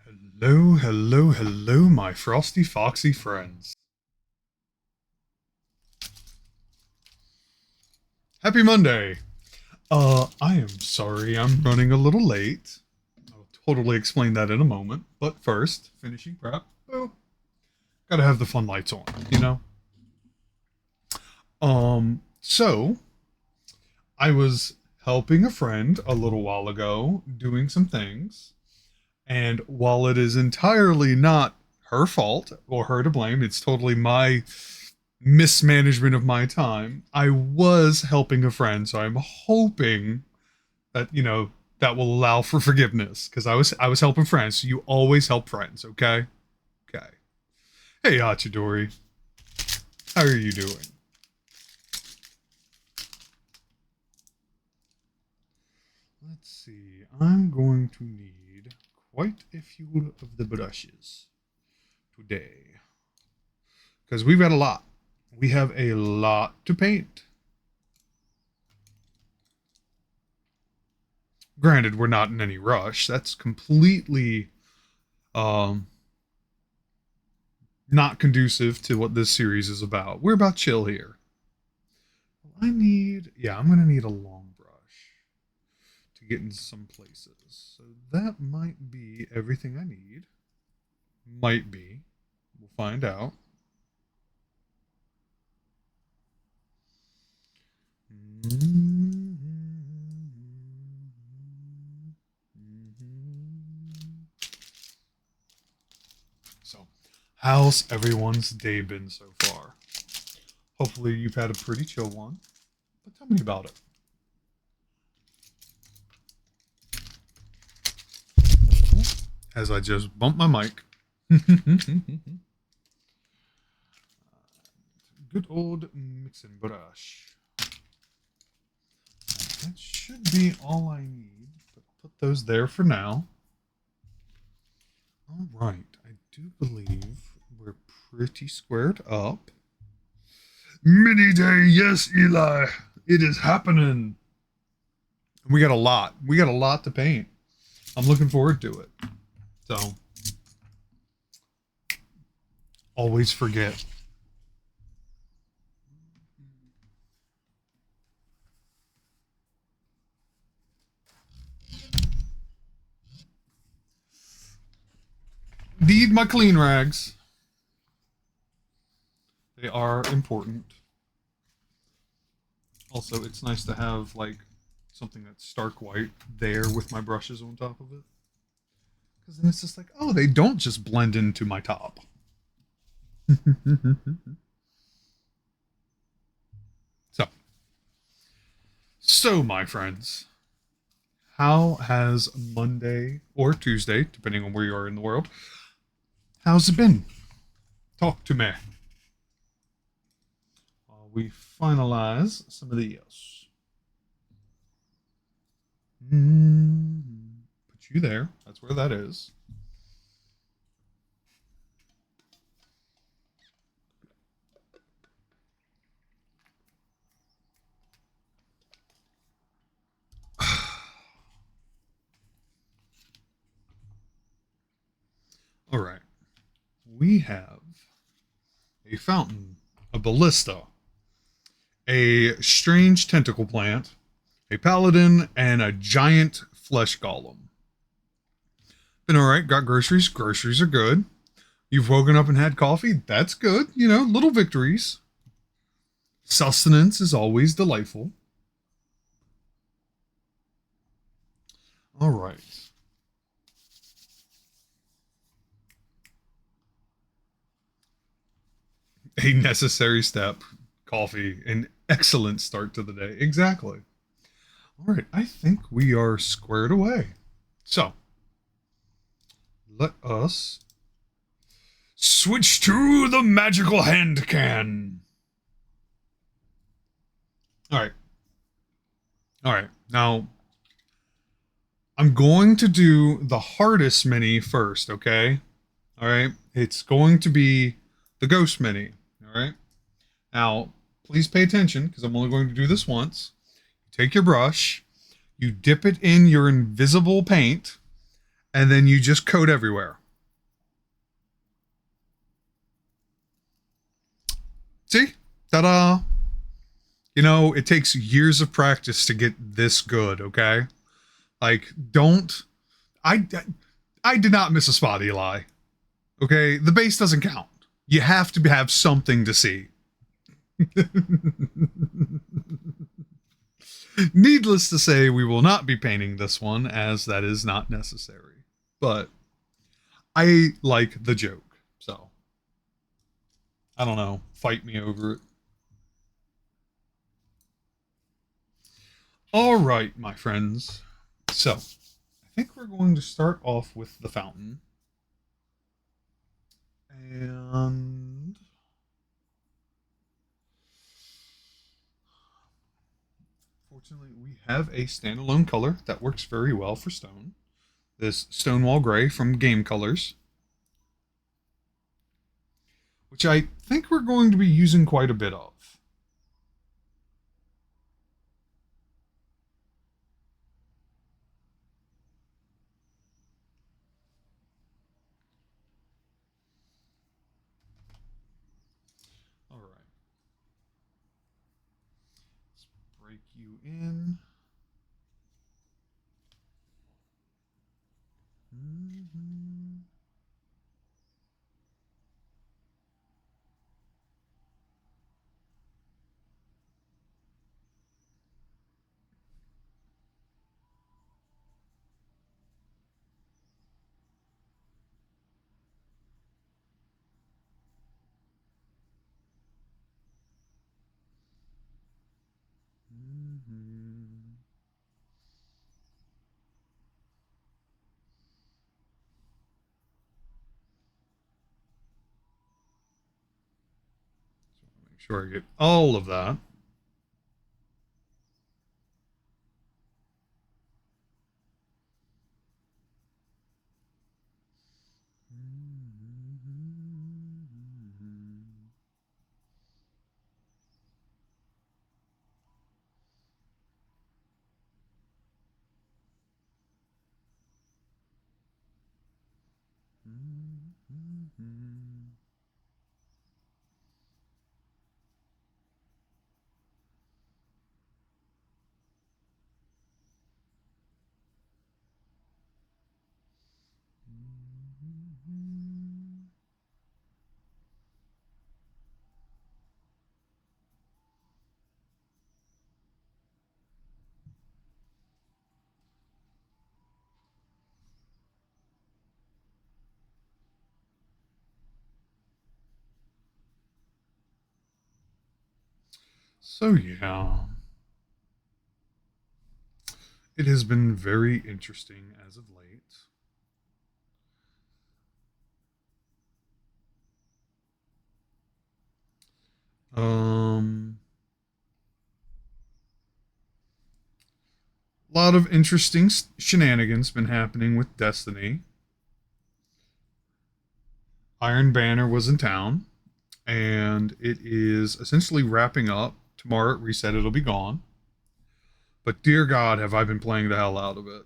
Hello, hello, hello, my frosty foxy friends. Happy Monday! I am sorry I'm running a little late. I'll totally explain that in a moment. But first, finishing prep. Oh, gotta have the fun lights on, you know? So, I was helping a friend a little while ago doing some things. And while it is entirely not her fault or her to blame, it's totally my mismanagement of my time. I was helping a friend, so I'm hoping that that will allow for forgiveness because I was helping friends. So you always help friends, okay? Okay. Hey, Hachidori, how are you doing? Let's see. I'm going to need quite a few of the brushes today because we've got a lot. We have a lot to paint. Granted, we're not in any rush. That's completely um, not conducive to what this series is about. We're about chill here. I'm going to need a long brush to get into some places. So that might be everything I need. Might be. We'll find out. So, how's everyone's day been so far? Hopefully, you've had a pretty chill one. But tell me about it. As I just bumped my mic. Good old mixing brush. That should be all I need. But put those there for now. All right. I do believe we're pretty squared up. Mini day, yes, Eli. It is happening. We got a lot. We got a lot to paint. I'm looking forward to it. So, always forget. Need my clean rags. They are important. Also, it's nice to have like something that's stark white there with my brushes on top of it. Because then it's just like, oh, they don't just blend into my top. so, so my friends, how has Monday or Tuesday, depending on where you are in the world, how's it been? Talk to me. While we finalize some of these. Put you there. That's where that is. All right. We have a fountain, a ballista, a strange tentacle plant, a paladin, and a giant flesh golem. Been all right. Got groceries. Groceries are good. You've woken up and had coffee. That's good. Little victories. Sustenance is always delightful. All right. A necessary step. Coffee. An excellent start to the day. Exactly. All right. I think we are squared away. So, let us switch to the magical hand can. All right. All right. Now, I'm going to do the hardest mini first, okay? All right. It's going to be the ghost mini. All right. Now, please pay attention because I'm only going to do this once. Take your brush, you dip it in your invisible paint, and then you just coat everywhere. See? Ta-da! You know, it takes years of practice to get this good, okay? Like, don't. I, I did not miss a spot, Eli. Okay? The base doesn't count. You have to have something to see. Needless to say, we will not be painting this one, as that is not necessary. But I like the joke, so I don't know. Fight me over it. All right, my friends. So I think we're going to start off with the fountain. And fortunately, we have a standalone color that works very well for stone. This Stonewall Gray from Game Colors, which I think we're going to be using quite a bit of. All right. Let's break you in. Mm-hmm. Mm-hmm. So make sure I get all of that. So yeah, it has been very interesting as of late. Um, a lot of interesting shenanigans been happening with Destiny. Iron Banner was in town, and it is essentially wrapping up. Tomorrow at reset, it'll be gone. But dear God, have I been playing the hell out of it.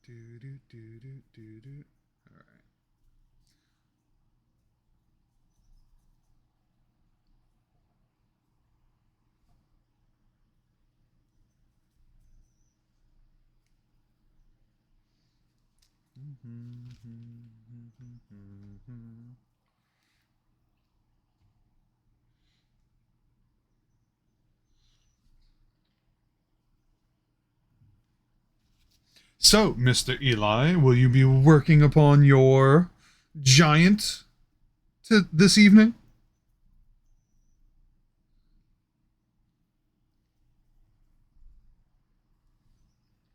Do, do, do, do, do, do. All right. So, Mr. Eli, will you be working upon your giant this evening?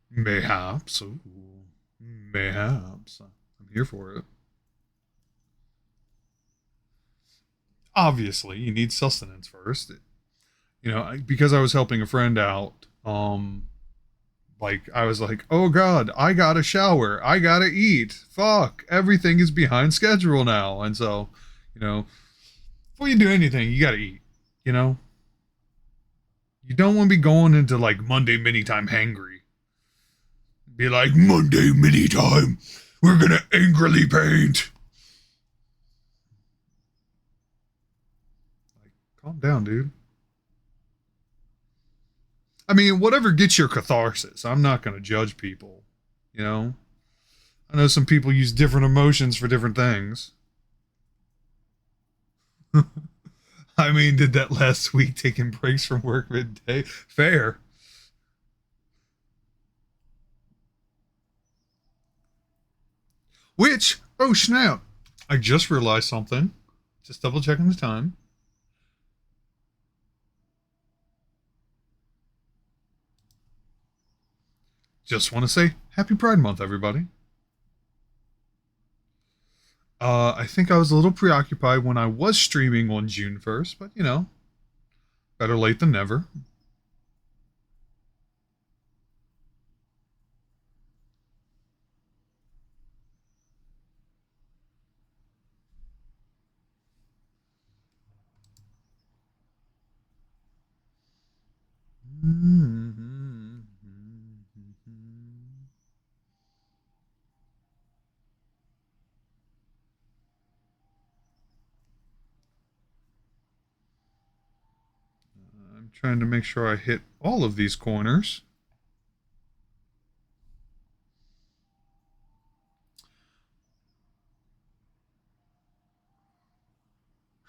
Mayhaps. Ooh, mayhaps. I'm here for it. Obviously, you need sustenance first. You know, because I was helping a friend out. Like I was like, oh God, I gotta shower, I gotta eat. Fuck, everything is behind schedule now, and so, you know, before you do anything, you gotta eat. You know, You don't want to be going into like Monday mini time hangry. Be like, Monday mini time, we're gonna angrily paint. Like, calm down, dude. I mean, whatever gets your catharsis. I'm not gonna judge people. You know, I know some people use different emotions for different things. I mean, did that last week taking breaks from work midday? Fair. Which, oh snap, I just realized something. Just double checking the time. Just want to say Happy Pride Month, everybody. I think I was a little preoccupied when I was streaming on June 1st, but you know, better late than never. I'm trying to make sure I hit all of these corners.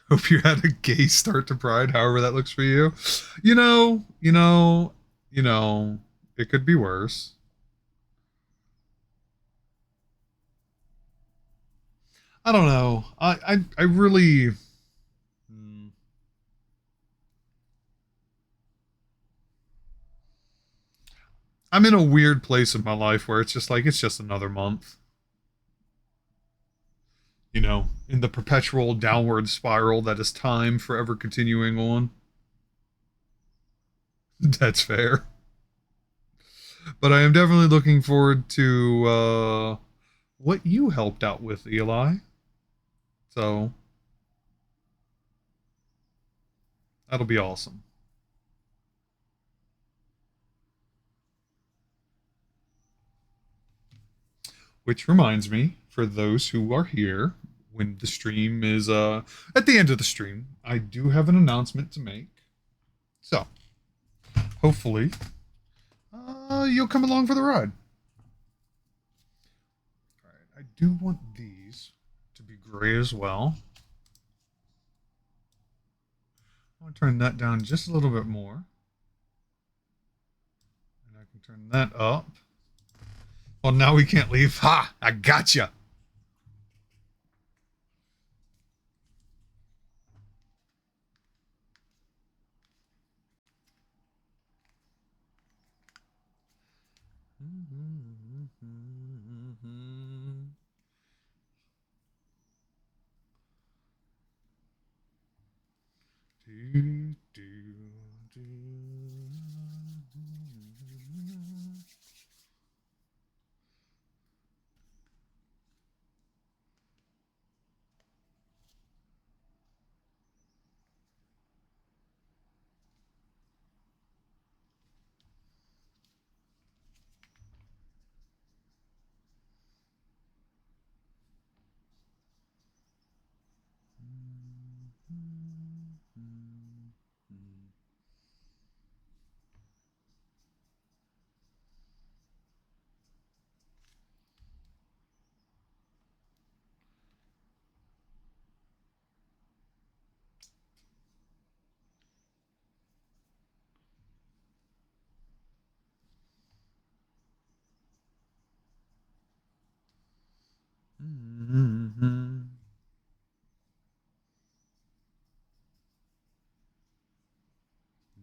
Hope you had a gay start to Pride, however that looks for you. You know, you know, you know, it could be worse. I don't know. I really. I'm in a weird place in my life where it's just like it's just another month. You know, in the perpetual downward spiral that is time forever continuing on. That's fair. But I am definitely looking forward to what you helped out with, Eli. So that'll be awesome. Which reminds me, for those who are here, when the stream is at the end of the stream, I do have an announcement to make. So hopefully you'll come along for the ride. All right, I do want these to be gray as well. I want to turn that down just a little bit more. And I can turn that up. Well, now we can't leave. Ha! I gotcha. Do, do, do.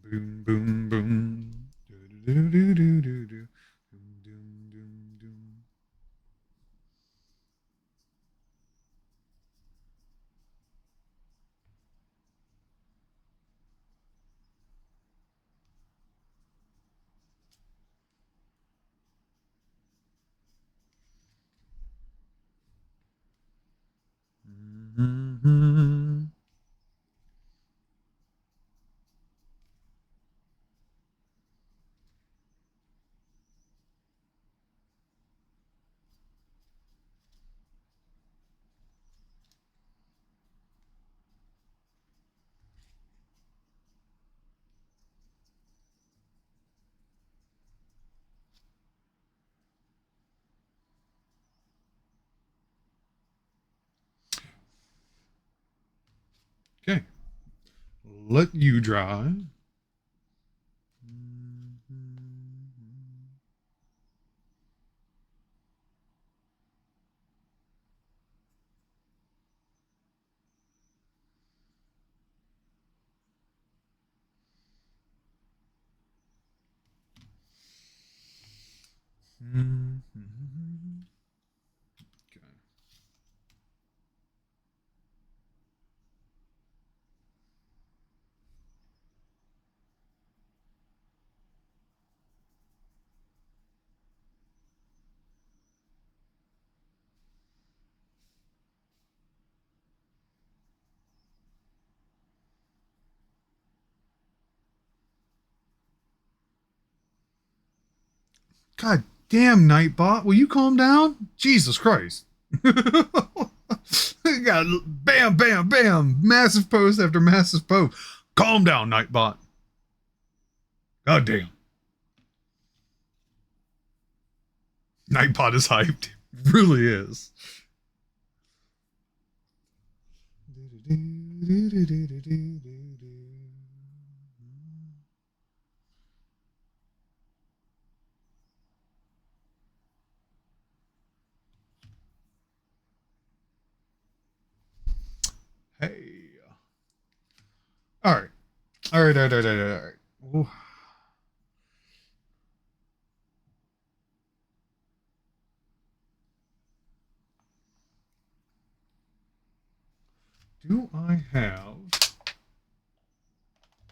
Boom, boom, boom. Do, do, do, do, do, do. Doom, doom, doom, doom. Okay. Let you dry. Okay. God damn, Nightbot, will you calm down? Jesus Christ. Got bam, bam, bam, massive post after massive post. Calm down, Nightbot. God damn. Nightbot is hyped. Really is. Hey. All right. All right. All right. All right. All right. Ooh. Do I have?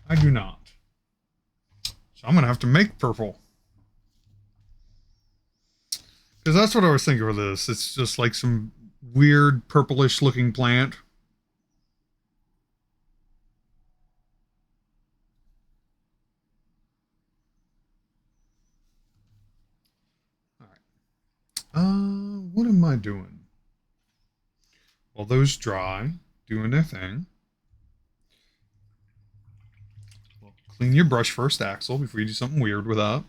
I do not. So I'm going to have to make purple. Because that's what I was thinking with this. It's just like some weird purplish looking plant. All right. What am I doing? Well, those dry, doing their thing. Well, clean your brush first, Axel, before you do something weird with that.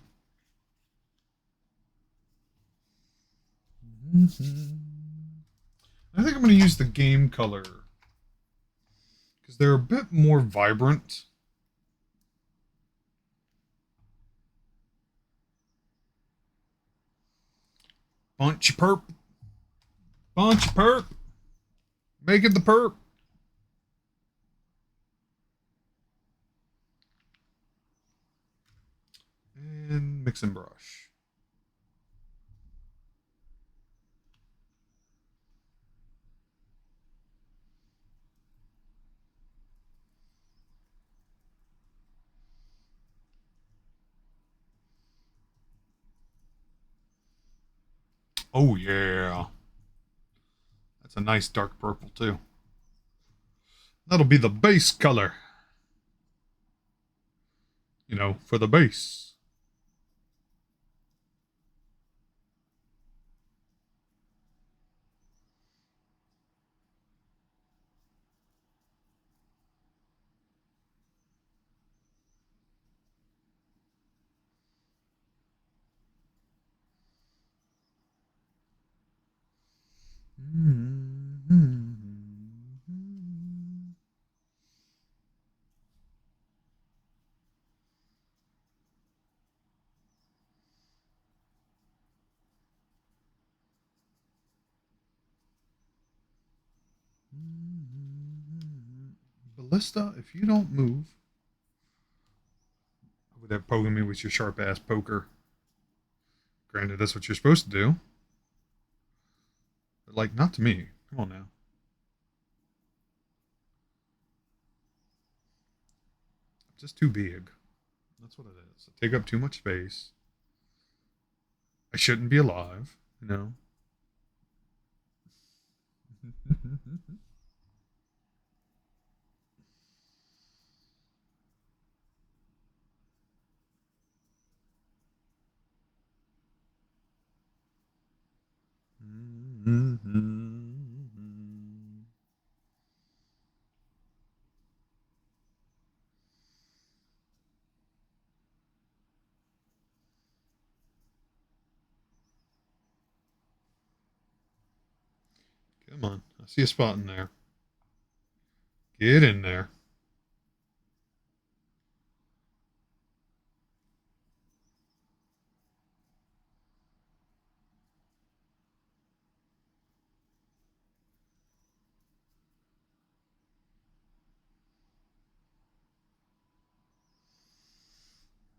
I think I'm going to use the game color because they're a bit more vibrant. Bunch of perp. Bunch of perp. Make it the perp. And mix and brush. Oh, yeah. That's a nice dark purple, too. That'll be the base color. You know, for the base. Ballista, if you don't move. With that poking me with your sharp ass poker. Granted, that's what you're supposed to do. But, like, not to me. Come on now. Just too big. That's what it is. I take up too much space. I shouldn't be alive, you know? Come on. I see a spot in there. Get in there.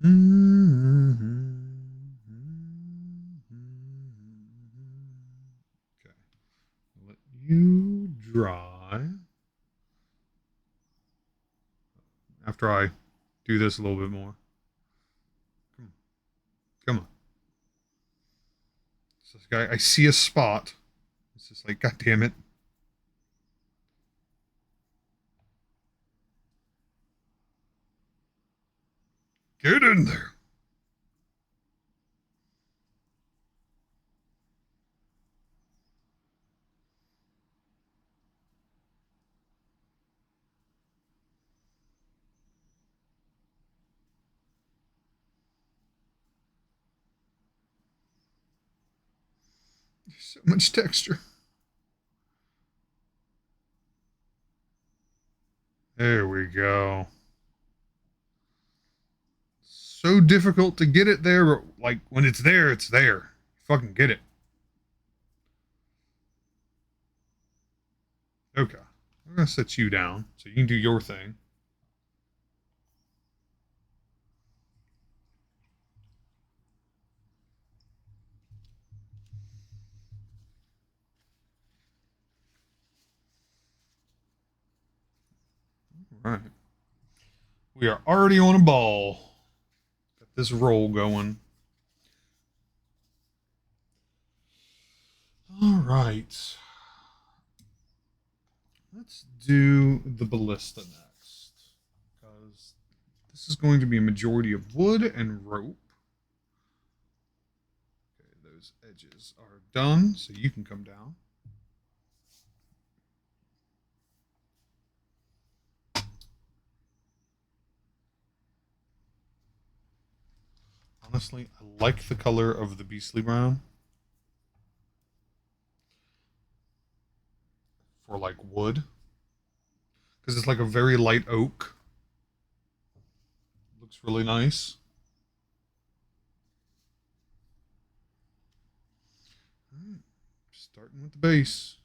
Okay. Let you dry after I do this a little bit more. Come on. Come on. So this guy, I see a spot. It's just like, God damn it. Get in there. There's so much texture. There we go. So difficult to get it there, but like when it's there, it's there. Fucking get it. Okay. I'm gonna set you down so you can do your thing. All right. We are already on a ball. Got this roll going. All right. Let's do the ballista next. Because this is going to be a majority of wood and rope. Okay, those edges are done, so you can come down. Honestly, I like the color of the beastly brown for like wood because it's like a very light oak. Looks really nice. All right, starting with the base.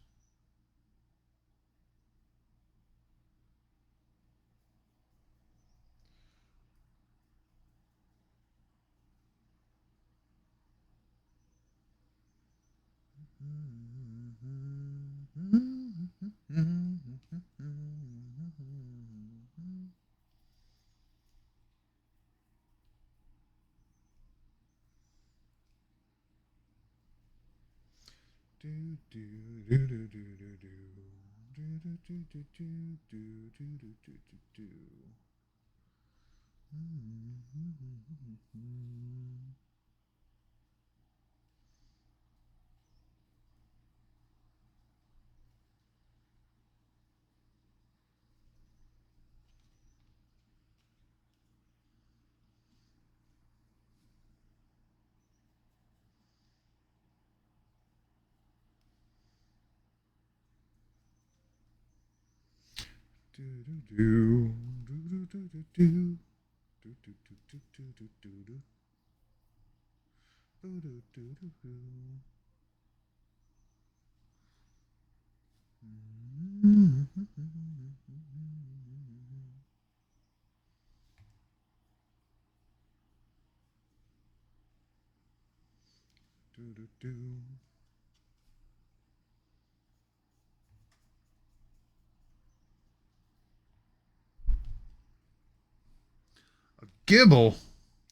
A gibble.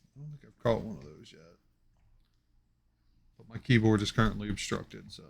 I don't think I've caught one of those yet. But my keyboard is currently obstructed, so.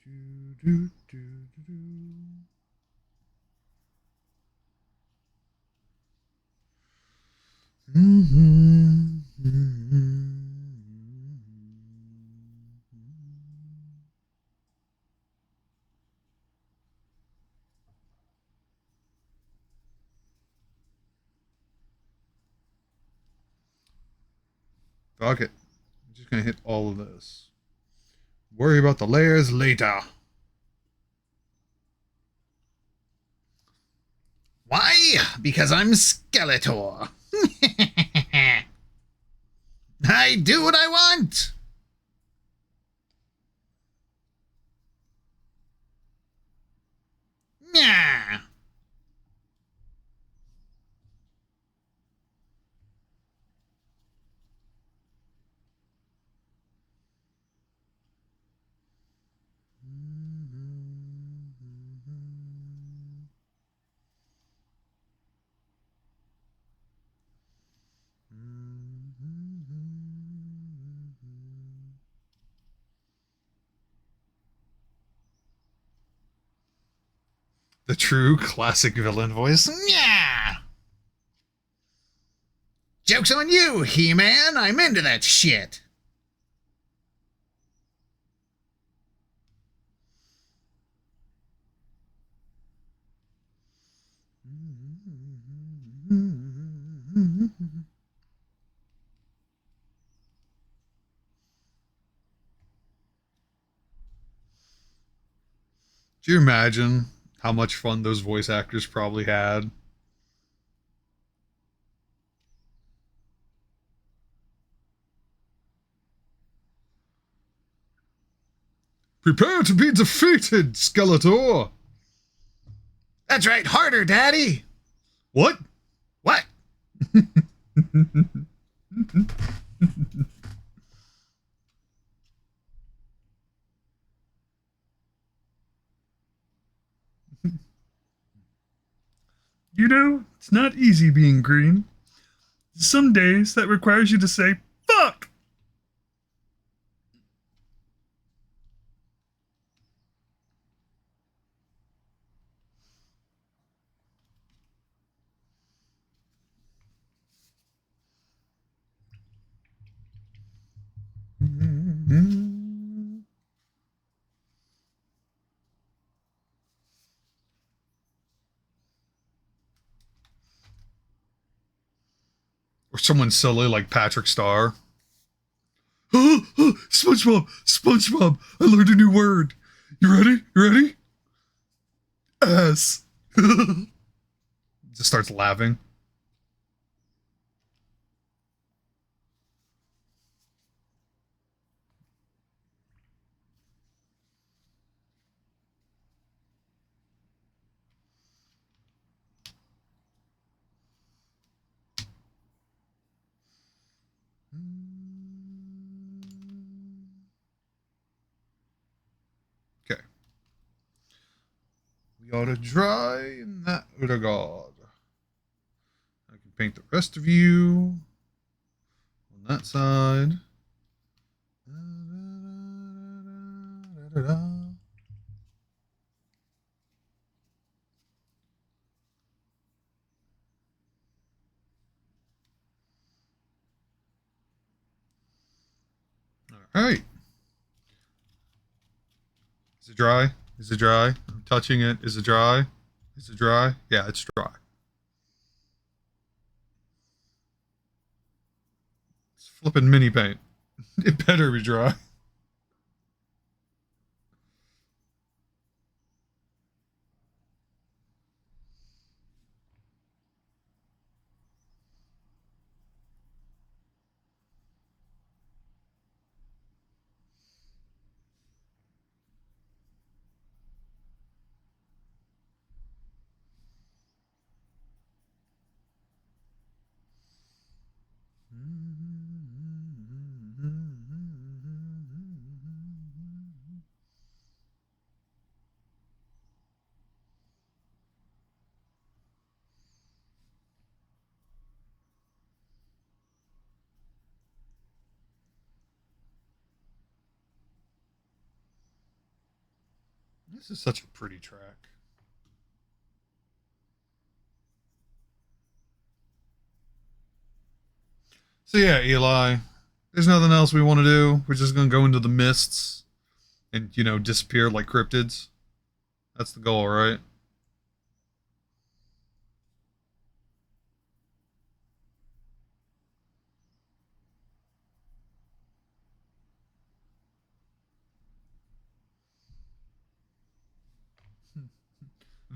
do, do, do. Mm-hmm. Mm-hmm. Fuck it. I'm just gonna hit all of this. Worry about the layers later. Why? Because I'm Skeletor. I do what I want. Yeah. The true classic villain voice. Yeah. Joke's on you, He-Man. I'm into that shit. Do you imagine how much fun those voice actors probably had? Prepare to be defeated, Skeletor! That's right. Harder, Daddy. What? What? You know, it's not easy being green. Some days that requires you to say, fuck! Or someone silly like Patrick Starr. SpongeBob! SpongeBob! I learned a new word. You ready? You ready? Ass. Just starts laughing. Okay. We ought to dry in that Udagard. I can paint the rest of you on that side. All right. Is it dry? Is it dry? I'm touching it. Is it dry? Is it dry? Yeah, it's dry. It's flipping mini paint. It better be dry. This is such a pretty track. So yeah, Eli, there's nothing else we want to do. We're just gonna go into the mists and disappear like cryptids. That's the goal, right?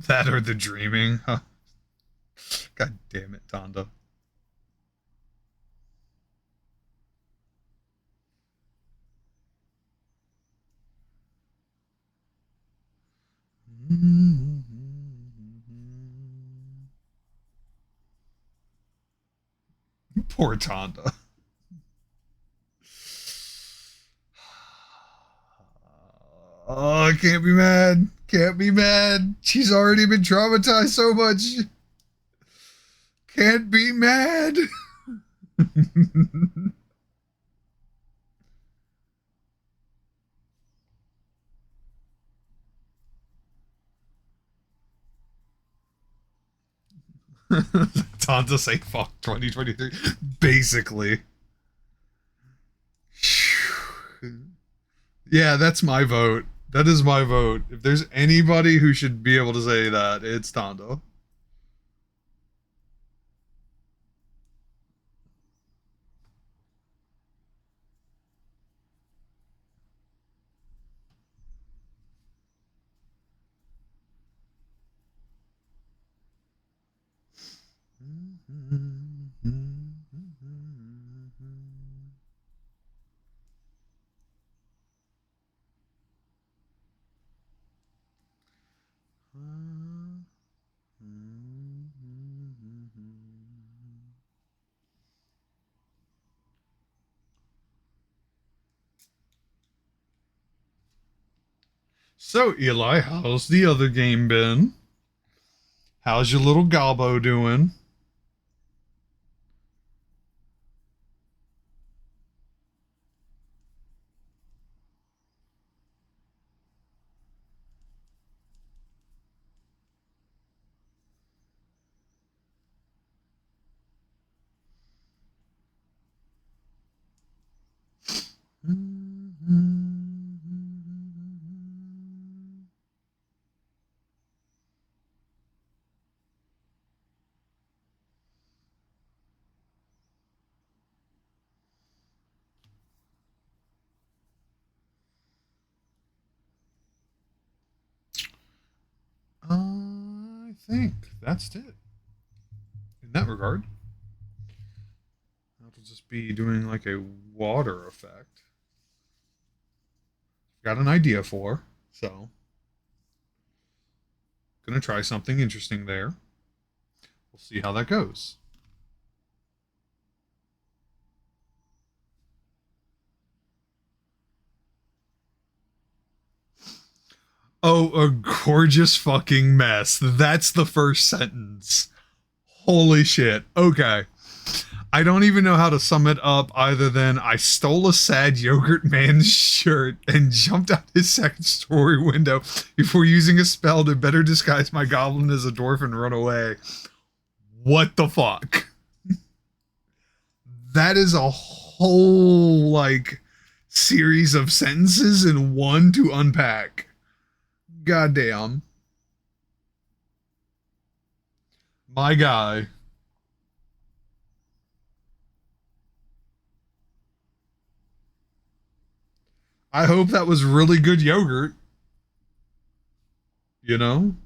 That or the dreaming. Huh. God damn it, Tonda. Poor Tonda. Oh, I can't be mad. Can't be mad. She's already been traumatized so much. Can't be mad. Tonda say fuck 2023. Basically. Yeah, that's my vote. That is my vote. If there's anybody who should be able to say that, it's Tondo. So, Eli, how's the other game been? How's your little Galbo doing? I think that's it in that regard. That'll just be doing like a water effect. Got an idea for, so gonna try something interesting there. We'll see how that goes. Oh, a gorgeous fucking mess. That's the first sentence. Holy shit. Okay. I don't even know how to sum it up other than I stole a sad yogurt man's shirt and jumped out his second story window before using a spell to better disguise my goblin as a dwarf and run away. What the fuck? That is a whole like series of sentences in one to unpack. Goddamn. My guy. I hope that was really good yogurt, you know?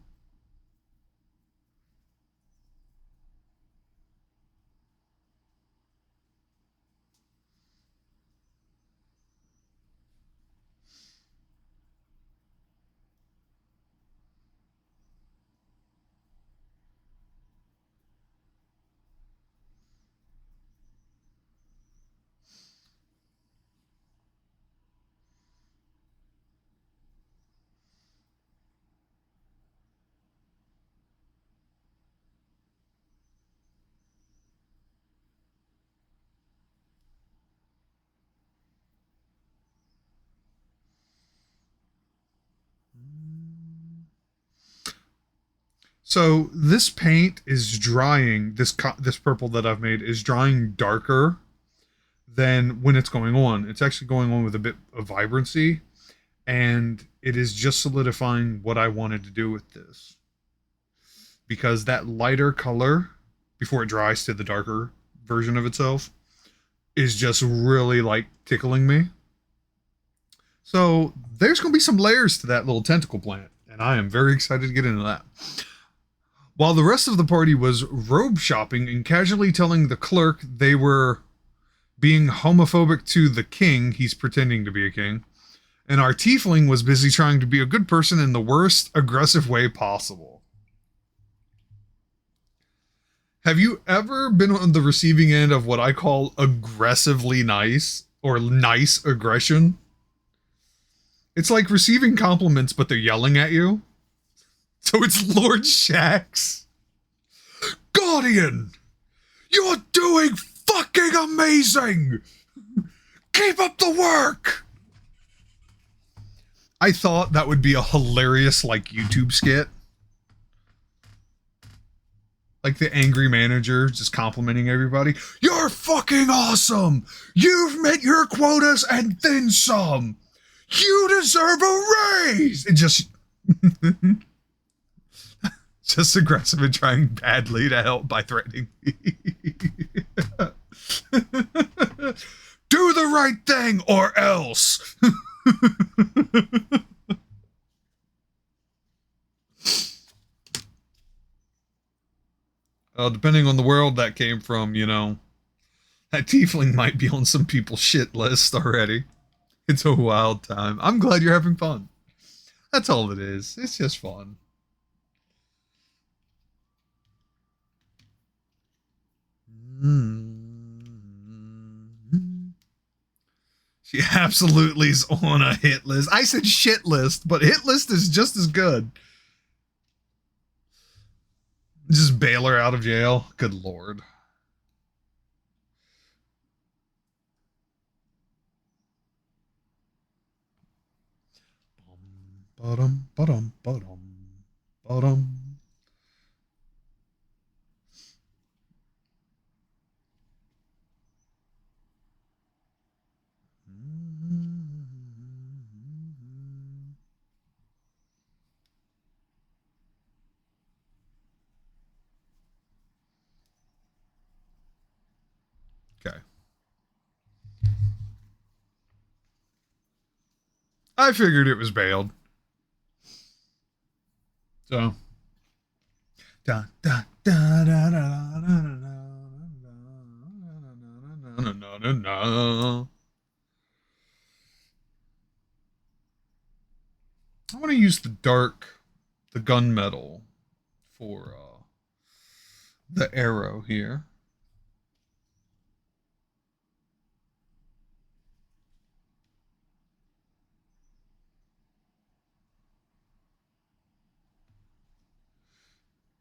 So this paint is drying. This purple that I've made is drying darker than when it's going on. It's actually going on with a bit of vibrancy, and it is just solidifying what I wanted to do with this. Because that lighter color, before it dries to the darker version of itself, is just really like tickling me. So there's going to be some layers to that little tentacle plant, and I am very excited to get into that. While the rest of the party was robe shopping and casually telling the clerk they were being homophobic to the king, he's pretending to be a king, and our tiefling was busy trying to be a good person in the worst aggressive way possible. Have you ever been on the receiving end of what I call aggressively nice or nice aggression? It's like receiving compliments, but they're yelling at you. So it's Lord Shax. Guardian, you're doing fucking amazing! Keep up the work! I thought that would be a hilarious, like, YouTube skit. Like the angry manager just complimenting everybody. You're fucking awesome! You've met your quotas and then some! You deserve a raise! It just... just aggressive and trying badly to help by threatening me. Do the right thing or else! Depending on the world that came from, you know, that tiefling might be on some people's shit list already. It's a wild time. I'm glad you're having fun. That's all it is. It's just fun. She absolutely is on a hit list. I said shit list, but hit list is just as good. Just bail her out of jail. Good lord. Bottom, bottom, bottom, bottom. Okay. I figured it was bailed. So. Da, da, da, da, da, da, da, I want to use the gunmetal for the arrow here.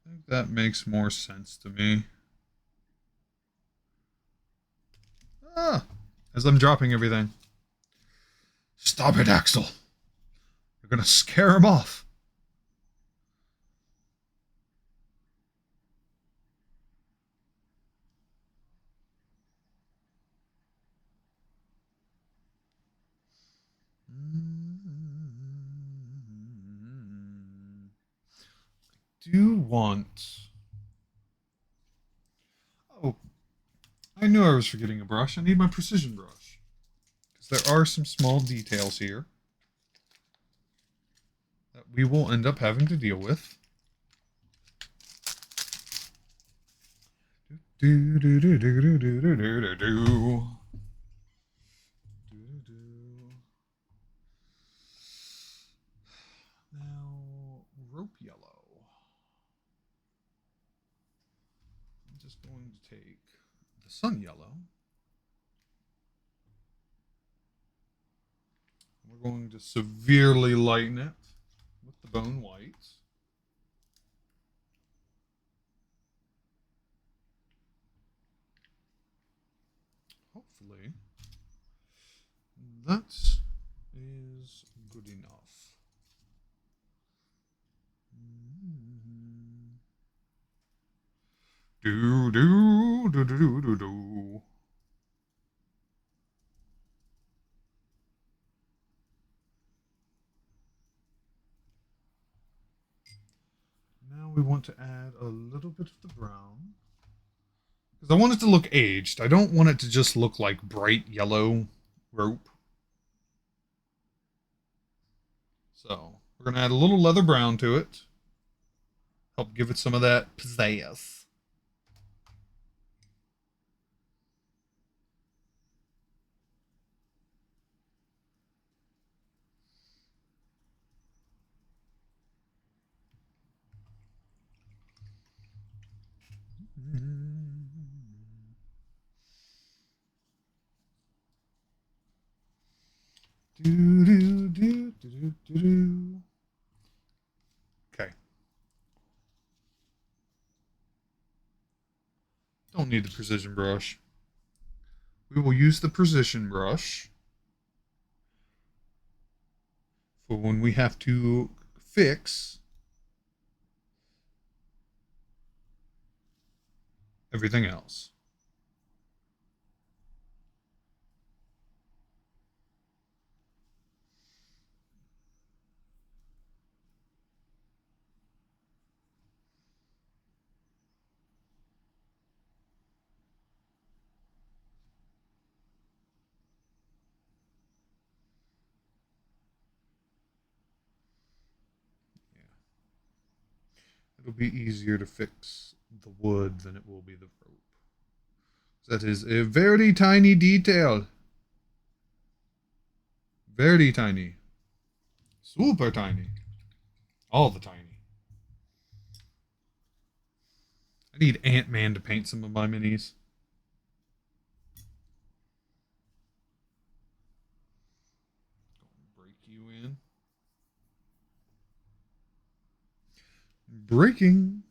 I think that makes more sense to me. Ah, as I'm dropping everything. Stop it, Axel. You're gonna scare him off. Do want. Oh, I knew I was forgetting a brush. I need my precision brush. Because there are some small details here that we will end up having to deal with. Do do do do do do do do do. Now, rope yellow. I'm just going to take the sun yellow. We're going to severely lighten it with the bone white. Hopefully, that is good enough. Do do do do do do do. Now we want to add a little bit of the brown. Because I want it to look aged. I don't want it to just look like bright yellow rope. So we're going to add a little leather brown to it. Help give it some of that pizzazz. Do, do, do, do, do, do. Okay. Don't need the precision brush. We will use the precision brush for when we have to fix everything else. It'll be easier to fix the wood than it will be the rope. That is a very tiny detail. Very tiny. Super tiny. All the tiny. I need Ant-Man to paint some of my minis. Break you in. Breaking.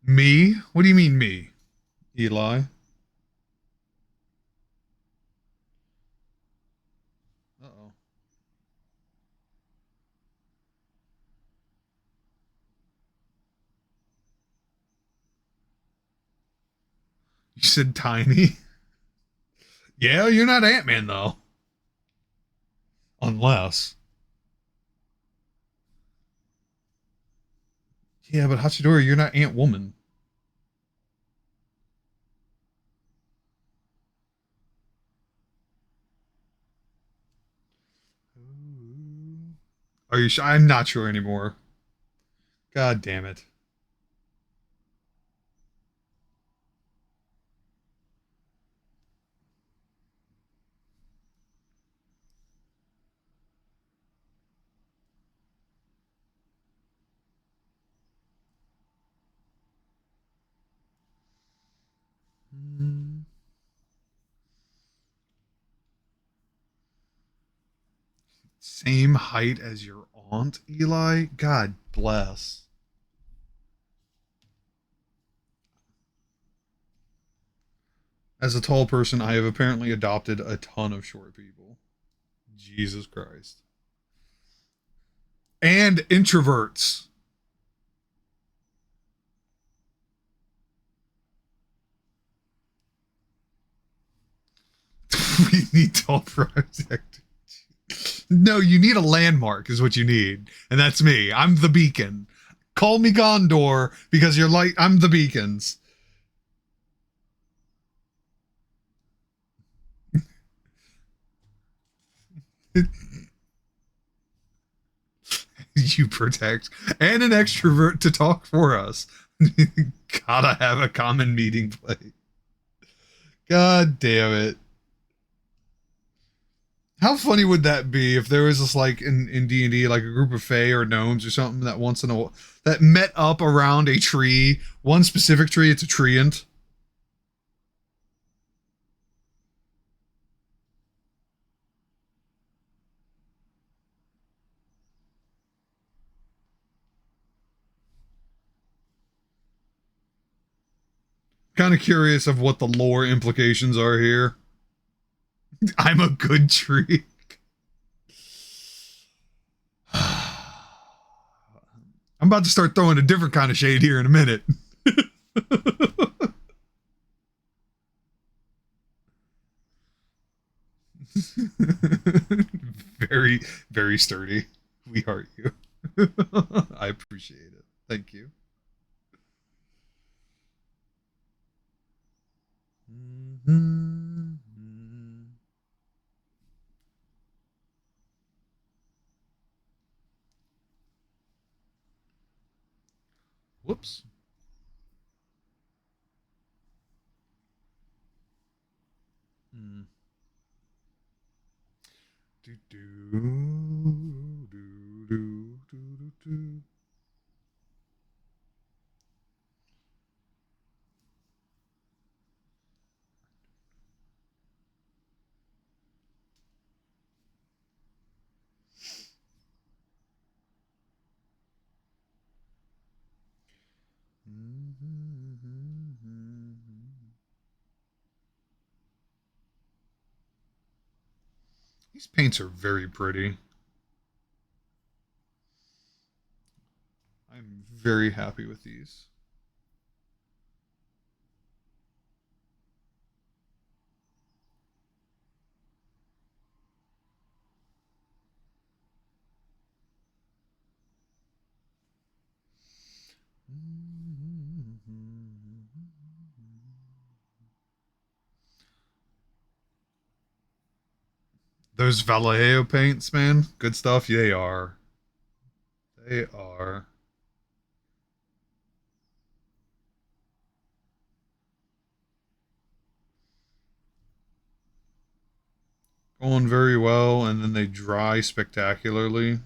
Me? What do you mean me? Eli? Uh-oh. You said tiny? Yeah, you're not Ant-Man though. Unless. Yeah, but Hachidori, you're not Ant-Woman. Are you sure? I'm not sure anymore. God damn it. Same height as your aunt, Eli? God bless. As a tall person, I have apparently adopted a ton of short people. Jesus Christ. And introverts. We need tall project. No, you need a landmark, is what you need. And that's me. I'm the beacon. Call me Gondor because you're like, I'm the beacons. You protect. And an extrovert to talk for us. Gotta have a common meeting place. God damn it. How funny would that be if there was just like in D and D like a group of fae or gnomes or something that once in a that met up around a tree, one specific tree. It's a treant. Kind of curious of what the lore implications are here. I'm a good tree. I'm about to start throwing a different kind of shade here in a minute. very, very sturdy. We heart you. I appreciate it. Thank you. Whoops. Mm. Do, do, do, do, do, do, do. These paints are very pretty. I'm very happy with these. Those Vallejo paints, man, good stuff. They are. They are going very well, and then they dry spectacularly.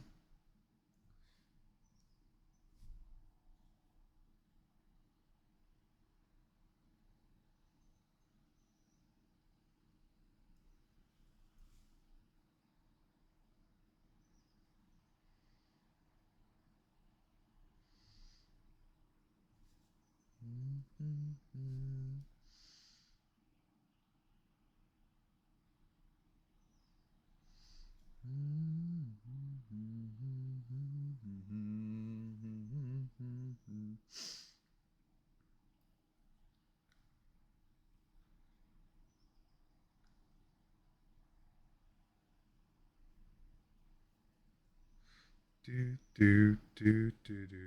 Do do do do do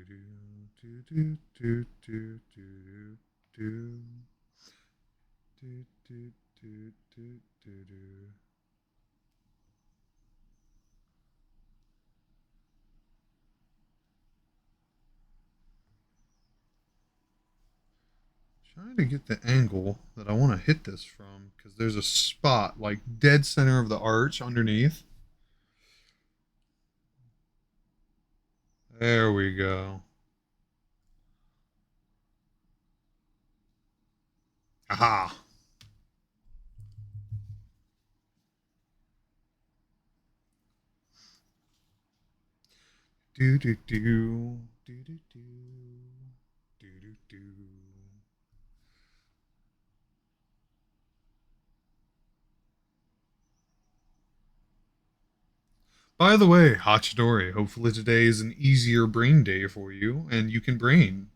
do do do do do do do do do do do do. Trying to get the angle that I want to hit this from because there's a spot like dead center of the arch underneath. There we go. Aha. Do do do do do do do do do. By the way, Hachidori, hopefully today is an easier brain day for you and you can brain.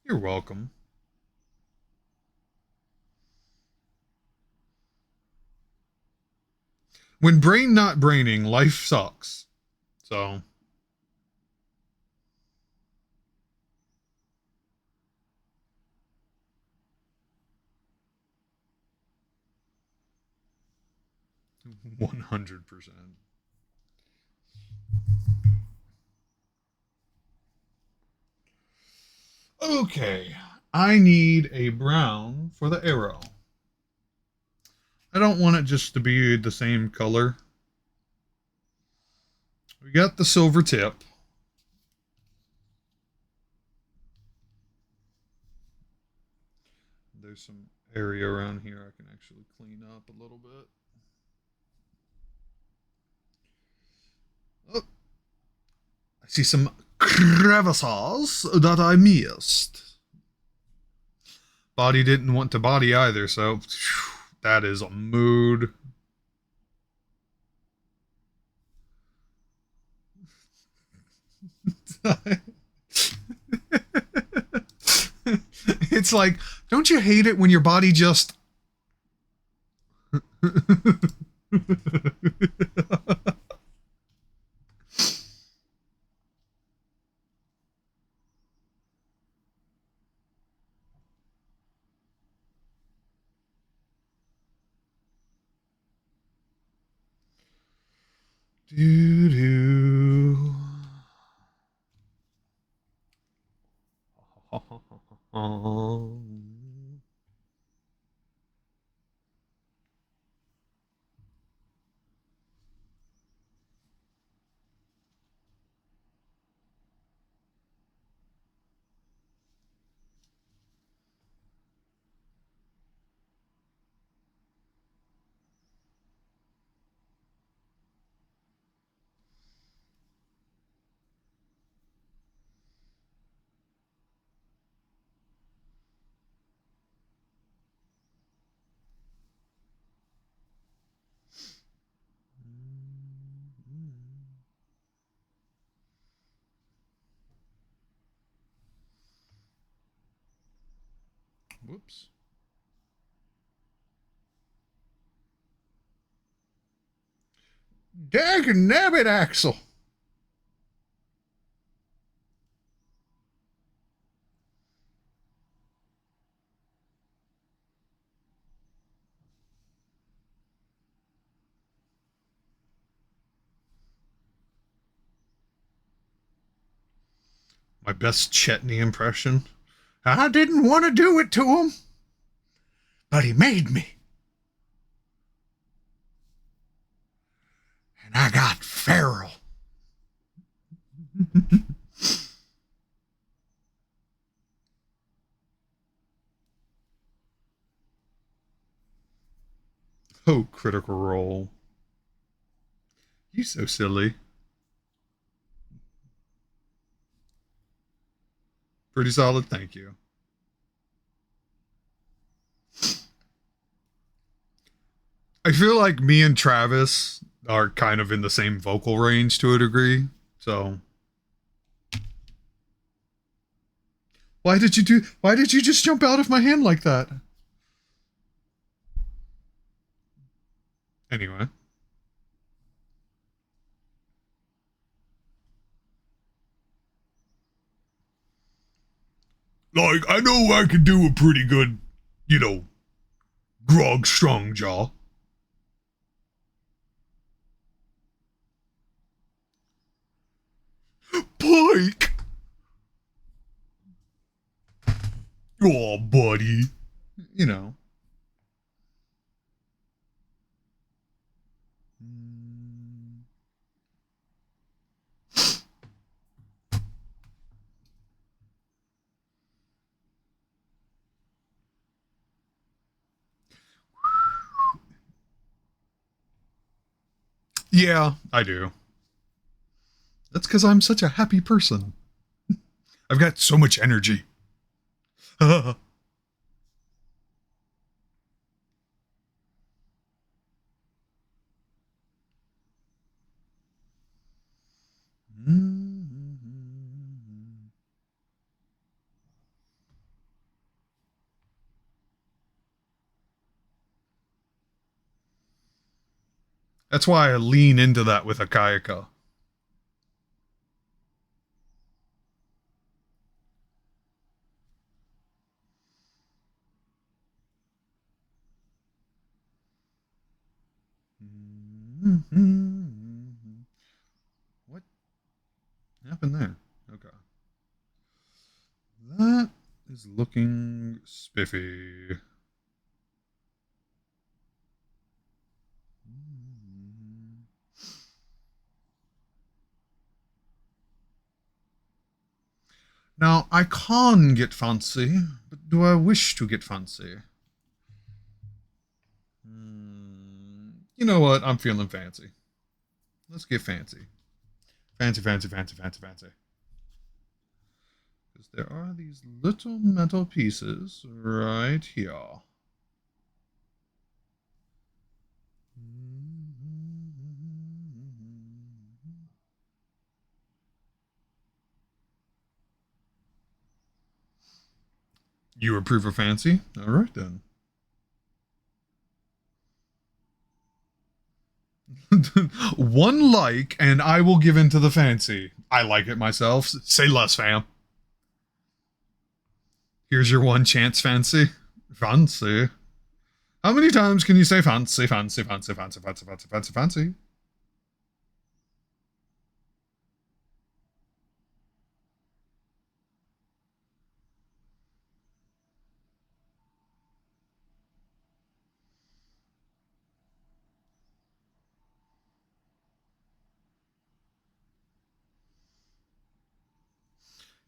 You're welcome. When brain not braining, life sucks. So, 100%. Okay, I need a brown for the arrow. I don't want it just to be the same color. We got the silver tip. There's some area around here I can actually clean up a little bit. Oh, I see some crevices that I missed. Body didn't want to body either, so that is a mood. It's like, don't you hate it when your body just. Do do. Whoops. Dag nabbit, Axel. My best Chetney impression. I didn't want to do it to him, but he made me. And I got feral. Oh, critical role. You so silly. Pretty solid, thank you. I feel like me and Travis are kind of in the same vocal range to a degree. So why did you just jump out of my hand like that? Anyway. Like, I know I could do a pretty good, you know, grog strong jaw. Pike! Oh, buddy. You know. Yeah, I do. That's because I'm such a happy person. I've got so much energy. That's why I lean into that with Akayaka. What happened there? Okay. That is looking spiffy. Now, I can get fancy, but do I wish to get fancy? You know what? I'm feeling fancy. Let's get fancy. Fancy, fancy, fancy, fancy, fancy. Because there are these little metal pieces right here. You approve of fancy? All right then. One like, and I will give in to the fancy. I like it myself. Say less, fam. Here's your one chance, fancy. Fancy. How many times can you say fancy, fancy, fancy, fancy, fancy, fancy, fancy, fancy?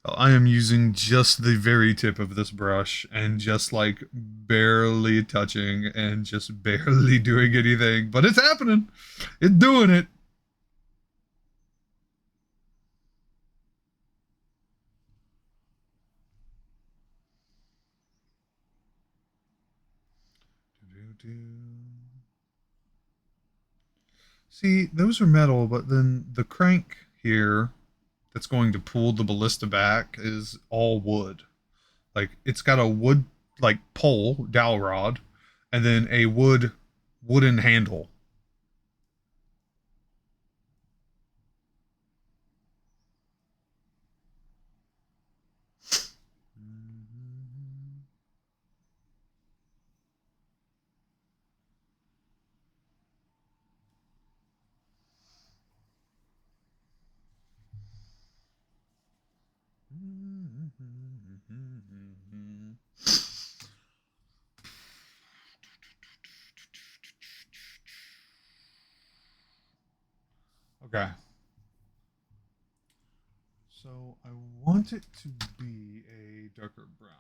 I am using just the very tip of this brush and just like barely touching and just barely doing anything, but it's happening. It's doing it. See, those are metal, but then the crank here that's going to pull the ballista back is all wood. Like it's got a wood like pole, dowel rod, and then a wooden handle. Okay. So I want it to be a darker brown.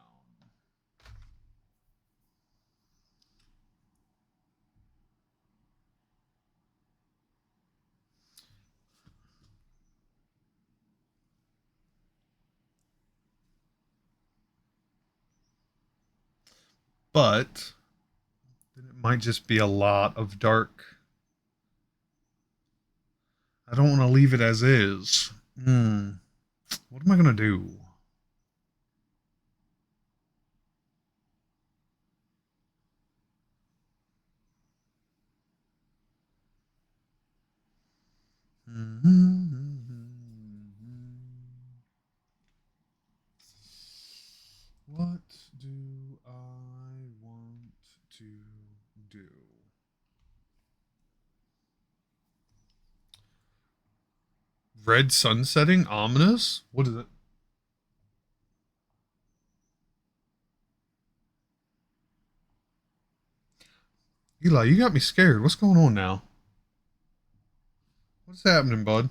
But then it might just be a lot of dark. I don't want to leave it as is. What am I going to do? What do I want to do? Red sun setting? Ominous? What is it? Eli, you got me scared. What's going on now? What's happening, bud?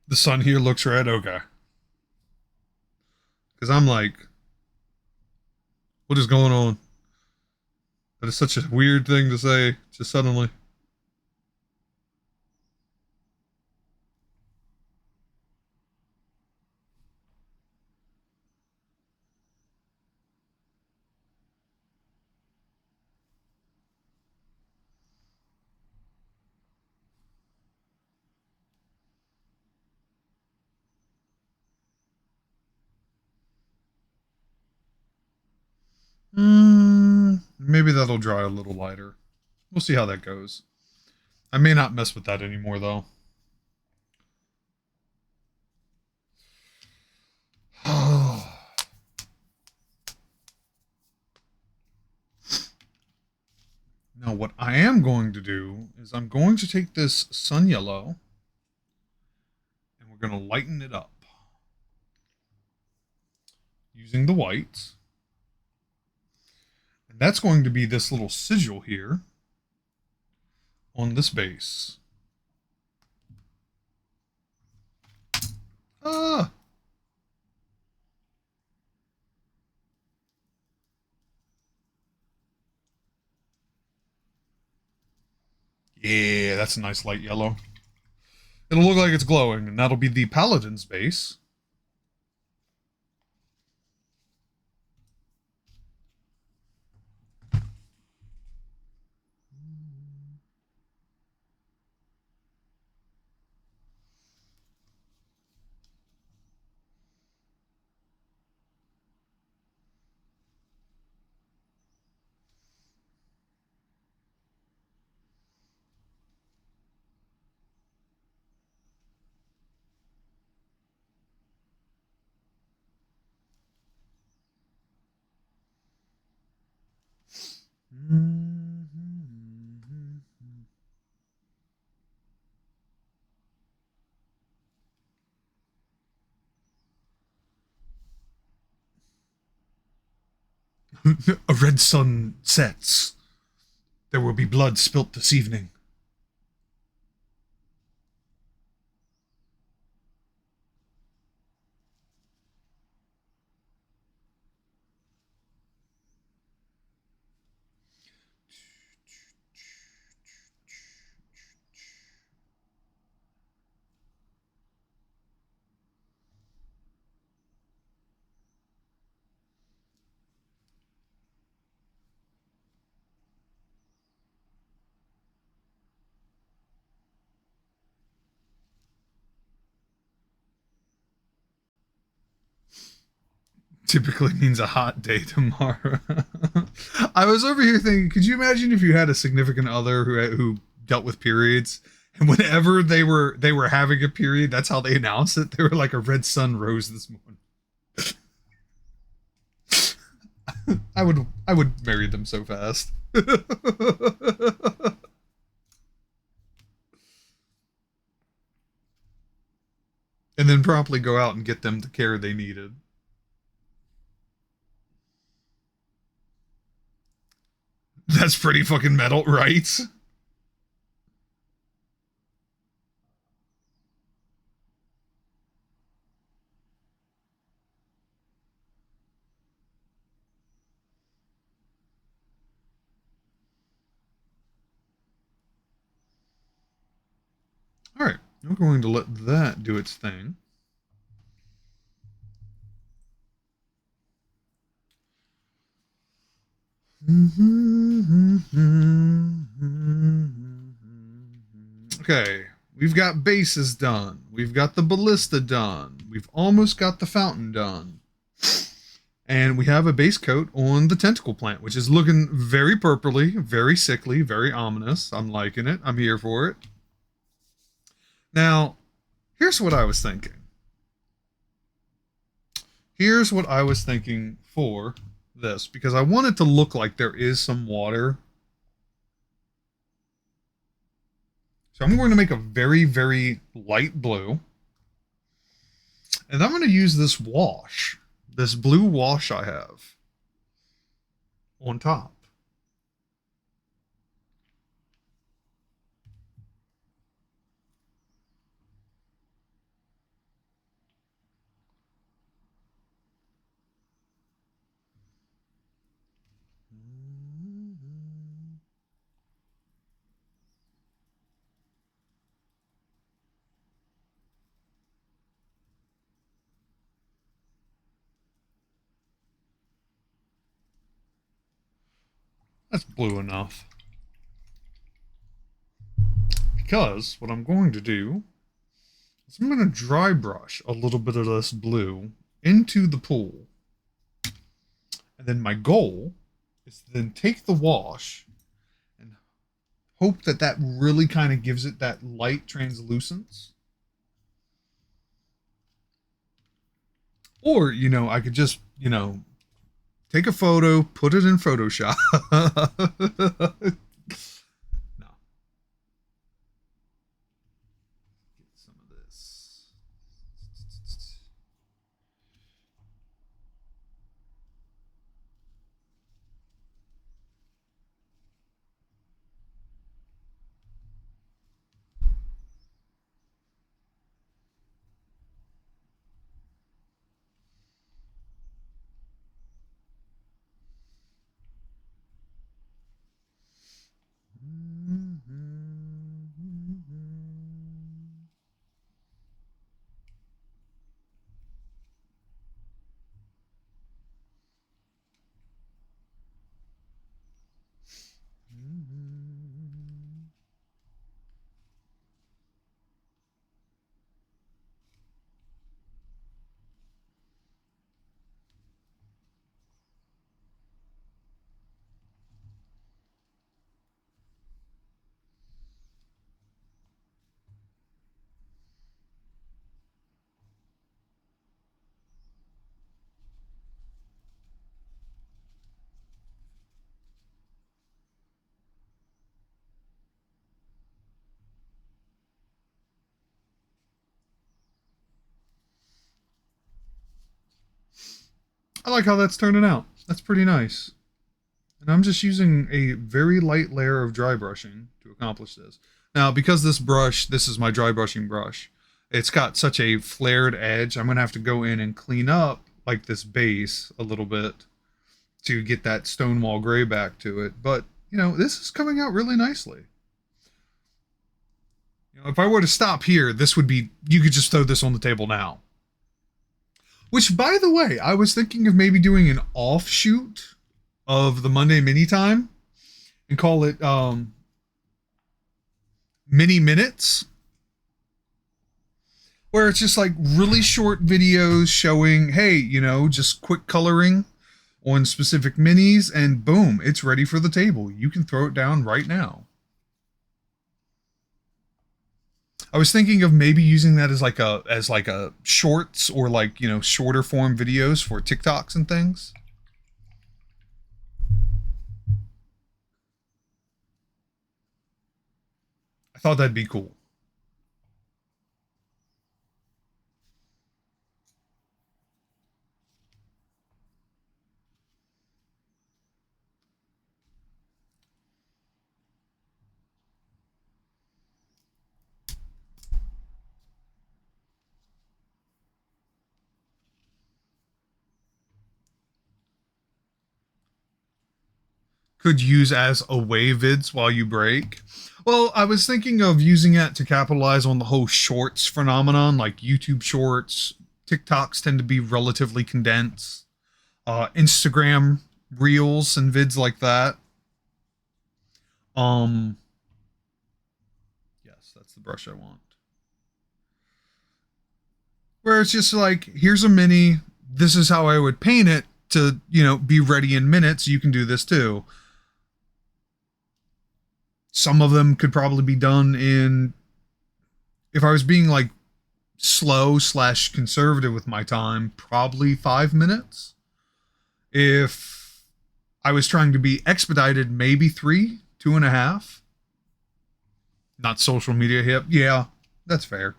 The sun here looks red? Okay. Because I'm like, what is going on? That is such a weird thing to say just suddenly. Maybe that'll dry a little lighter. We'll see how that goes. I may not mess with that anymore, though. Now, what I am going to do is I'm going to take this sun yellow and we're going to lighten it up using the white. And that's going to be this little sigil here on this base. Ah! Yeah, that's a nice light yellow. It'll look like it's glowing, and that'll be the Paladin's base. A red sun sets. There will be blood spilt this evening. Typically means a hot day tomorrow. I was over here thinking, could you imagine if you had a significant other who dealt with periods, and whenever they were having a period, that's how they announced it. They were like, a red sun rose this morning. I would marry them so fast. And then promptly go out and get them the care they needed. That's pretty fucking metal, right? All right, I'm going to let that do its thing. Okay, we've got bases done. We've got the ballista done. We've almost got the fountain done. And we have a base coat on the tentacle plant, which is looking very purpley, very sickly, very ominous. I'm liking it. I'm here for it. Now, here's what I was thinking. Here's what I was thinking for this, because I want it to look like there is some water. So I'm going to make a very, very light blue. And I'm going to use this wash, this blue wash I have on top. That's blue enough. Because what I'm going to do is I'm going to dry brush a little bit of this blue into the pool. And then my goal is to then take the wash and hope that that really kind of gives it that light translucence. Or, I could just, take a photo, put it in Photoshop. No, get some of this. I like how that's turning out. That's pretty nice. And I'm just using a very light layer of dry brushing to accomplish this. Now, because this is my dry brushing brush, it's got such a flared edge, I'm going to have to go in and clean up like this base a little bit to get that stonewall gray back to it. But, this is coming out really nicely. If I were to stop here, you could just throw this on the table now. Which, by the way, I was thinking of maybe doing an offshoot of the Monday mini time and call it mini minutes, where it's just like really short videos showing, hey, just quick coloring on specific minis, and boom, it's ready for the table. You can throw it down right now. I was thinking of maybe using that as like a shorts, or like, shorter form videos for TikToks and things. I thought that'd be cool. Could use as away vids while you break. Well, I was thinking of using it to capitalize on the whole shorts phenomenon, like YouTube shorts. TikToks tend to be relatively condensed. Instagram reels and vids like that. Um, yes, that's the brush I want. Where it's just like, here's a mini. This is how I would paint it to, be ready in minutes. You can do this too. Some of them could probably be done in, if I was being like slow slash conservative with my time, probably 5 minutes. If I was trying to be expedited, maybe three, 2.5. Not social media hip. Yeah, that's fair.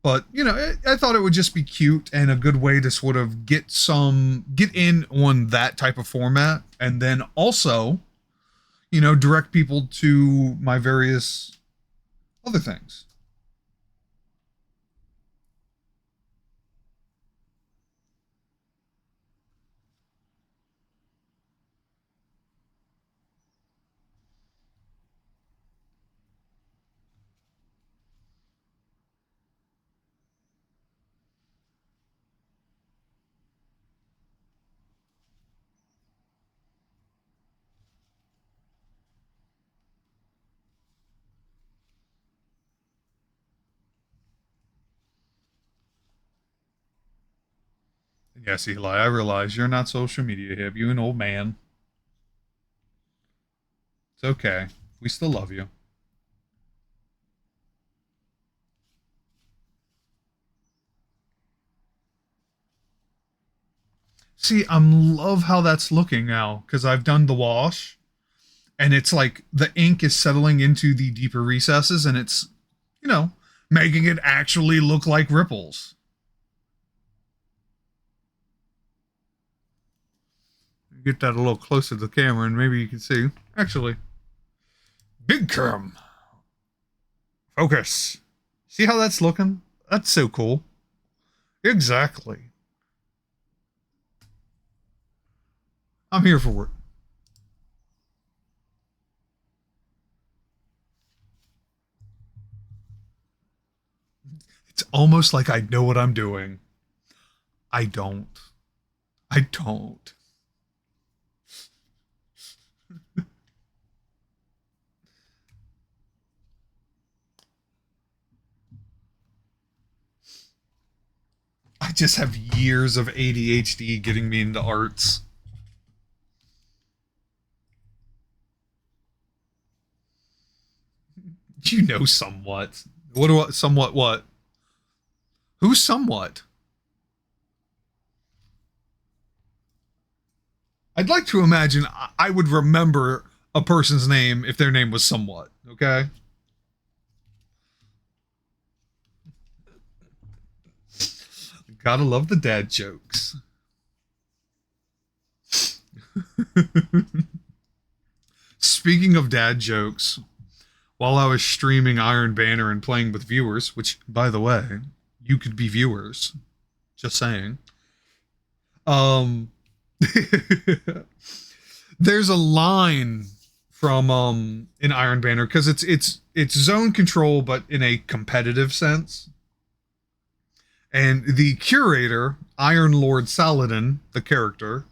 But I thought it would just be cute and a good way to sort of get in on that type of format, and then also, direct people to my various other things. Yes, Eli, I realize you're not social media hip. You an old man. It's okay. We still love you. See, love how that's looking now because I've done the wash and it's like the ink is settling into the deeper recesses and it's, you know, making it actually look like ripples. Get that a little closer to the camera and maybe you can see. Actually, big cam. Focus. See how that's looking? That's so cool. Exactly. I'm here for it. It's almost like I know what I'm doing. I don't. I don't. I just have years of ADHD getting me into arts. You know somewhat. What do I, somewhat what? Who's somewhat? I'd like to imagine I would remember a person's name if their name was somewhat, okay? Gotta love the dad jokes. Speaking of dad jokes, while I was streaming Iron Banner and playing with viewers, which, by the way, you could be viewers, just saying. Um, there's a line from in Iron Banner because it's zone control, but in a competitive sense. And the curator, Iron Lord Saladin, the character,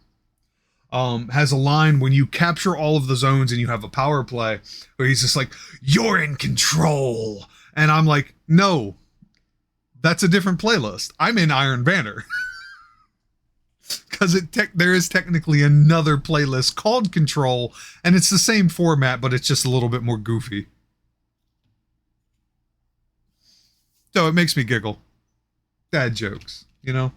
has a line when you capture all of the zones and you have a power play where he's just like, "You're in control," and I'm like, "No, that's a different playlist. I'm in Iron Banner." Because there is technically another playlist called Control, and it's the same format, but it's just a little bit more goofy. So it makes me giggle. Dad jokes, you know.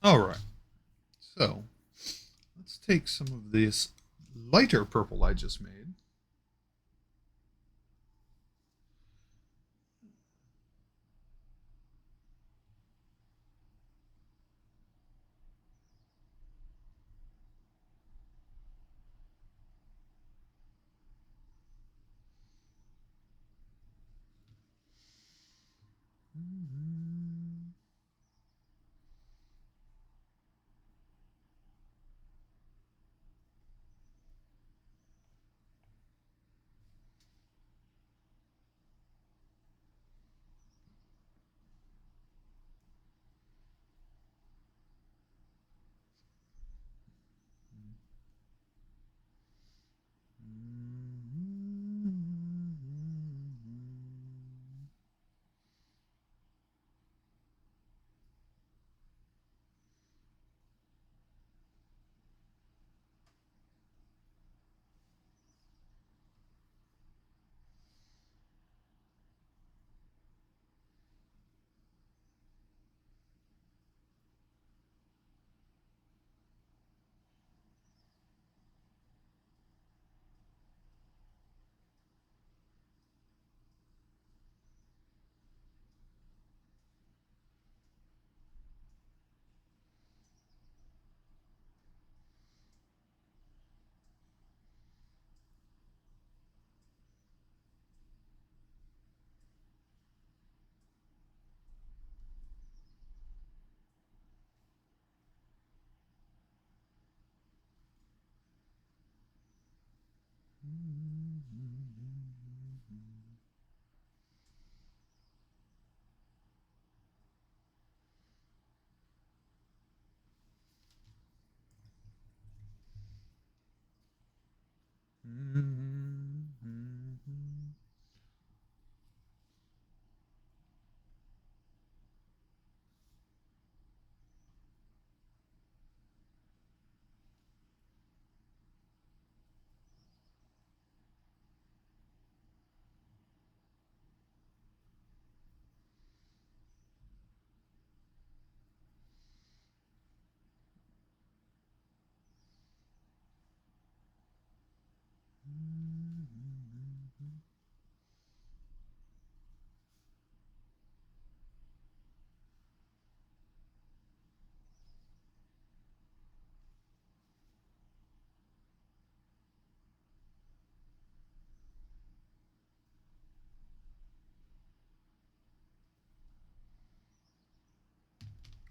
All right, so let's take some of this lighter purple I just made.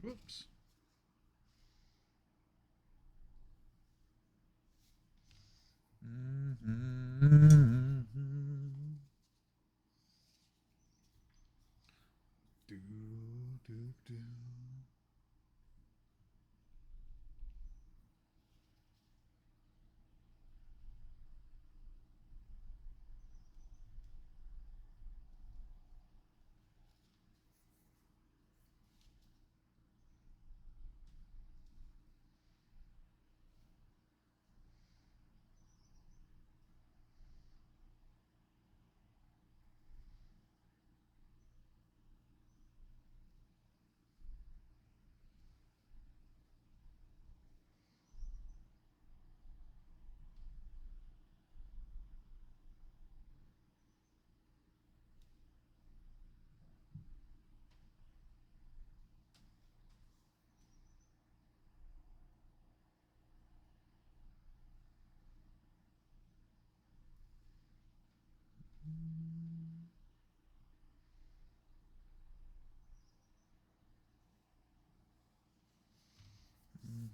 Whoops. Do, do, do.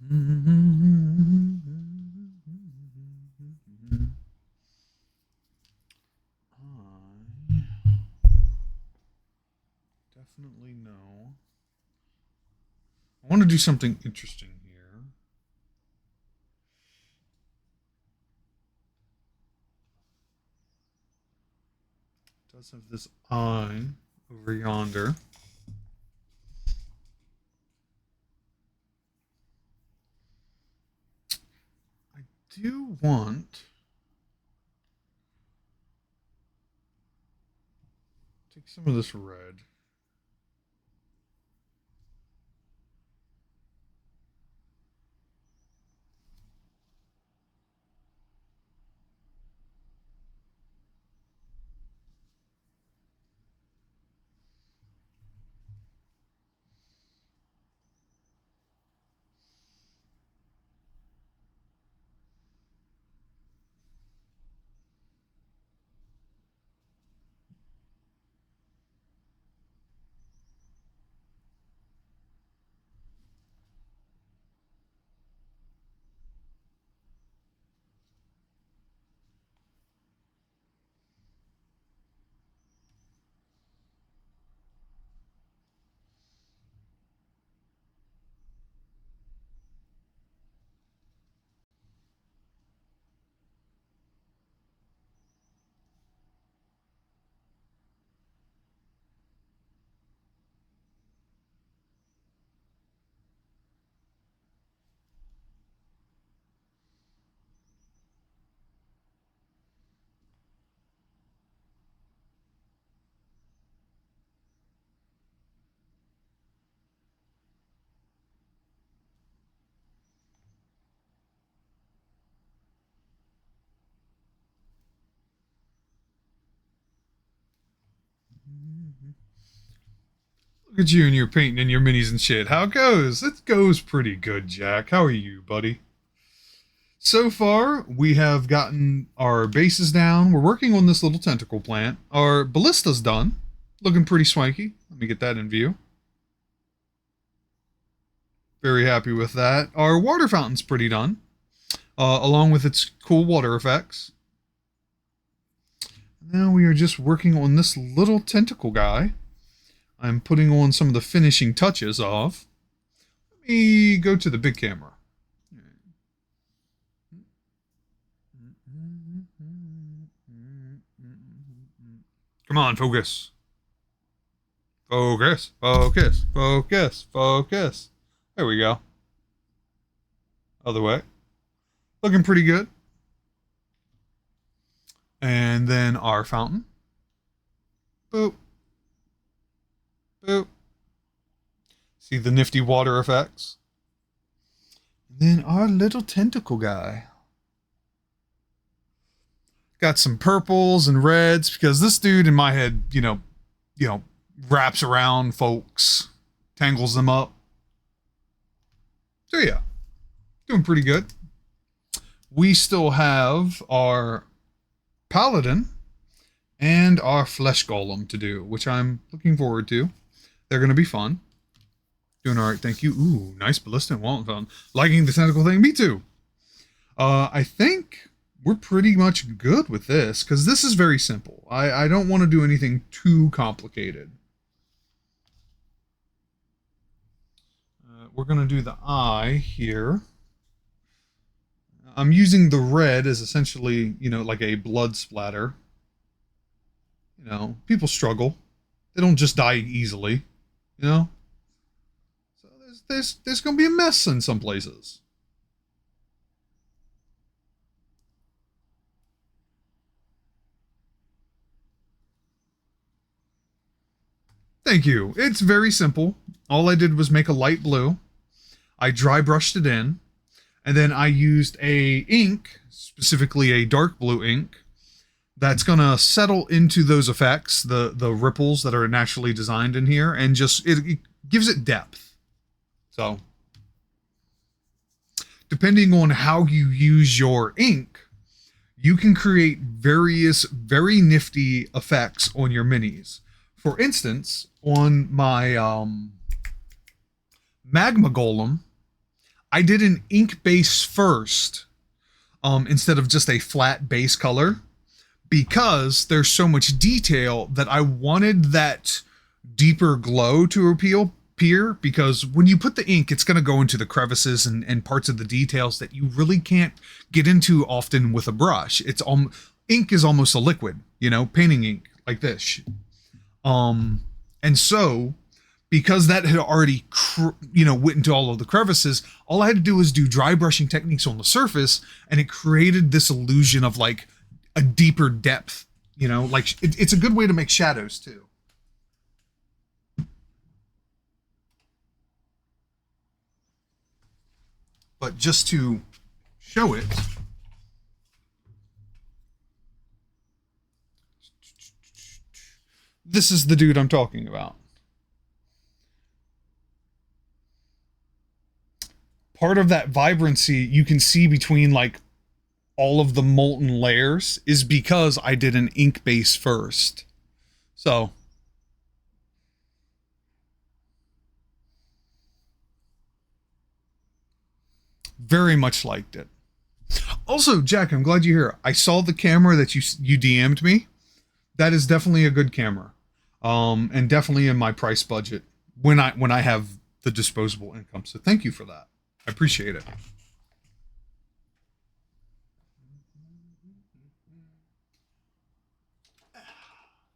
I definitely know. I want to do something interesting here. It does have this eye over yonder. I do want take some of this red. Look at you and your painting and your minis and shit. How it goes? It goes pretty good, Jack. How are you, buddy? So far, we have gotten our bases down. We're working on this little tentacle plant. Our ballista's done. Looking pretty swanky. Let me get that in view. Very happy with that. Our water fountain's pretty done, along with its cool water effects. Now we are just working on this little tentacle guy. I'm putting on some of the finishing touches of. Let me go to the big camera. Come on, focus. Focus, focus, focus, focus. There we go. Other way. Looking pretty good. And then our fountain. Boop, boop. See the nifty water effects. And then our little tentacle guy. Got some purples and reds because this dude in my head, wraps around folks, tangles them up. So yeah, doing pretty good. We still have our paladin and our flesh golem to do, which I'm looking forward to. They're going to be fun. Doing all right, thank you. Ooh, nice ballistic wallet fountain. Liking the tentacle thing, me too. I think we're pretty much good with this because this is very simple. I don't want to do anything too complicated. We're going to do the eye here. I'm using the red as essentially, like a blood splatter. People struggle. They don't just die easily, So there's going to be a mess in some places. Thank you. It's very simple. All I did was make a light blue. I dry brushed it in, and then I used a ink, specifically a dark blue ink, that's gonna settle into those effects, the ripples that are naturally designed in here, and just it gives it depth. So, depending on how you use your ink, you can create various very nifty effects on your minis. For instance, on my magma golem, I did an ink base first, instead of just a flat base color, because there's so much detail that I wanted that deeper glow to appear, because when you put the ink, it's going to go into the crevices and parts of the details that you really can't get into often with a brush. Ink is almost a liquid, painting ink like this. And so because that had already, went into all of the crevices, all I had to do was do dry brushing techniques on the surface, and it created this illusion of like a deeper depth, like it's a good way to make shadows too. But just to show it, this is the dude I'm talking about. Part of that vibrancy you can see between like all of the molten layers is because I did an ink base first. So very much liked it. Also, Jack, I'm glad you're here. I saw the camera that you DM'd me. That is definitely a good camera, and definitely in my price budget when I have the disposable income. So thank you for that. I appreciate it.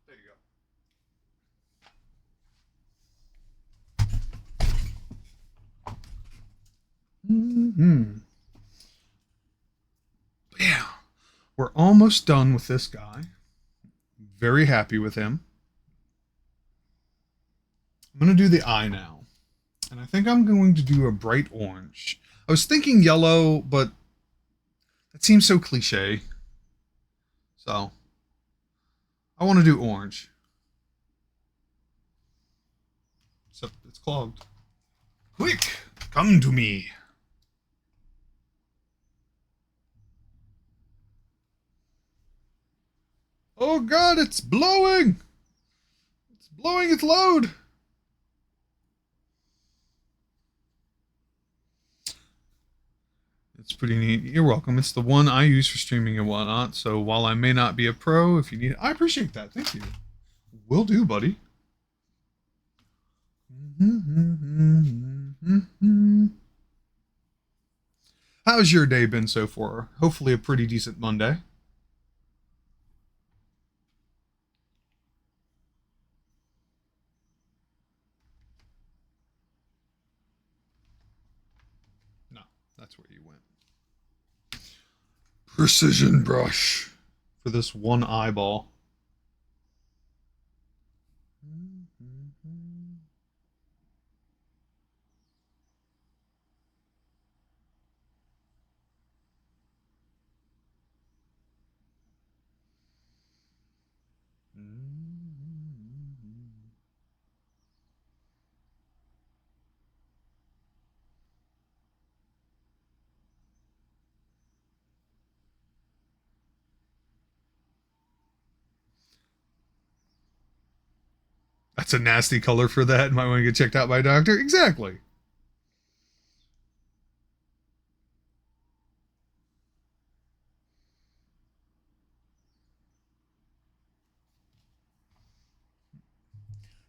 There you go. Mm-hmm. Yeah, we're almost done with this guy. Very happy with him. I'm going to do the eye now. And I think I'm going to do a bright orange. I was thinking yellow, but that seems so cliche. So I want to do orange. Except it's clogged. Quick, come to me. Oh god, it's blowing! It's blowing its load! It's pretty neat. You're welcome. It's the one I use for streaming and whatnot. So while I may not be a pro, if you need it, I appreciate that. Thank you. Will do, buddy. How's your day been so far? Hopefully a pretty decent Monday. That's where you went. Precision brush for this one eyeball. That's a nasty color for that. Might want to get checked out by a doctor. Exactly.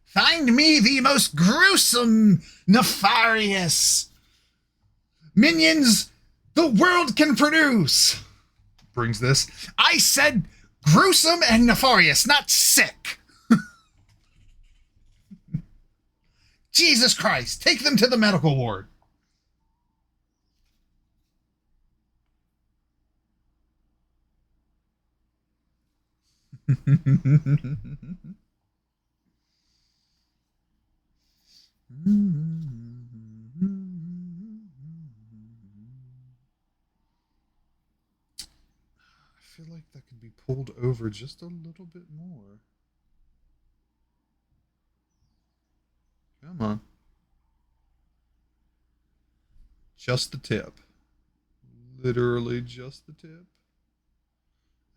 Find me the most gruesome, nefarious minions the world can produce. Brings this. I said gruesome and nefarious, not sick. Jesus Christ, take them to the medical ward. I feel like that could be pulled over just a little bit more. Come on. Just the tip. Literally just the tip.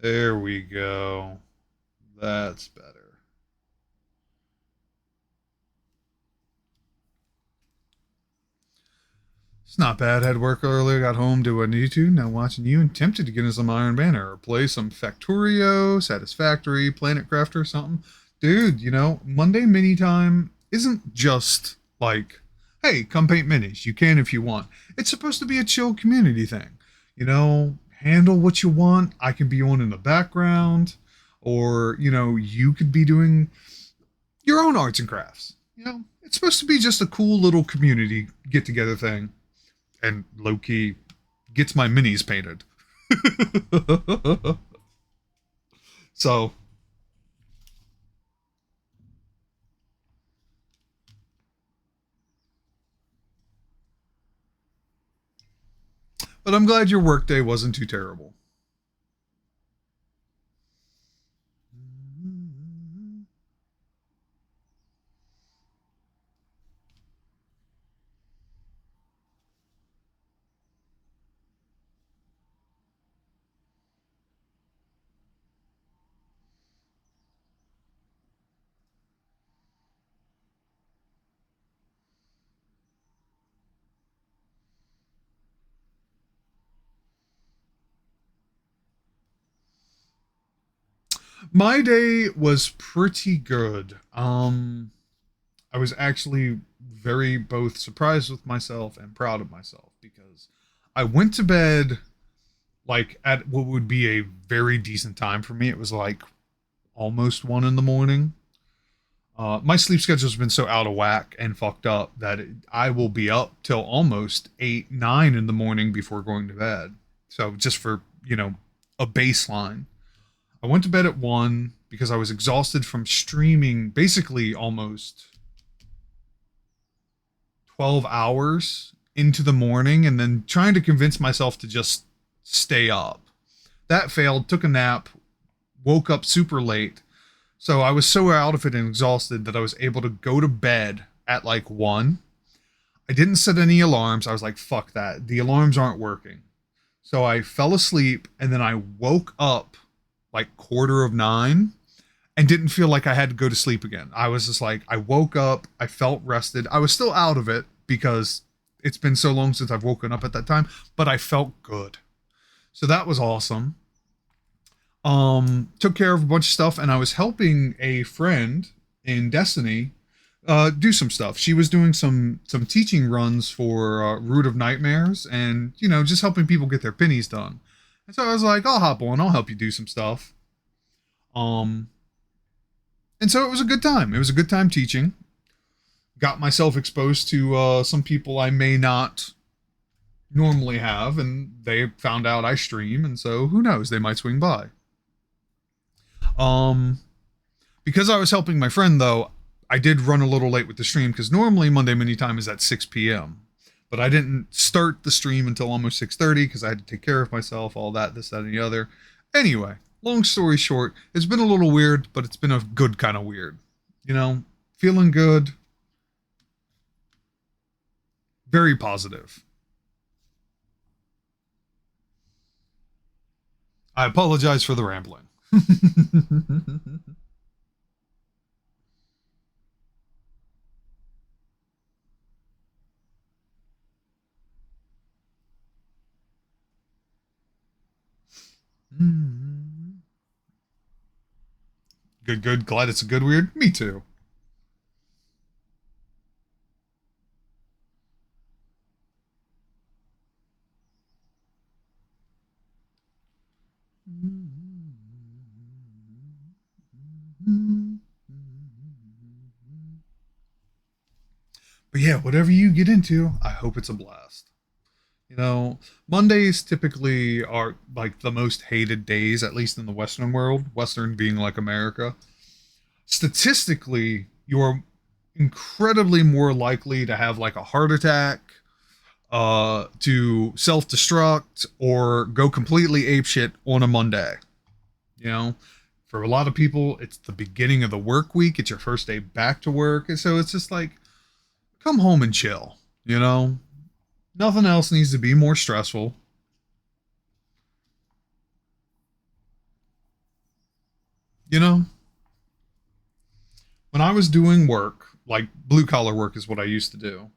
There we go. That's better. It's not bad. Had work earlier, got home, did what I needed to, now watching you and tempted to get into some Iron Banner or play some Factorio, Satisfactory, Planet Crafter or something. Dude, you know, Monday mini time isn't just like, hey, come paint minis. You can if you want. It's supposed to be a chill community thing. You know, handle what you want. I can be on in the background, or, you know, you could be doing your own arts and crafts. You know, it's supposed to be just a cool little community get together thing. And low key gets my minis painted. So, but I'm glad your workday wasn't too terrible. My day was pretty good. I was actually very both surprised with myself and proud of myself because I went to bed like at what would be a very decent time for me. It was like almost 1 in the morning. My sleep schedule's been so out of whack and fucked up that I will be up till almost 8, 9 in the morning before going to bed. So just for, you know, a baseline. I went to bed at 1 because I was exhausted from streaming basically almost 12 hours into the morning and then trying to convince myself to just stay up. That failed, took a nap, woke up super late. So I was so out of it and exhausted that I was able to go to bed at like 1. I didn't set any alarms. I was like, fuck that. The alarms aren't working. So I fell asleep and then I woke up like 8:45 and didn't feel like I had to go to sleep again. I was just like, I woke up, I felt rested. I was still out of it because it's been so long since I've woken up at that time, but I felt good. So that was awesome. Took care of a bunch of stuff and I was helping a friend in Destiny do some stuff. She was doing some teaching runs for Root of Nightmares and, you know, just helping people get their pennies done. And so I was like, I'll hop on, I'll help you do some stuff. Um, and so it was a good time. It was a good time teaching. Got myself exposed to some people I may not normally have, and they found out I stream, and so who knows, they might swing by. Um, because I was helping my friend though, I did run a little late with the stream because normally Monday Mini Time is at 6 p.m. But I didn't start the stream until almost 6:30 because I had to take care of myself, all that, this, that, and the other. Anyway, long story short, it's been a little weird, but it's been a good kind of weird. You know, feeling good, very positive. I apologize for the rambling. Good, good. Glad it's a good weird. Me too. But yeah, whatever you get into, I hope it's a blast. You know, Mondays typically are like the most hated days, at least in the Western world, Western being like America. Statistically, you're incredibly more likely to have like a heart attack, to self destruct, or go completely apeshit on a Monday. You know, for a lot of people, it's the beginning of the work week, it's your first day back to work. And so it's just like, come home and chill, you know? Nothing else needs to be more stressful. You know, when I was doing work, like blue collar work is what I used to do.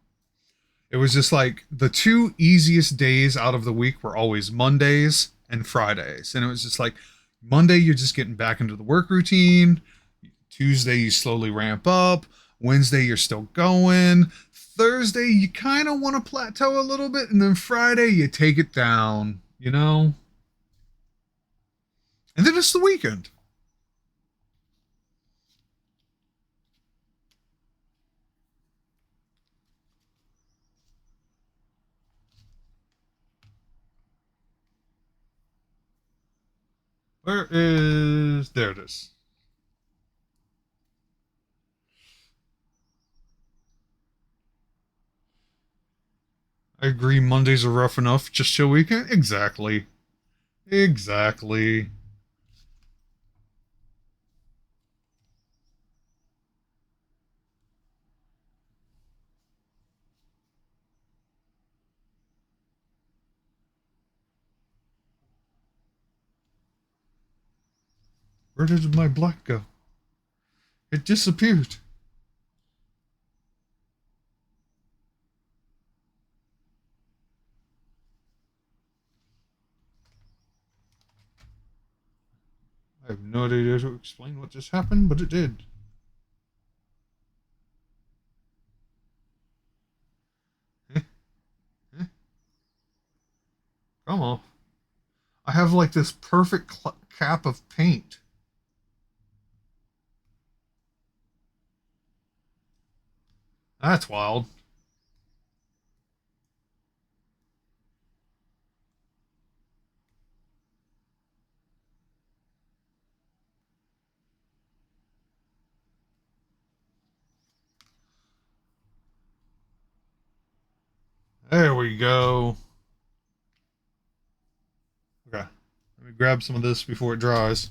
It was just like the two easiest days out of the week were always Mondays and Fridays. And it was just like Monday, you're just getting back into the work routine. Tuesday, you slowly ramp up. Wednesday, you're still going. Thursday, you kind of want to plateau a little bit. And then Friday, you take it down, you know? And then it's the weekend. Where is. There it is. I agree, Mondays are rough enough. Just chill weekend? Exactly. Exactly. Where did my black go? It disappeared. I have no idea to explain what just happened, but it did. Eh, eh, come on. I have like this perfect cap of paint. That's wild. There we go. Okay. Let me grab some of this before it dries.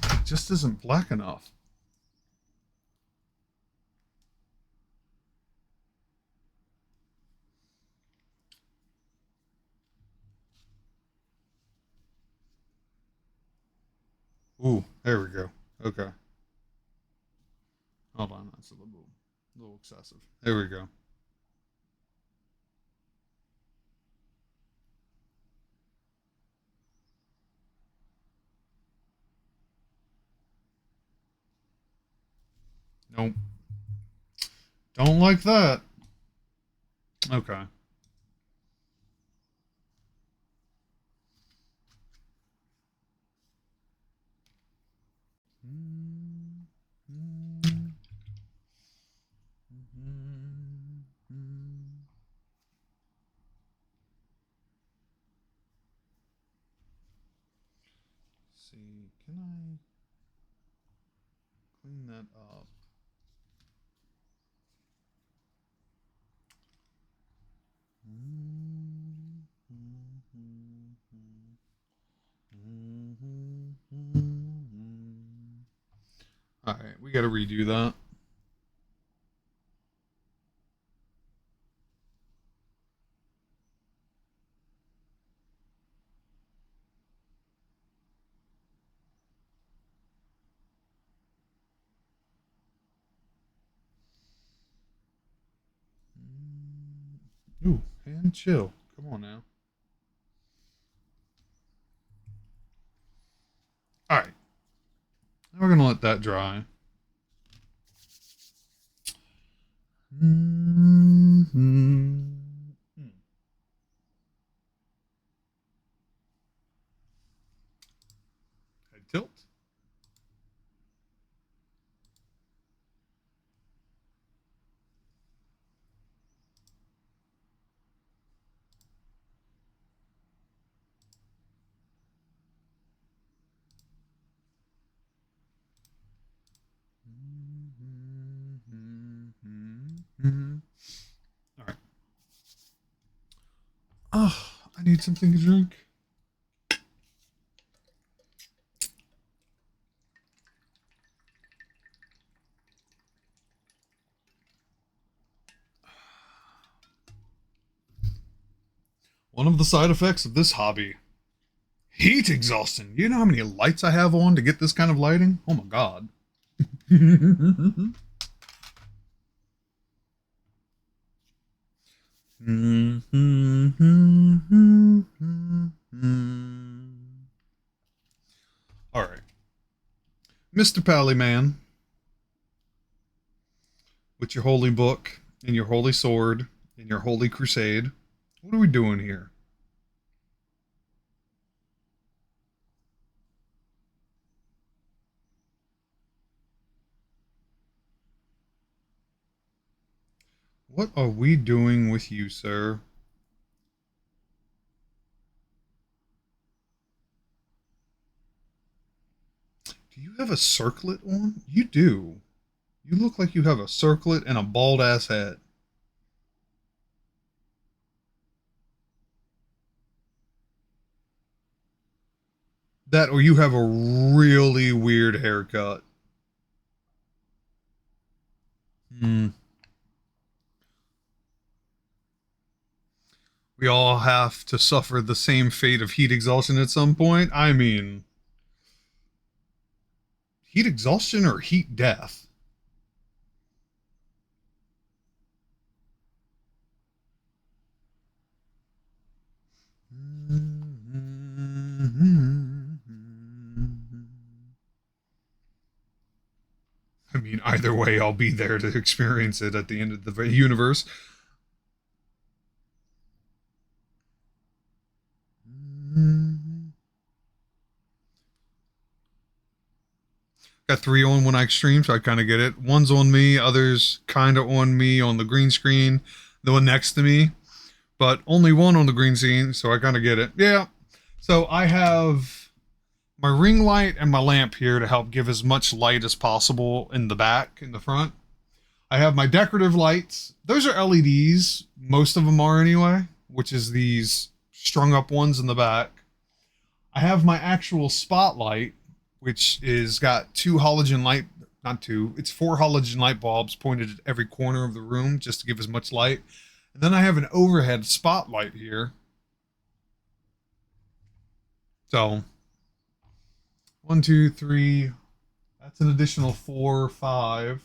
It just isn't black enough. Ooh, there we go. Okay. Hold on. That's a little excessive. There we go. Nope. Don't like that. Okay. See, can I clean that up? All right, we got to redo that. Ooh, and chill. Come on now. All right, now we're gonna let that dry. Mm-hmm. Head tilt. All right. Oh, I need something to drink. One of the side effects of this hobby, heat exhaustion. You know how many lights I have on to get this kind of lighting? Oh my god. All right. Mr. Pallyman, with your holy book and your holy sword and your holy crusade, what are we doing here? What are we doing with you, sir? Do you have a circlet on? You do. You look like you have a circlet and a bald ass head. That or you have a really weird haircut. Hmm. We all have to suffer the same fate of heat exhaustion at some point. I mean, heat exhaustion or heat death? I mean, either way, I'll be there to experience it at the end of the universe. Got three on when I stream, so I kind of get it. One's on me, others kind of on me on the green screen, the one next to me, but only one on the green screen, so I kind of get it. Yeah. So I have my ring light and my lamp here to help give as much light as possible in the back, in the front. I have my decorative lights. Those are LEDs. Most of them are anyway, which is these strung up ones in the back. I have my actual spotlight, which is got two halogen light, not two, it's four halogen light bulbs pointed at every corner of the room just to give as much light. And then I have an overhead spotlight here. So, one, two, three. That's an additional four, five.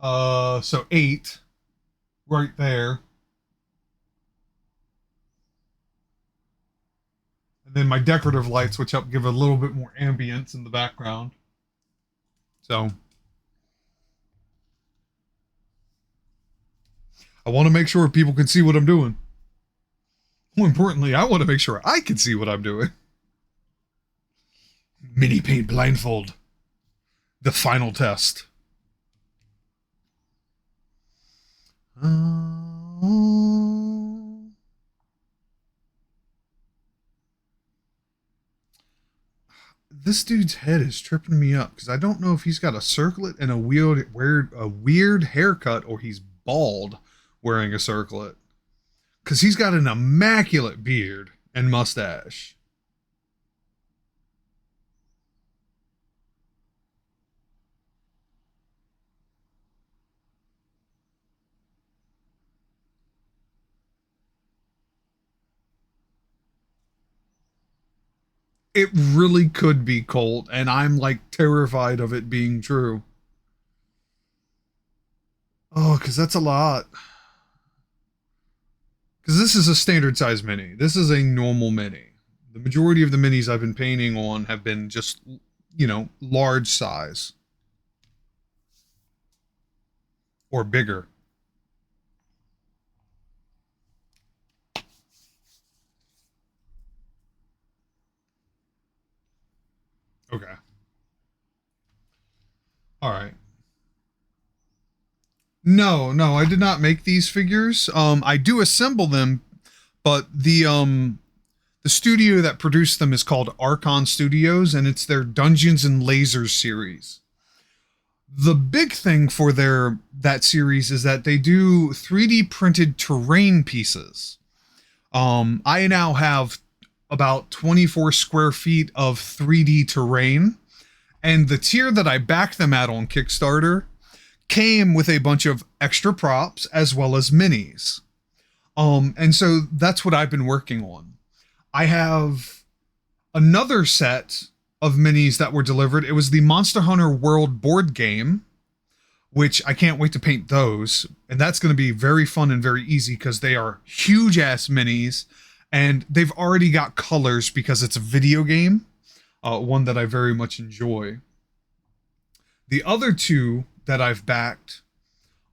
So eight right there. And then my decorative lights, which help give a little bit more ambience in the background. So I want to make sure people can see what I'm doing. More importantly, I want to make sure I can see what I'm doing. Mini paint blindfold. The final test. This dude's head is tripping me up because I don't know if he's got a circlet and a weird haircut or he's bald wearing a circlet. Because he's got an immaculate beard and mustache. It really could be Colt, and I'm like terrified of it being true. Oh, because that's a lot. Because this is a standard size mini. This is a normal mini. The majority of the minis I've been painting on have been just, large size or bigger. Okay. All right. No, no, I did not make these figures. I do assemble them, but the studio that produced them is called Archon Studios, and it's their Dungeons and Lasers series. The big thing for that series is that they do 3D printed terrain pieces. I now have about 24 square feet of 3D terrain, and the tier that I backed them at on Kickstarter came with a bunch of extra props as well as minis. And so that's what I've been working on. I have another set of minis that were delivered. It was the Monster Hunter World board game, which I can't wait to paint those. And that's going to be very fun and very easy because they are huge ass minis and they've already got colors because it's a video game, one that I very much enjoy. The other two that I've backed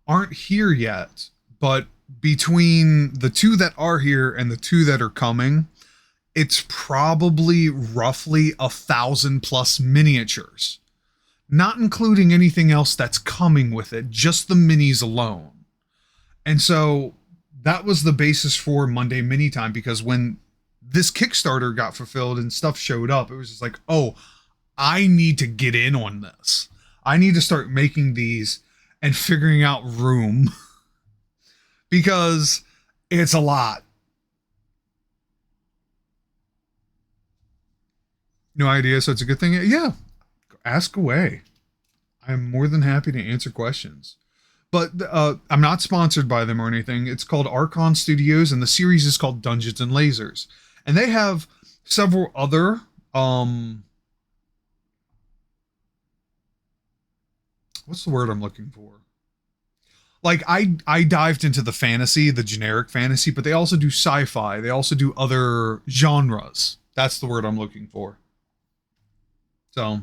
aren't here yet, but between the two that are here and the two that are coming, it's probably roughly 1,000 plus miniatures, not including anything else that's coming with it, just the minis alone. And so that was the basis for Monday Mini Time, because when this Kickstarter got fulfilled and stuff showed up, it was just like, oh, I need to get in on this. I need to start making these and figuring out room because it's a lot. No idea, so it's a good thing. Yeah, ask away. I'm more than happy to answer questions. But I'm not sponsored by them or anything. It's called Archon Studios, and the series is called Dungeons and Lasers. And they have several other what's the word I'm looking for? Like I dived into the fantasy, the generic fantasy, but they also do sci-fi. They also do other genres. That's the word I'm looking for. So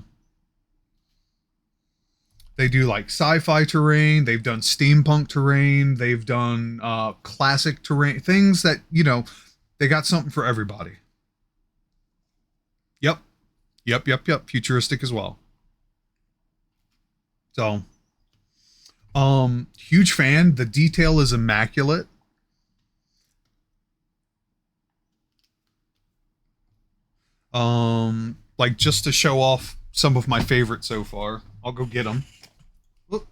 they do like sci-fi terrain. They've done steampunk terrain. They've done classic terrain. Things that, they got something for everybody. Yep. Yep, yep, yep. Futuristic as well. So, huge fan. The detail is immaculate. Like just to show off some of my favorites so far. I'll go get them. Look.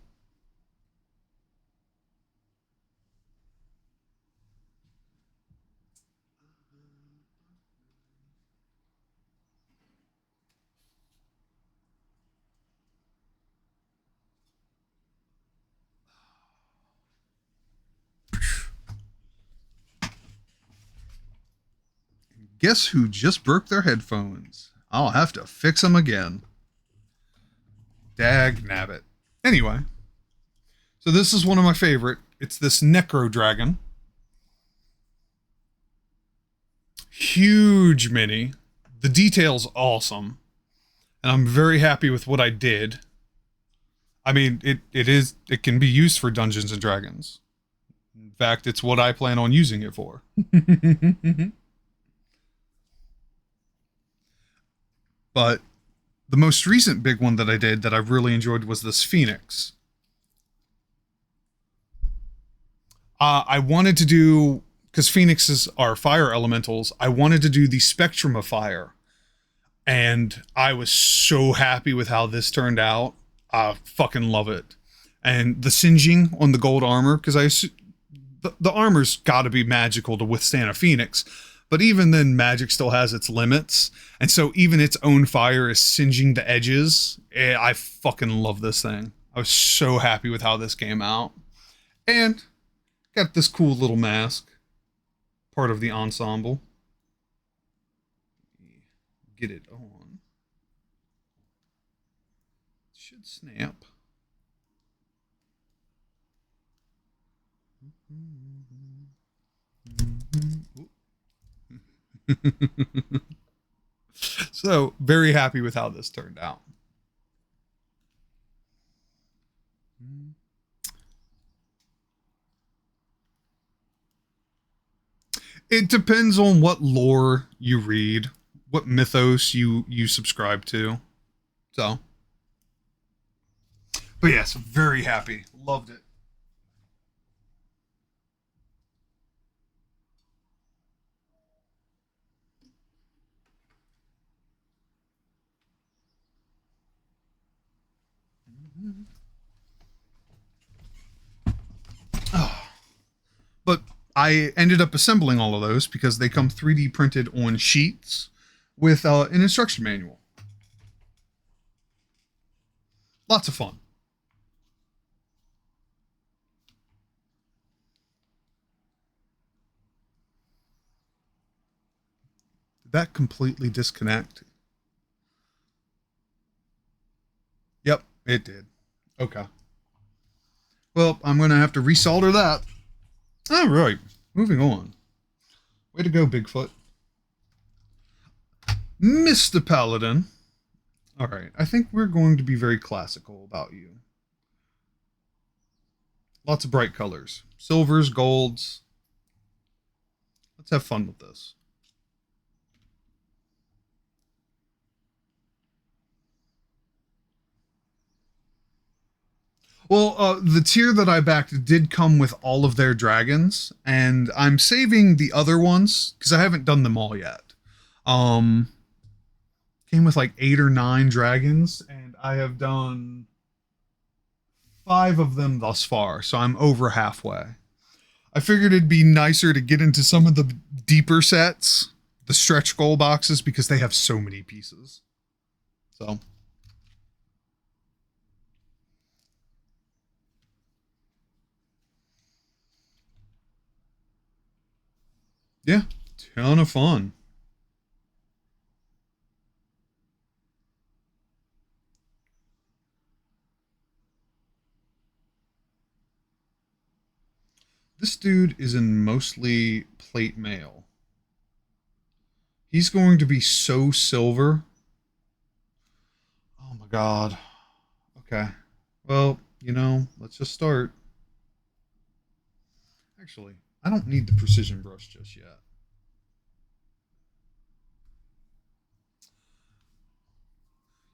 Guess who just broke their headphones? I'll have to fix them again. Dag nabbit. Anyway, so this is one of my favorite. It's this Necro Dragon. Huge mini. The detail's awesome. And I'm very happy with what I did. I mean, it can be used for Dungeons and Dragons. In fact, it's what I plan on using it for. But the most recent big one that I did that I really enjoyed was this Phoenix. I wanted to do, because Phoenixes are fire elementals, I wanted to do the spectrum of fire. And I was so happy with how this turned out. I fucking love it. And the singeing on the gold armor, because the armor's got to be magical to withstand a Phoenix. But even then, magic still has its limits. And so even its own fire is singeing the edges. I fucking love this thing. I was so happy with how this came out. And got this cool little mask, part of the ensemble. Get it on. It should snap. So, very happy with how this turned out. It depends on what lore you read, what mythos you subscribe to. So, but yes, very happy. Loved it. Oh, but I ended up assembling all of those because they come 3D printed on sheets with an instruction manual. Lots of fun. Did that completely disconnect? Yep, it did. Okay. Well, I'm going to have to resolder that. All right, moving on. Way to go, Bigfoot. Mr. Paladin. All right, I think we're going to be very classical about you. Lots of bright colors. Silvers, golds. Let's have fun with this. Well, the tier that I backed did come with all of their dragons, and I'm saving the other ones because I haven't done them all yet. Um, Came with like 8 or 9 dragons, and I have done 5 of them thus far, so I'm over halfway. I figured it'd be nicer to get into some of the deeper sets, the stretch goal boxes, because they have so many pieces. So, yeah, ton of fun. This dude is in mostly plate mail. He's going to be so silver. Oh my god. Okay. Well, let's just start. Actually, I don't need the precision brush just yet.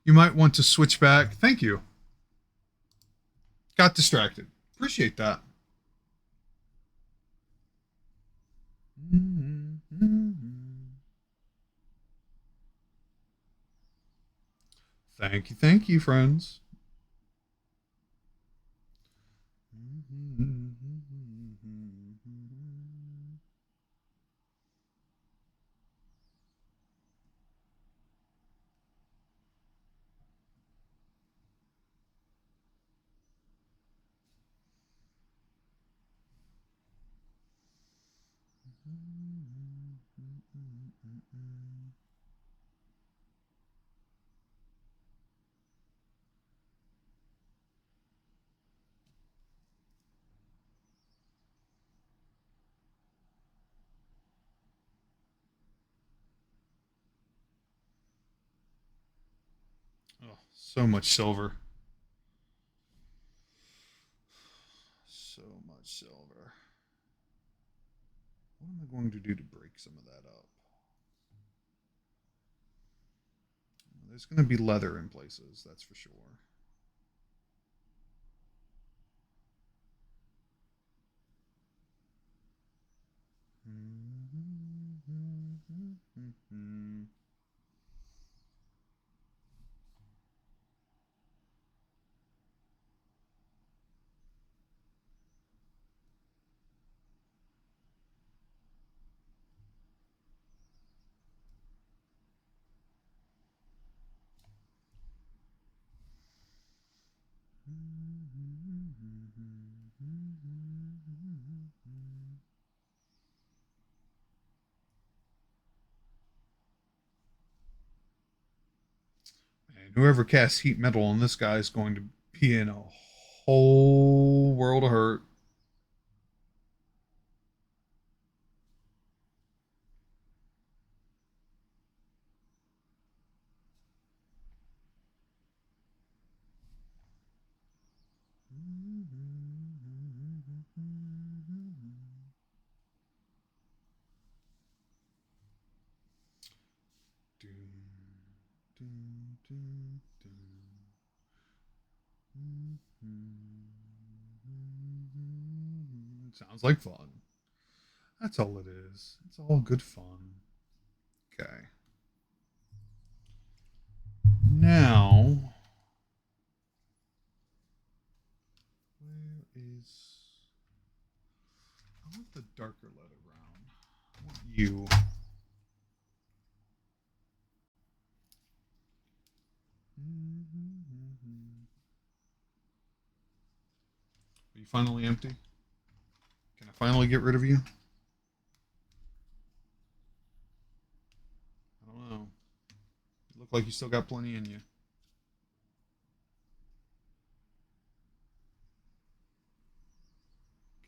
You might want to switch back. Thank you. Got distracted. Appreciate that. Thank you, friends. Oh, so much silver. So much silver. am I going to do to break some of that up? There's going to be leather in places, that's for sure. And whoever casts heat metal on this guy is going to be in a whole world of hurt. Sounds like fun. That's all it is. It's all good fun. Okay. Now, where is. I want the darker letter brown. I want you. Are you finally empty? Can I finally get rid of you? I don't know. You look like you still got plenty in you.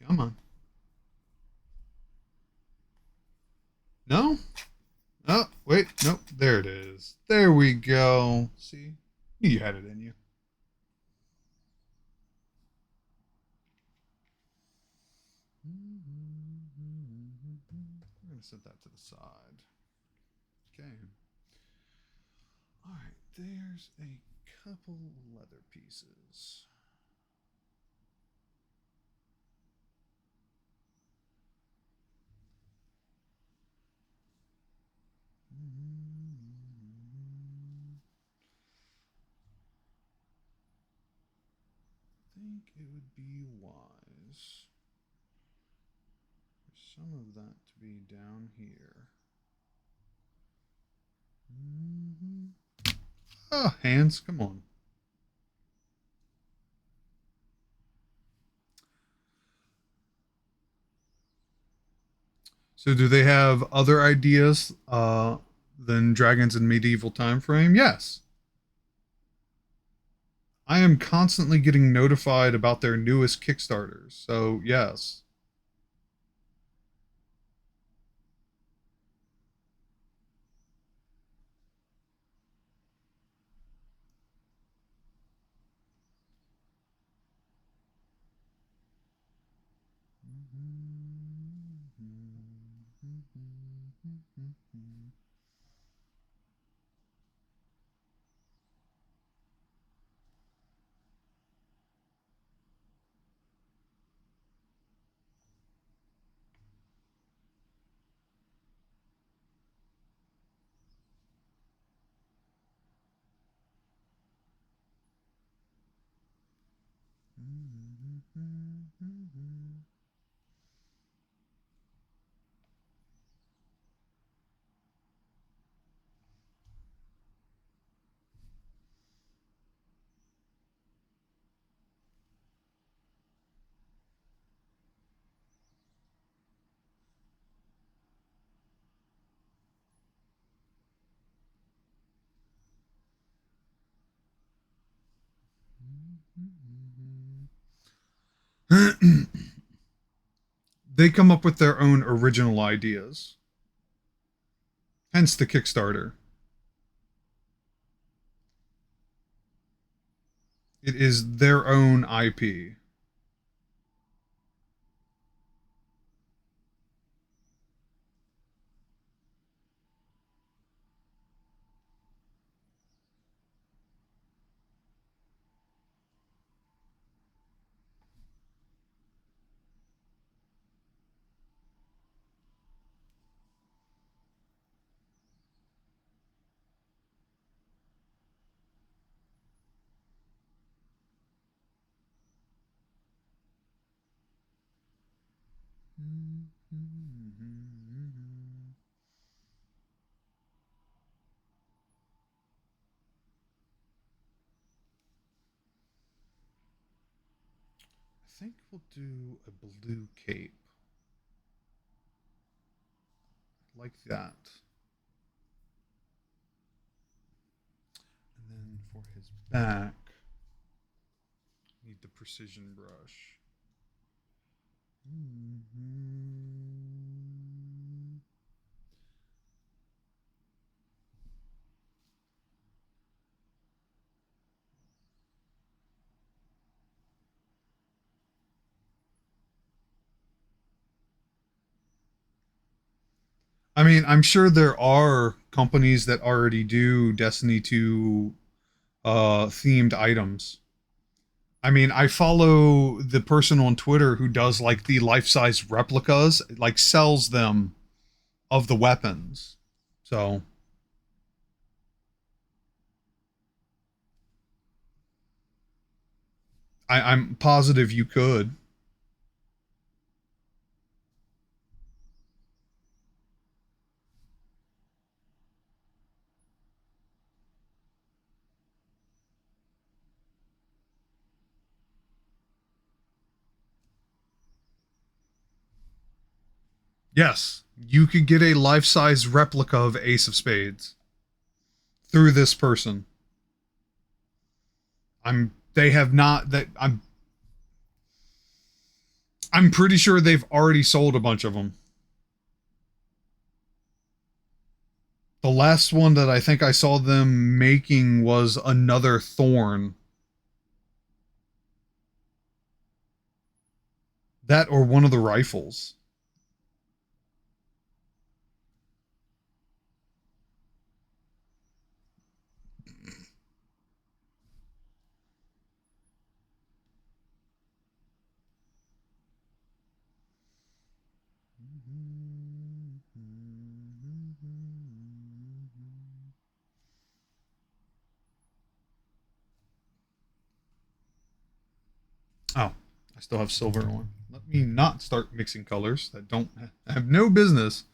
Come on. No? Oh, wait. Nope. There it is. There we go. See? You had it in you. We're going to set that to the side. Okay. All right. There's a couple leather pieces. I think it would be wise for some of that to be down here. Oh, hands, come on. So, do they have other ideas than dragons in medieval time frame? Yes. I am constantly getting notified about their newest Kickstarters. So, yes. They come up with their own original ideas. Hence the Kickstarter. It is their own IP. I think we'll do a blue cape like that. And then for his back, need the precision brush. I mean, I'm sure there are companies that already do Destiny 2 themed items. I mean, I follow the person on Twitter who does like the life-size replicas, like sells them of the weapons. So, I'm positive you could. Yes, you could get a life-size replica of Ace of Spades through this person. They have not that I'm pretty sure they've already sold a bunch of them. The last one that I think I saw them making was another Thorn. That or one of the rifles. Oh, I still have silver on. Let me not start mixing colors that don't have no business.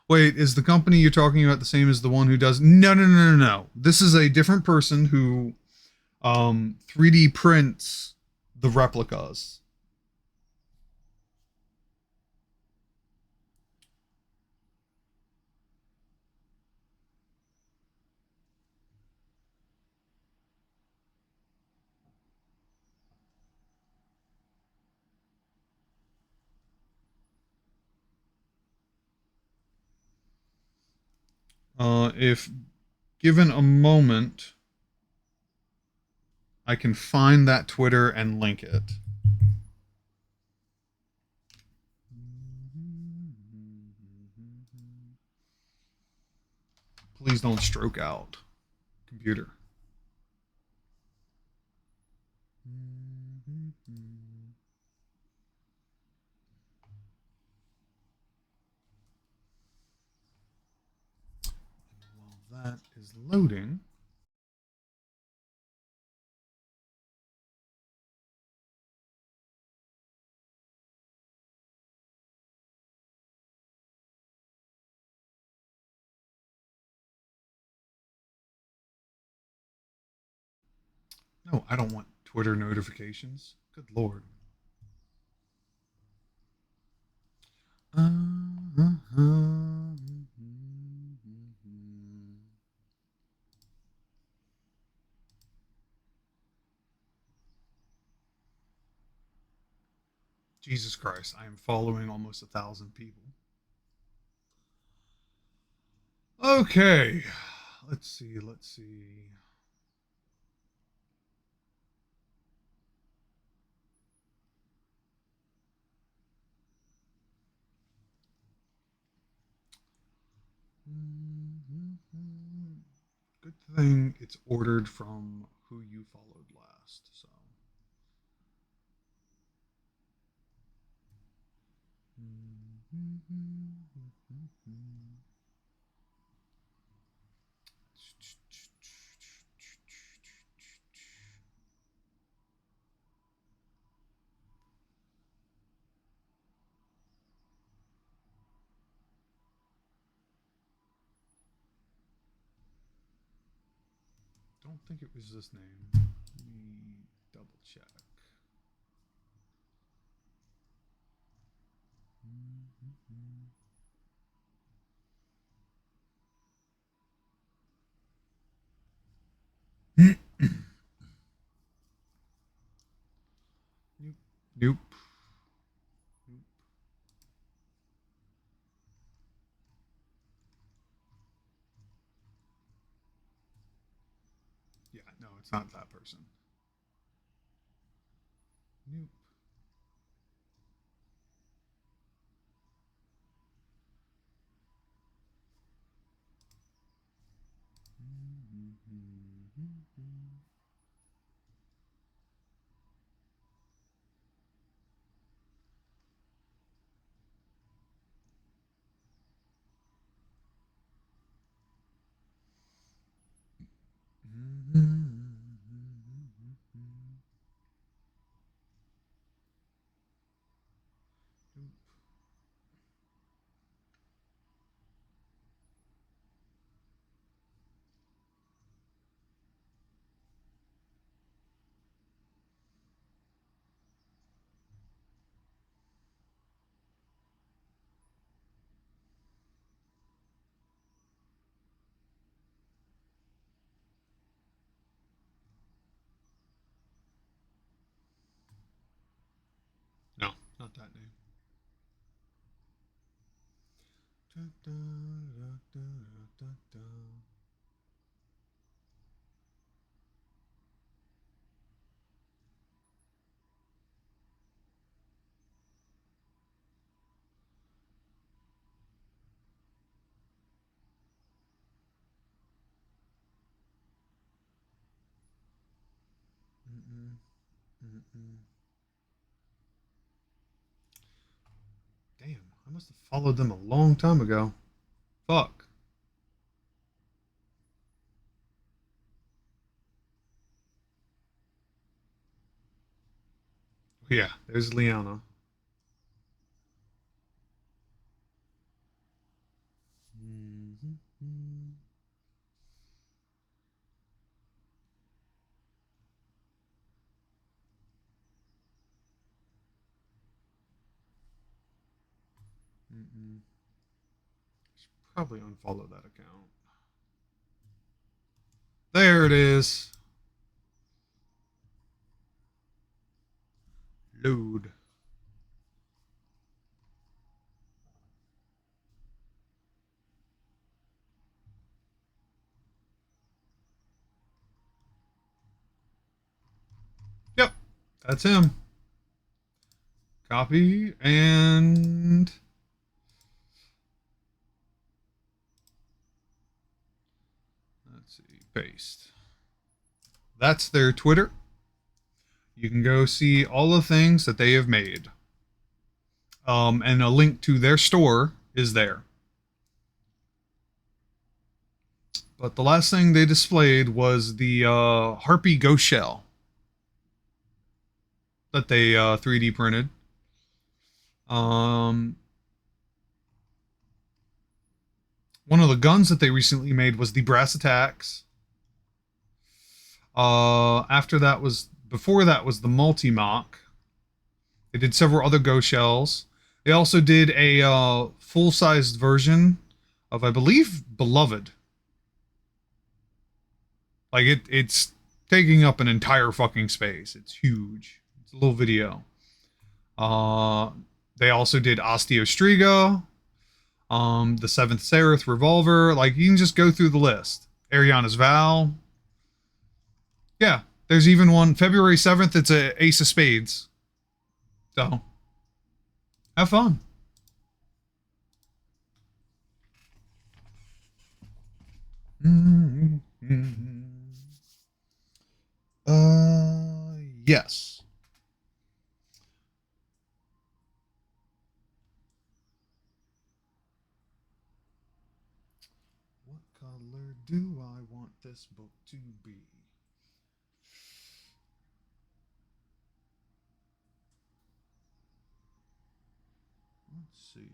Wait, is the company you're talking about the same as the one who does? No, no, no, no, no. This is a different person who 3D prints the replicas. If given a moment, I can find that Twitter and link it. Please don't stroke out, computer. While that is loading, no, I don't want Twitter notifications. Good lord. Jesus Christ, I am following almost 1,000 people. Okay, let's see, let's see. Good thing it's ordered from who you followed last. So. don't think it was this name. Let me double check. Nope. Nope. Yeah, no, it's not that person. Nope. No, not that name. Damn, I must have followed them a long time ago. Fuck. Yeah, there's Liana. Probably unfollow that account. There it is. Load. Yep, that's him. Copy and let's see, paste. That's their Twitter. You can go see all the things that they have made. And a link to their store is there. But the last thing they displayed was the Harpy Ghost Shell that they 3D printed. Um, one of the guns that they recently made was the Brass Attacks. After that was before that was the Multi Mock. They did several other Ghost Shells. They also did a full-sized version of, I believe, Beloved. Like it's taking up an entire fucking space. It's huge. It's a little video. Uh, they also did Osteostriga, the Seventh Seraph Revolver. Like you can just go through the list. Ariana's Vow. Yeah, there's even one February 7th. It's a Ace of Spades. So have fun. Yes. What color do I want this book to be? Let's see.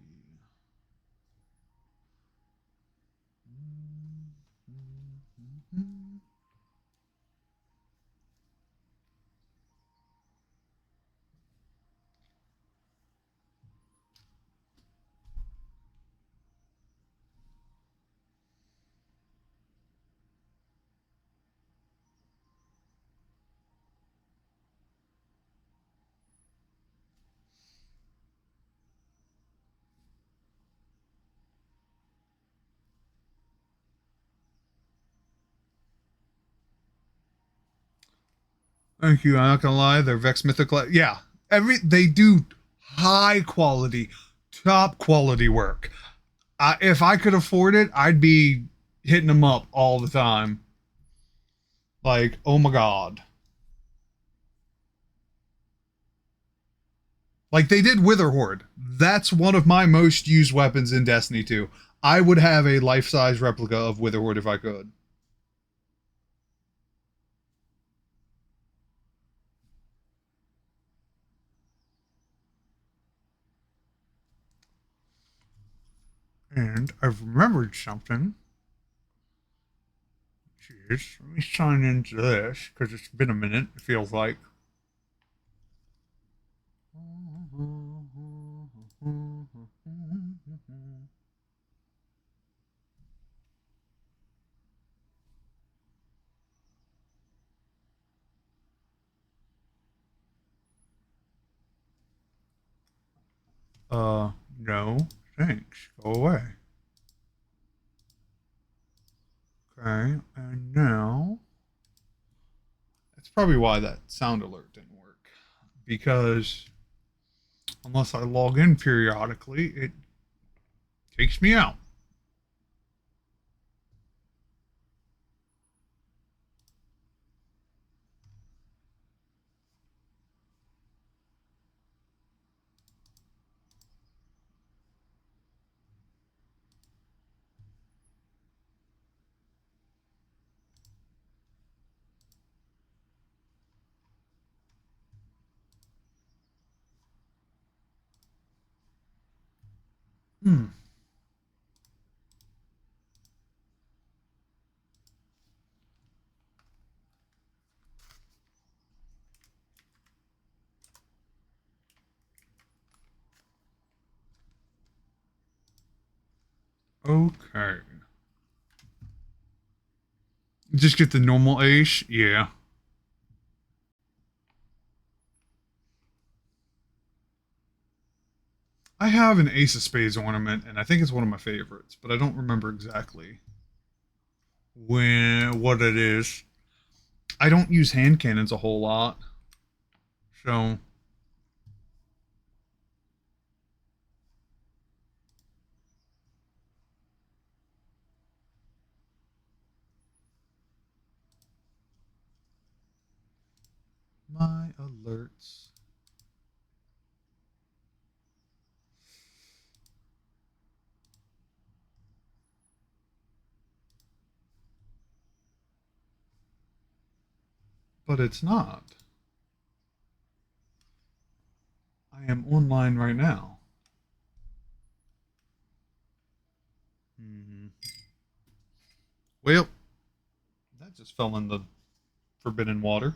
Thank you. I'm not gonna lie, they're Vex Mythic. Yeah, they do high quality, top quality work. If I could afford it, I'd be hitting them up all the time. Like, oh my god. Like they did Wither Horde. That's one of my most used weapons in Destiny 2. I would have a life size replica of Wither Horde if I could. And I've remembered something. Jeez, let me sign into this because it's been a minute, it feels like. No, thanks. Go away. Okay, and now that's probably why that sound alert didn't work. Because unless I log in periodically, it takes me out. Hmm. Okay. Just get the normal ace? Yeah. I have an Ace of Spades ornament, and I think it's one of my favorites, but I don't remember exactly what it is. I don't use hand cannons a whole lot, so my alerts. But it's not. I am online right now. Mm-hmm. Well, that just fell in the forbidden water.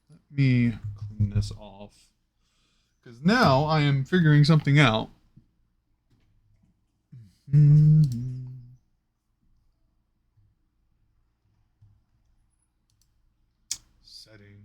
Let me clean this off. Because now I am figuring something out. Mm-hmm. Settings.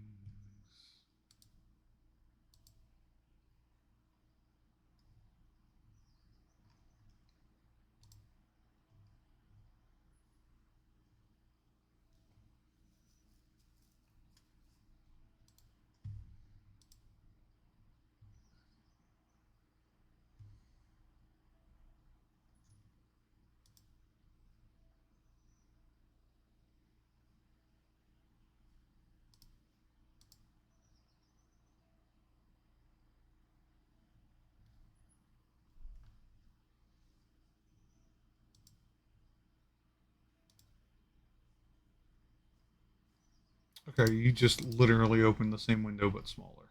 Okay, you just literally opened the same window but smaller.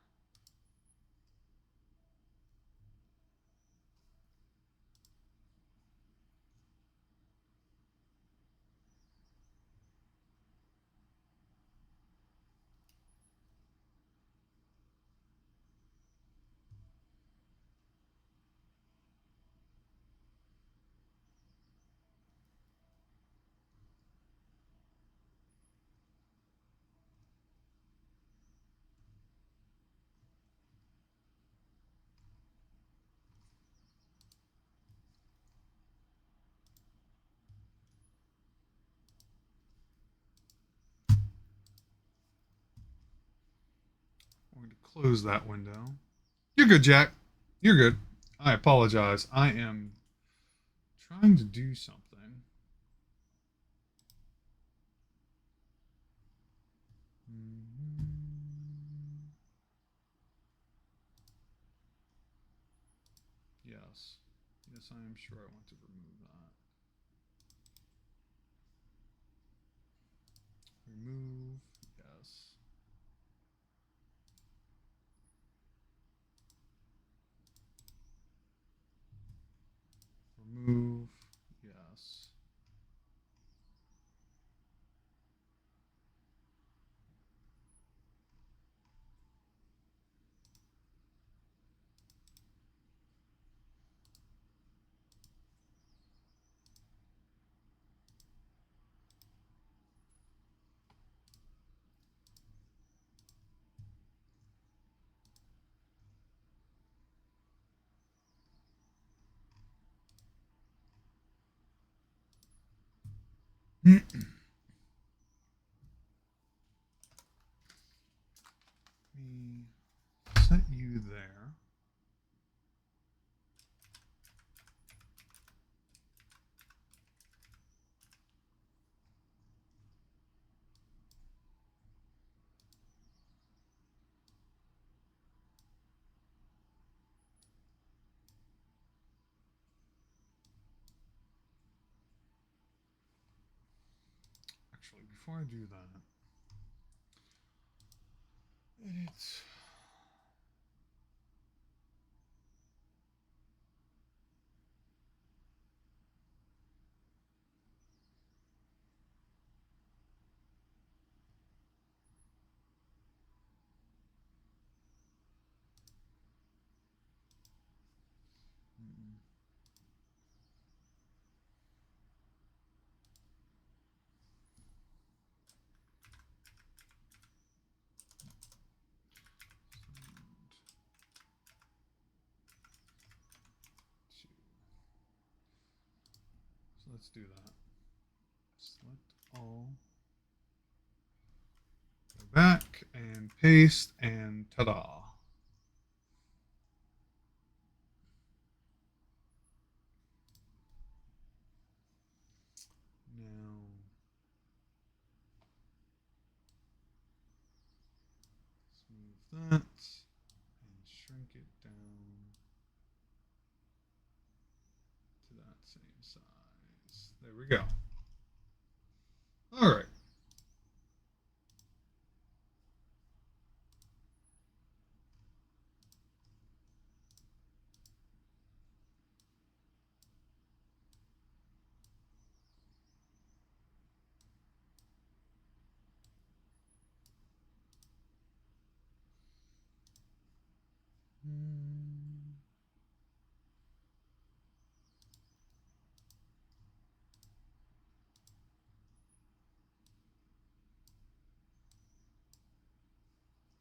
going to close that window. You're good, Jack. You're good. I apologize. I am trying to do something. Yes. Yes, I am sure I want to remove that. Remove. Yes. Remove. Yes. Me set you there. Actually, before I do that, it's two. So let's do that. Select all. Go back and paste and ta-da. Now smooth that and shrink it down to that same size. There we go. All right.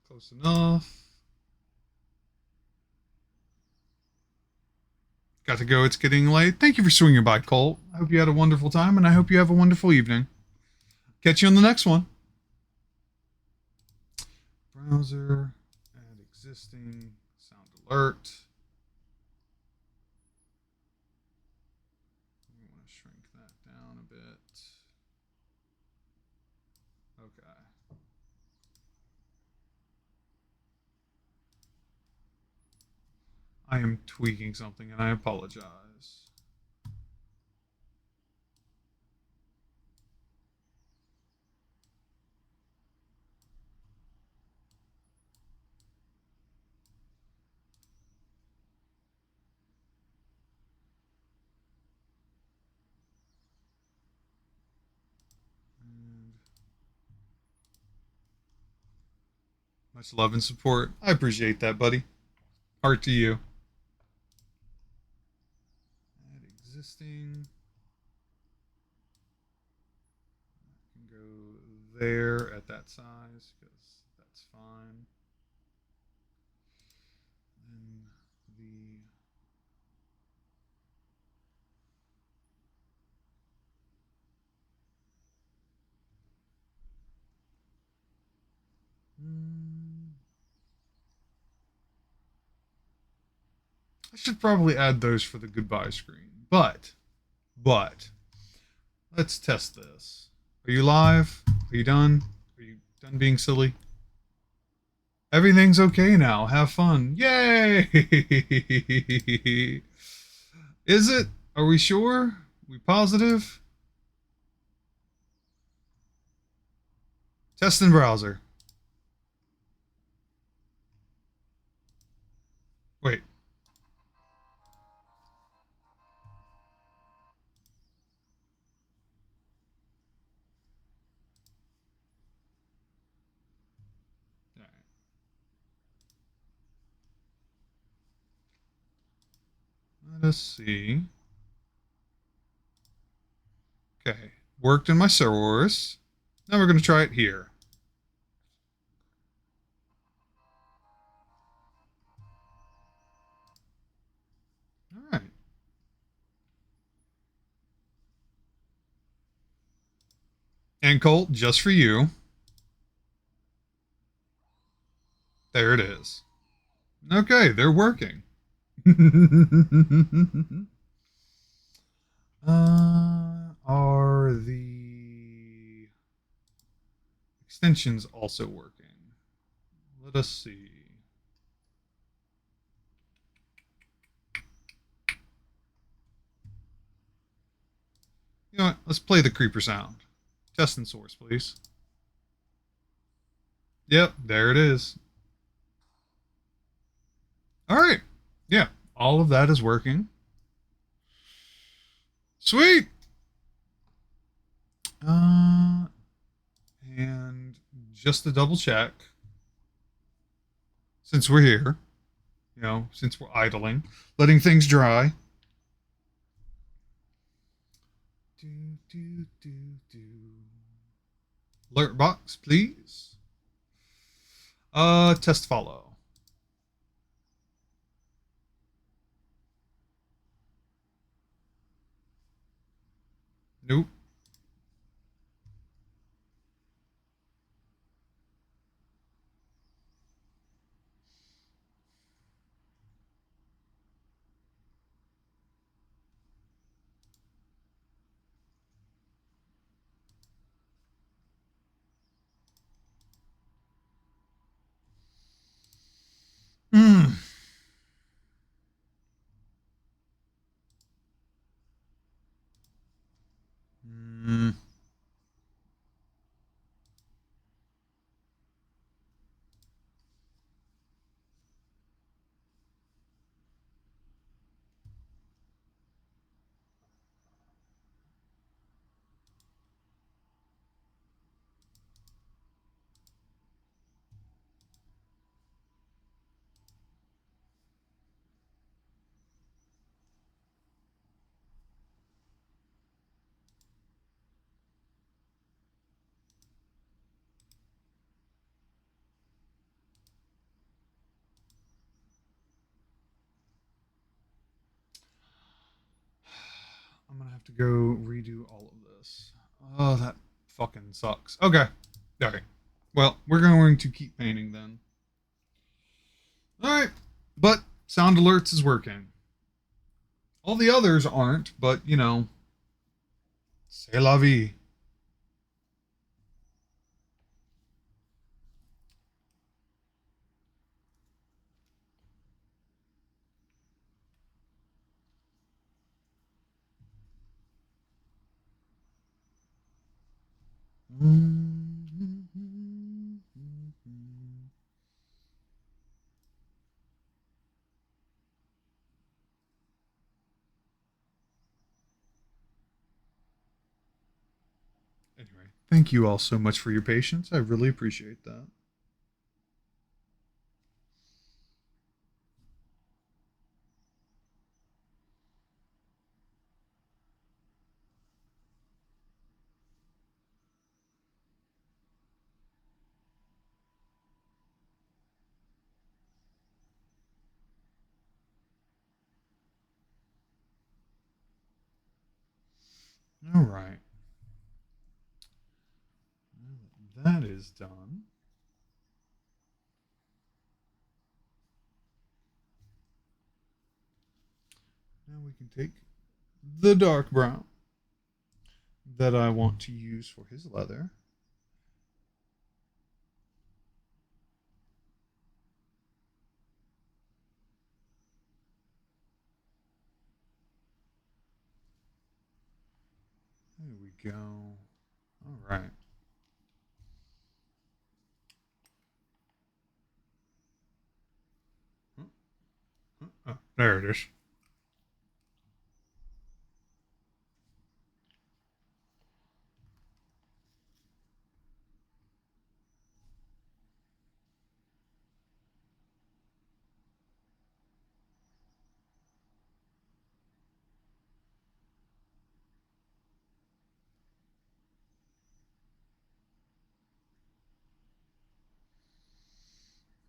Close enough. Got to go. It's getting late. Thank you for swinging by, Colt. I hope you had a wonderful time, and I hope you have a wonderful evening. Catch you on the next one. Browser, add existing, sound alert. We want to shrink that down a bit. Okay. I am tweaking something, and I apologize. And much love and support. I appreciate that, buddy. Heart to you. Add existing. Can go there at that size because that's fine. Then the I should probably add those for the goodbye screen. But, let's test this. Are you live? Are you done? Are you done being silly? Everything's okay now. Have fun. Yay! Is it? Are we sure? We positive? Test in browser. Wait. All right. Let us see. Okay. Worked in my source. Now we're going to try it here. All right. And Colt, just for you. There it is. Okay, they're working. Are the extensions also working? Let us see. You know what? Let's play the creeper sound. Test and source, please. Yep, there it is. All right. Yeah, all of that is working. Sweet. Uh, and just to double check, since we're here, since we're idling, letting things dry. Do, do, do, do. Alert box, please. Test follow. Nope. Mm. Mm. I'm gonna have to go redo all of this. Oh, that fucking sucks. Okay. All right. Well, we're going to keep painting then. All right. But sound alerts is working. All the others aren't, but c'est la vie. Anyway, thank you all so much for your patience. I really appreciate that. All right. That is done. we can take the dark brown that I want to use for his leather. There we go. All right. Oh, there it is.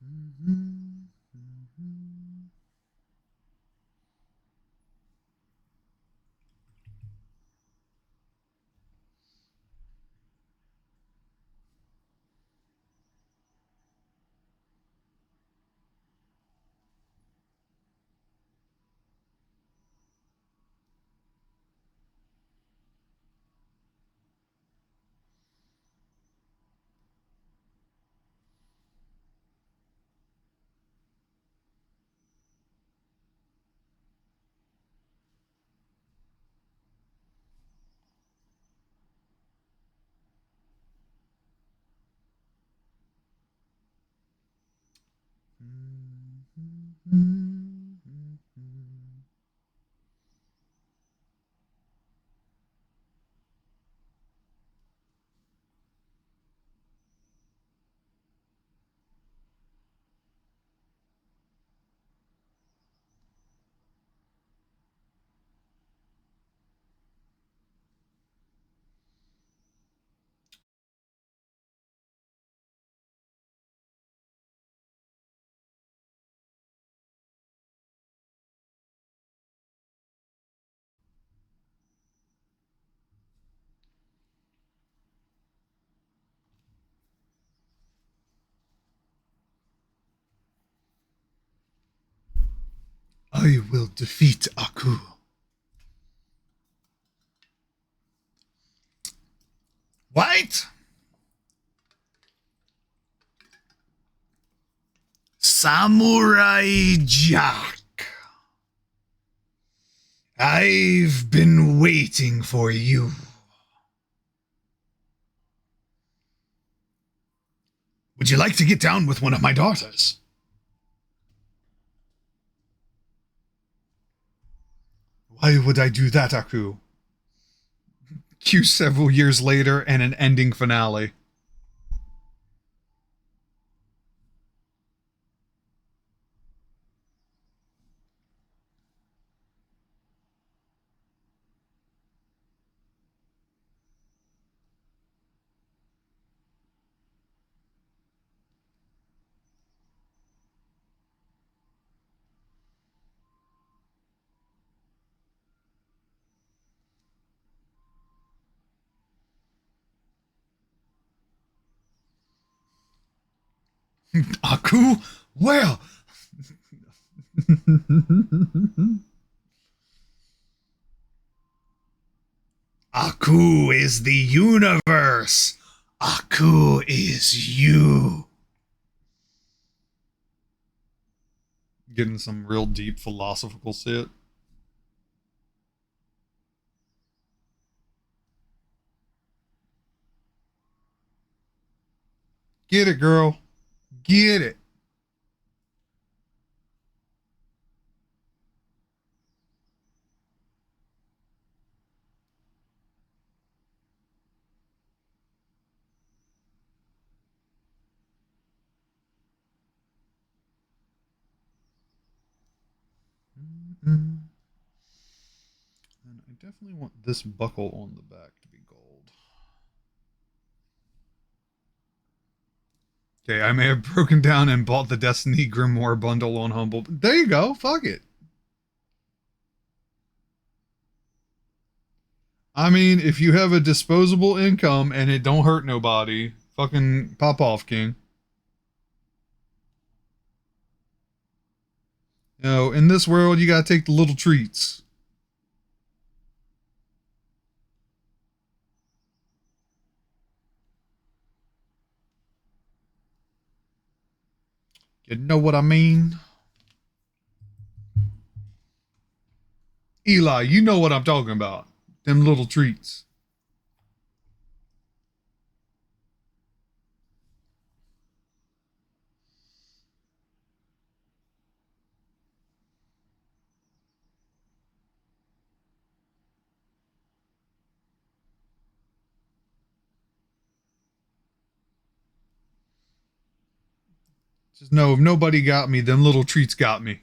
Mm-hmm. Mm-hmm. I will defeat Aku. White? Samurai Jack. I've been waiting for you. Would you like to get down with one of my daughters? Why would I do that, Aku? Cue several years later and an ending finale. Aku? Well, Aku is the universe. Aku is you. Getting some real deep philosophical shit. Get it, girl. Get it. And I definitely want this buckle on the back to be gold. Okay, I may have broken down and bought the Destiny Grimoire bundle on Humble. There you go. Fuck it. I mean, if you have a disposable income and it don't hurt nobody, fucking pop off, King. You know, in this world, you gotta take the little treats. You know what I mean? Eli, you know what I'm talking about. Them little treats. Just know if nobody got me, them little treats got me.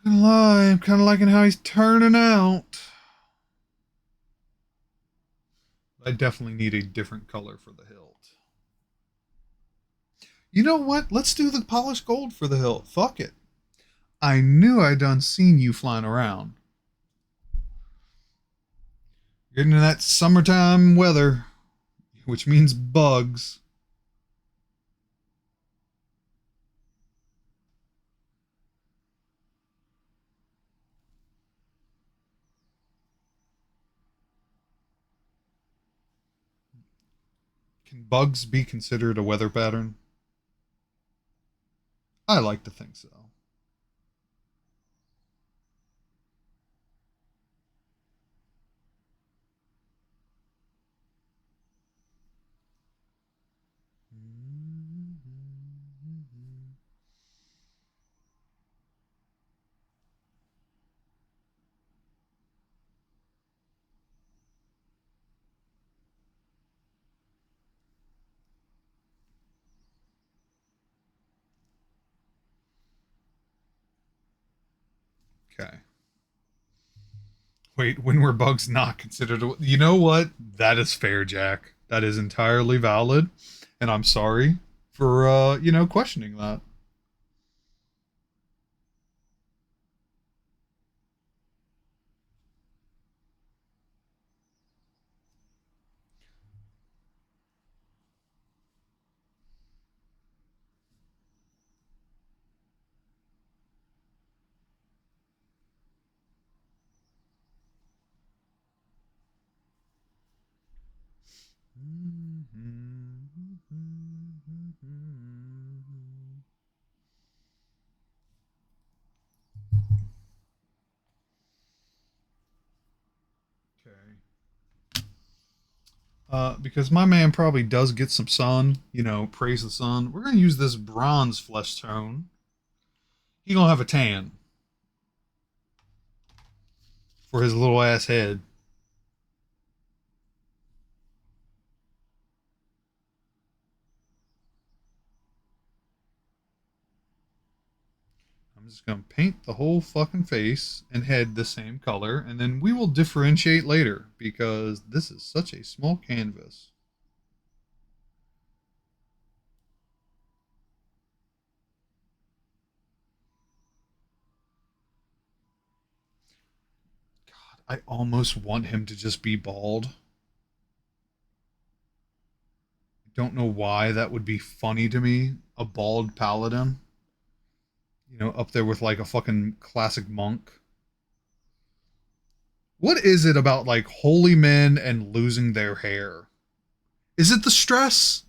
Not gonna lie, I'm kind of liking how he's turning out. I definitely need a different color for the hilt. You know what? Let's do the polished gold for the hilt. Fuck it. I knew I done seen you flying around. Getting in that summertime weather, which means bugs. Can bugs be considered a weather pattern? I like to think so. Okay. Wait, when were bugs not considered? You know what? That is fair, Jack. That is entirely valid, and I'm sorry for questioning that. Okay. Because my man probably does get some sun, praise the sun. We're gonna use this bronze flesh tone. He gonna have a tan for his little ass head. I'm just gonna paint the whole fucking face and head the same color, and then we will differentiate later because this is such a small canvas. I almost want him to just be bald. Don't know why that would be funny to me. A bald paladin, up there with like a fucking classic monk. What is it about like holy men and losing their hair? Is it the stress?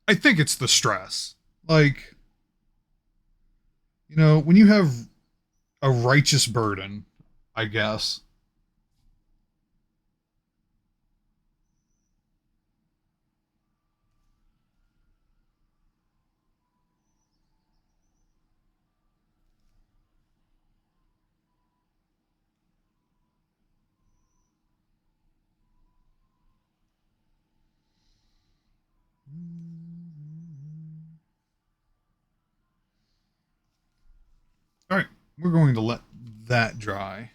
I think it's the stress. Like, when you have a righteous burden, I guess. All right, we're going to let that dry.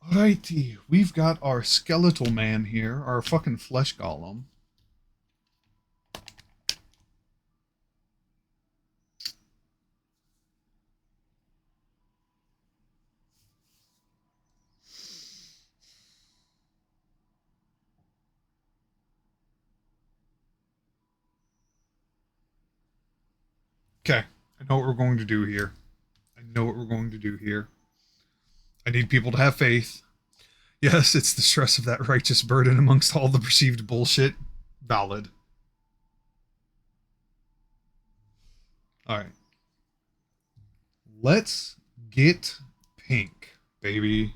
Alrighty, we've got our skeletal man here, our fucking flesh golem. Okay, I know what we're going to do here. I know what we're going to do here. I need people to have faith. Yes, it's the stress of that righteous burden amongst all the perceived bullshit. Valid. All right. Let's get pink, baby.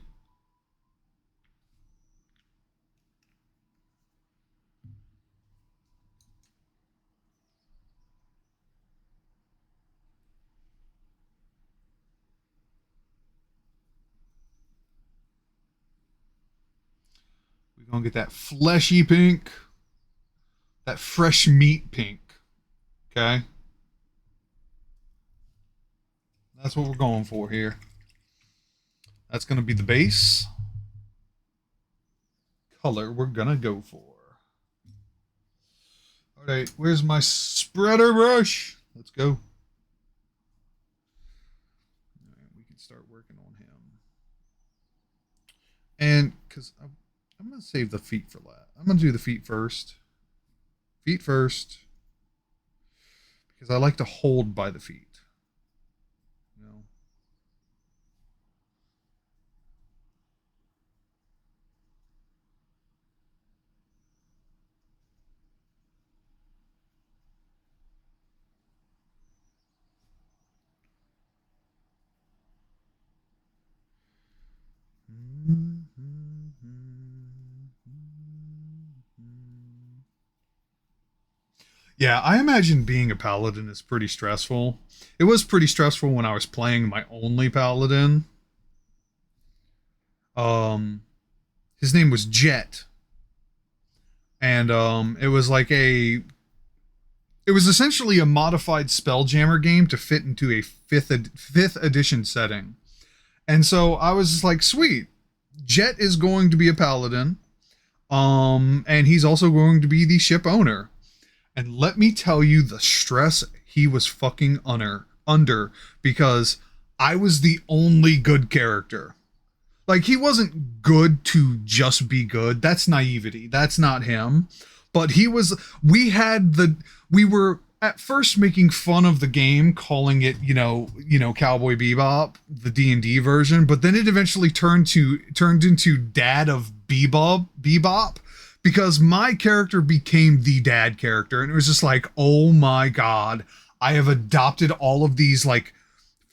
We're going to get that fleshy pink, that fresh meat pink. Okay? That's what we're going for here. That's going to be the base color we're going to go for. All right, where's my spreader brush? Let's go. All right, we can start working on him. And because I'm going to save the feet for last. I'm going to do the feet first. Feet first. Because I like to hold by the feet. You know? Yeah, I imagine being a paladin is pretty stressful. It was pretty stressful when I was playing my only paladin. Um, his name was Jet, and it was like it was essentially a modified Spelljammer game to fit into a fifth edition setting. And so I was just like, sweet, Jet is going to be a paladin, and he's also going to be the ship owner. And let me tell you the stress he was fucking under because I was the only good character. Like he wasn't good to just be good. That's naivety. That's not him. But he was we were at first making fun of the game, calling it, Cowboy Bebop, the D&D version, but then it eventually turned into Dad of Bebop because my character became the dad character and it was just like, "Oh my god, I have adopted all of these like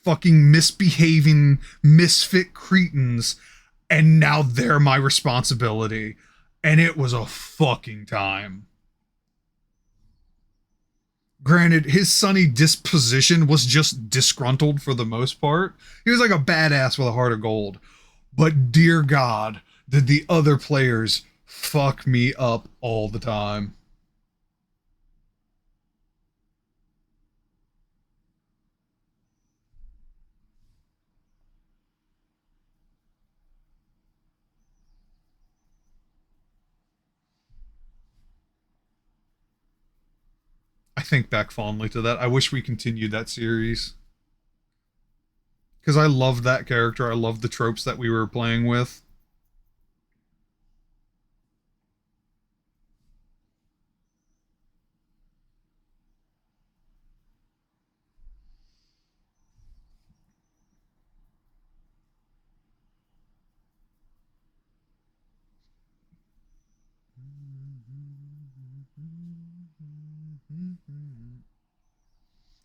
fucking misbehaving misfit cretins and now they're my responsibility." And it was a fucking time. Granted, his sunny disposition was just disgruntled for the most part. He was like a badass with a heart of gold. But dear God, did the other players fuck me up all the time. I think back fondly to that. I wish we continued that series. Because I loved that character. I loved the tropes that we were playing with.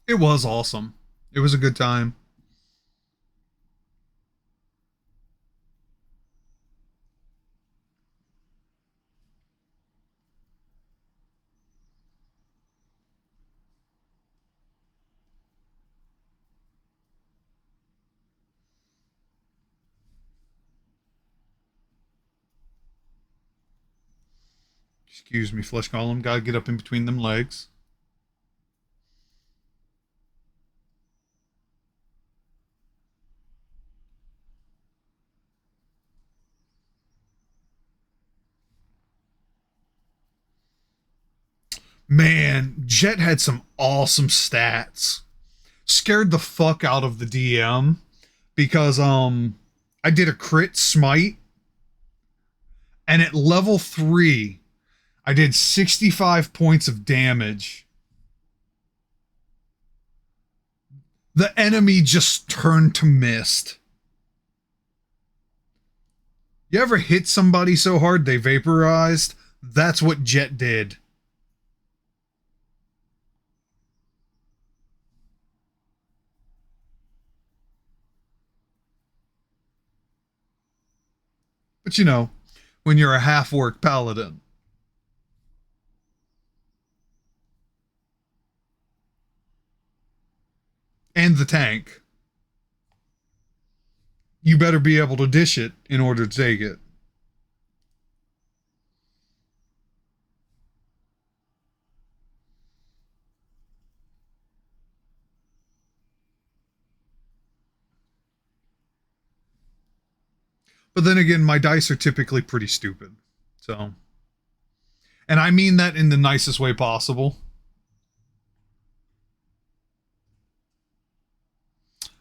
It was awesome. It was a good time. Excuse me, flesh column. Gotta get up in between them legs. Man, Jet had some awesome stats. Scared the fuck out of the DM because I did a crit smite and at level 3 I did 65 points of damage. The enemy just turned to mist. You ever hit somebody so hard they vaporized? That's what Jet did. But you know, when you're a half orc paladin. And the tank, you better be able to dish it in order to take it. But then again, my dice are typically pretty stupid. So, and I mean that in the nicest way possible.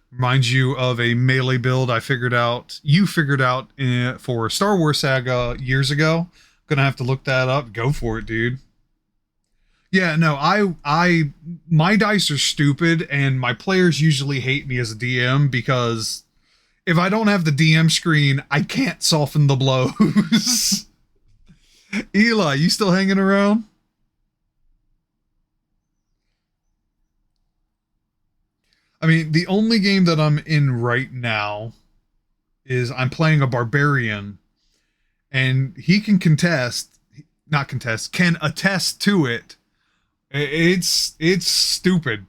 Reminds you of a melee build you figured out for Star Wars Saga years ago. Gonna have to look that up. Go for it, dude. Yeah, no, my dice are stupid, and my players usually hate me as a DM because if I don't have the DM screen, I can't soften the blows. Eli, you still hanging around? I mean, the only game that I'm in right now is I'm playing a barbarian, and he can not contest, can attest to it. It's stupid.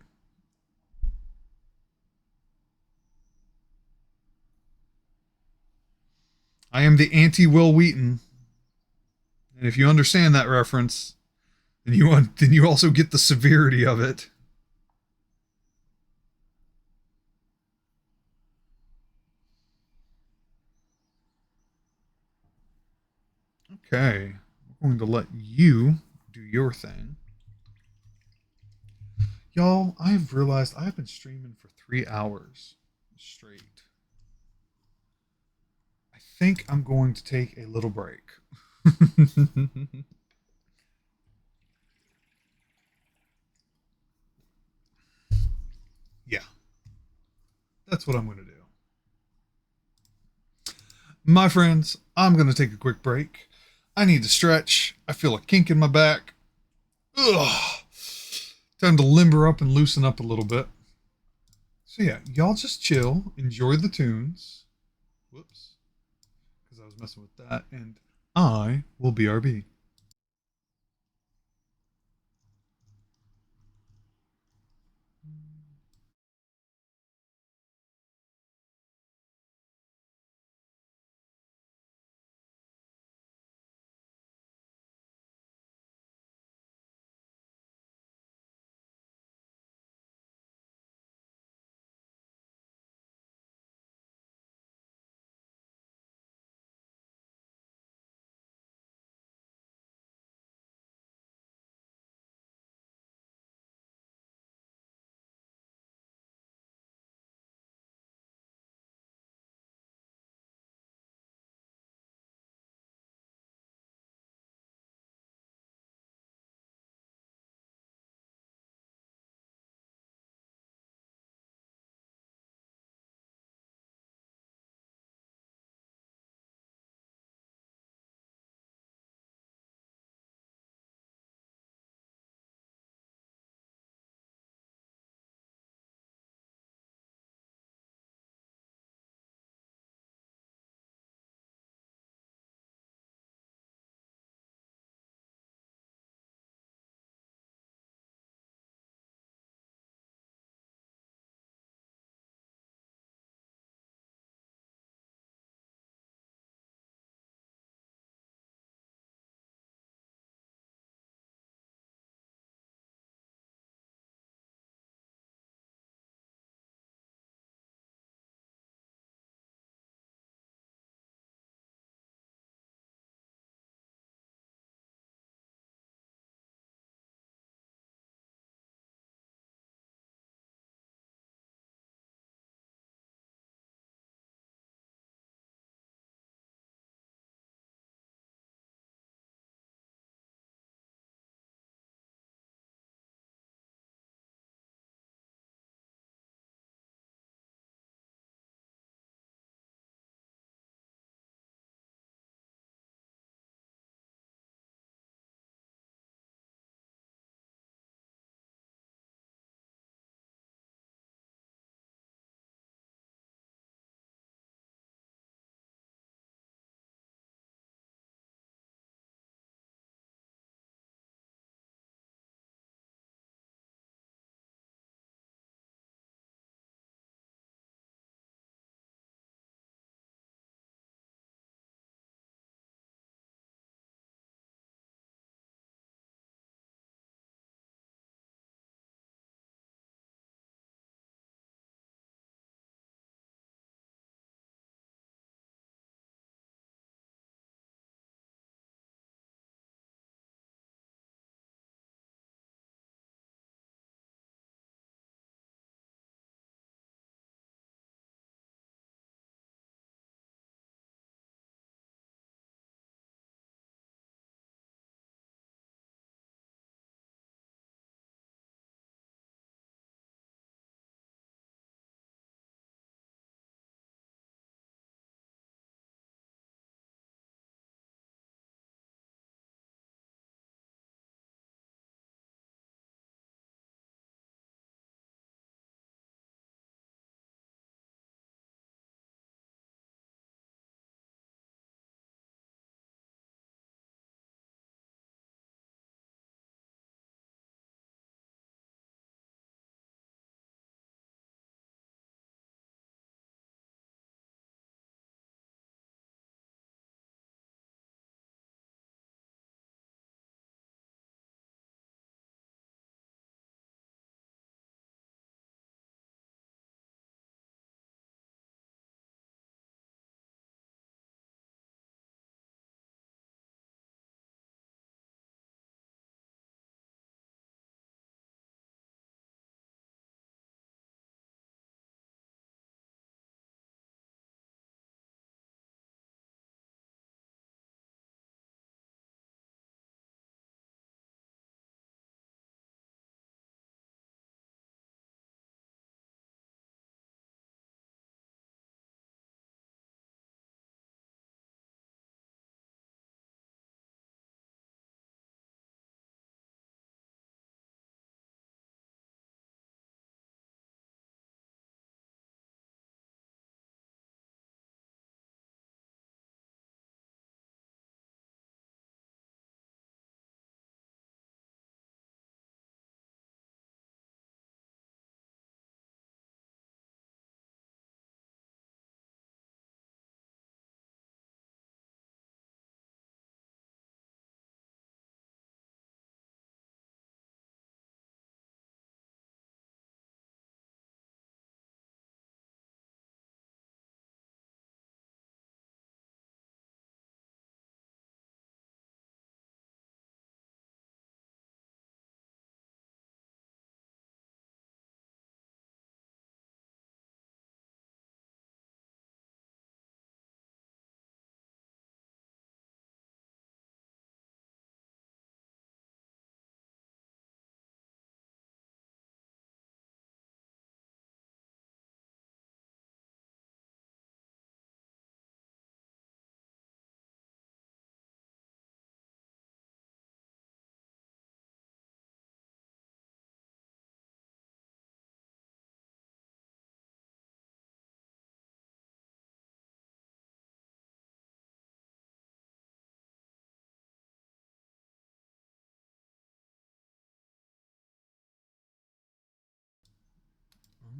I am the anti Will Wheaton, and if you understand that reference, then you also get the severity of it. Okay, I'm going to let you do your thing. Y'all, I've realized I've been streaming for 3 hours straight. I think I'm going to take a little break. Yeah, that's what I'm going to do. My friends, I'm going to take a quick break. I need to stretch. I feel a kink in my back. Ugh. Time to limber up and loosen up a little bit. So, yeah, y'all just chill, enjoy the tunes. Whoops, because I was messing with that. And I will BRB.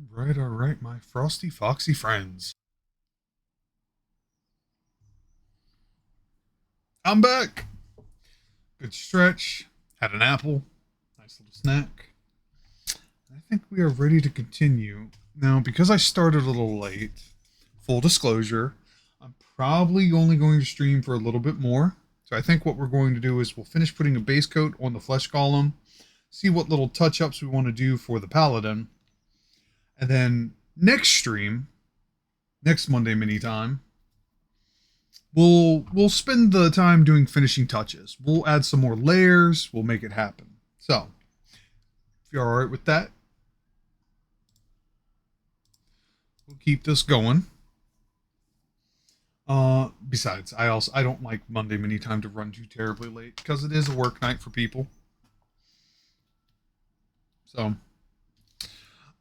All right, my frosty foxy friends. I'm back. Good stretch. Had an apple. Nice little snack. I think we are ready to continue. Now, because I started a little late, full disclosure, I'm probably only going to stream for a little bit more. So I think what we're going to do is we'll finish putting a base coat on the flesh golem, see what little touch ups we want to do for the paladin, and then next stream, next Monday mini time, we'll spend the time doing finishing touches. We'll add some more layers. We'll make it happen. So if you're all right with that, we'll keep this going. Besides, I don't like Monday mini time to run too terribly late because it is a work night for people. So,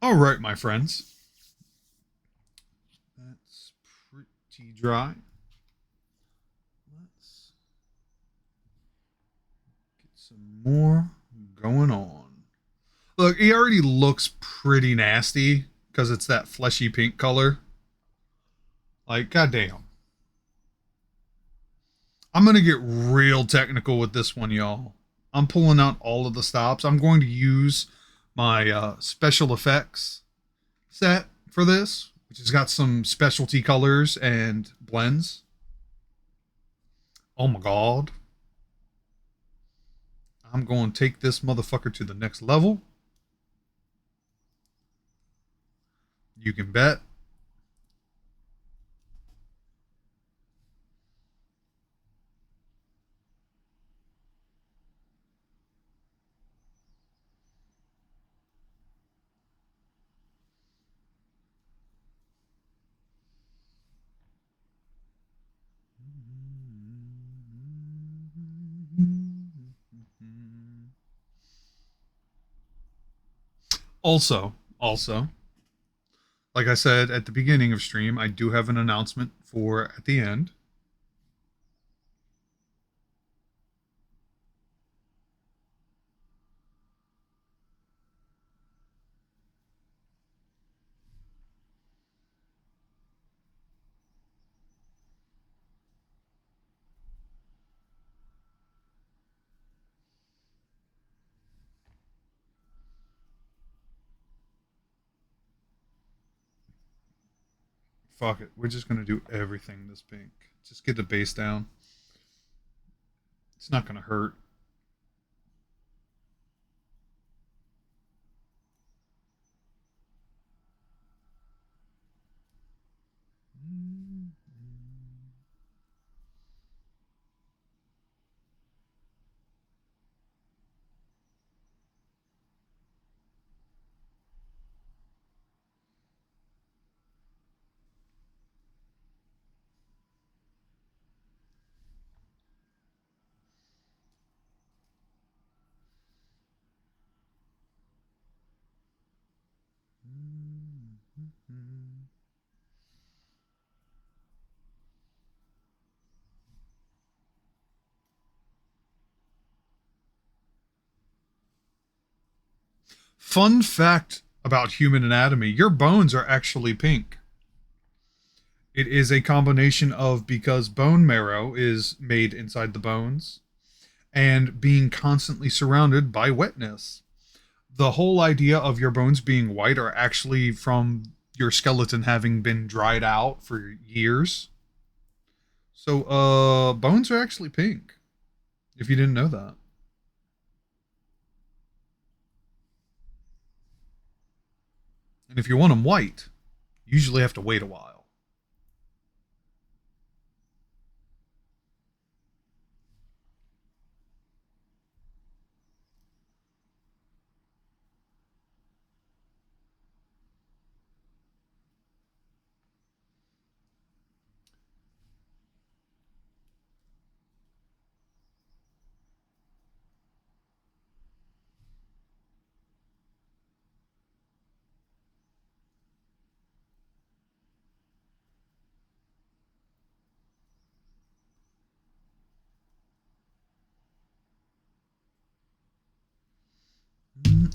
all right, my friends, that's pretty dry. Let's get some more going on. Look, he already looks pretty nasty because it's that fleshy pink color. Like, goddamn. I'm going to get real technical with this one, y'all. I'm pulling out all of the stops. I'm going to use my special effects set for this, which has got some specialty colors and blends. Oh my god. I'm going to take this motherfucker to the next level. You can bet. Also, like I said at the beginning of stream, I do have an announcement for at the end. Fuck it. We're just going to do everything this pink. Just get the base down. It's not going to hurt. Fun fact about human anatomy, your bones are actually pink. It is a combination of because bone marrow is made inside the bones and being constantly surrounded by wetness. The whole idea of your bones being white are actually from your skeleton having been dried out for years. So, bones are actually pink, if you didn't know that. And if you want them white, you usually have to wait a while.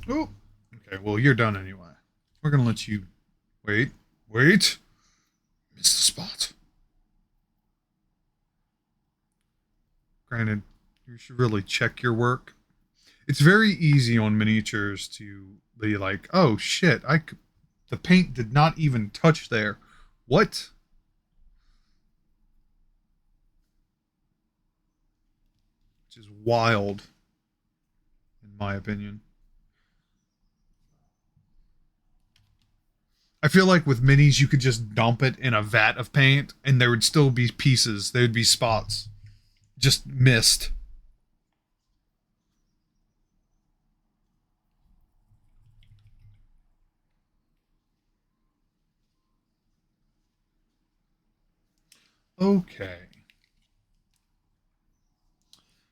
Oh, okay. Well, you're done anyway. We're gonna let you Wait, wait. Missed the spot. Granted, you should really check your work. It's very easy on miniatures to be like, oh shit, the paint did not even touch there. What? Which is wild, in my opinion. I feel like with minis, you could just dump it in a vat of paint and there would still be pieces. There would be spots. Just missed. Okay.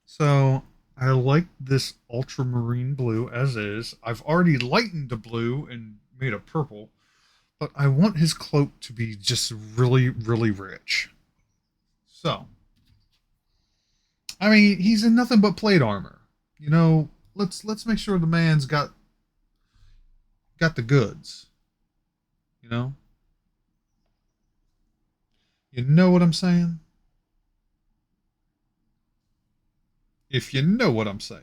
So I like this ultramarine blue as is. I've already lightened the blue and made a purple, but I want his cloak to be just really, really rich. So, I mean, he's in nothing but plate armor. Let's make sure the man's got the goods. You know, you know what I'm saying? If you know what I'm saying.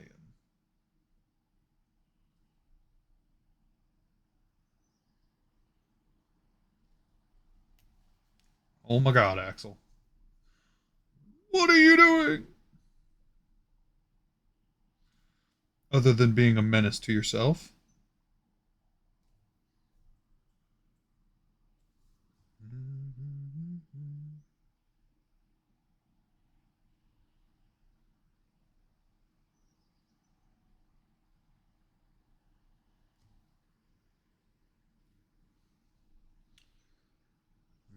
Oh my God, Axel, what are you doing? Other than being a menace to yourself.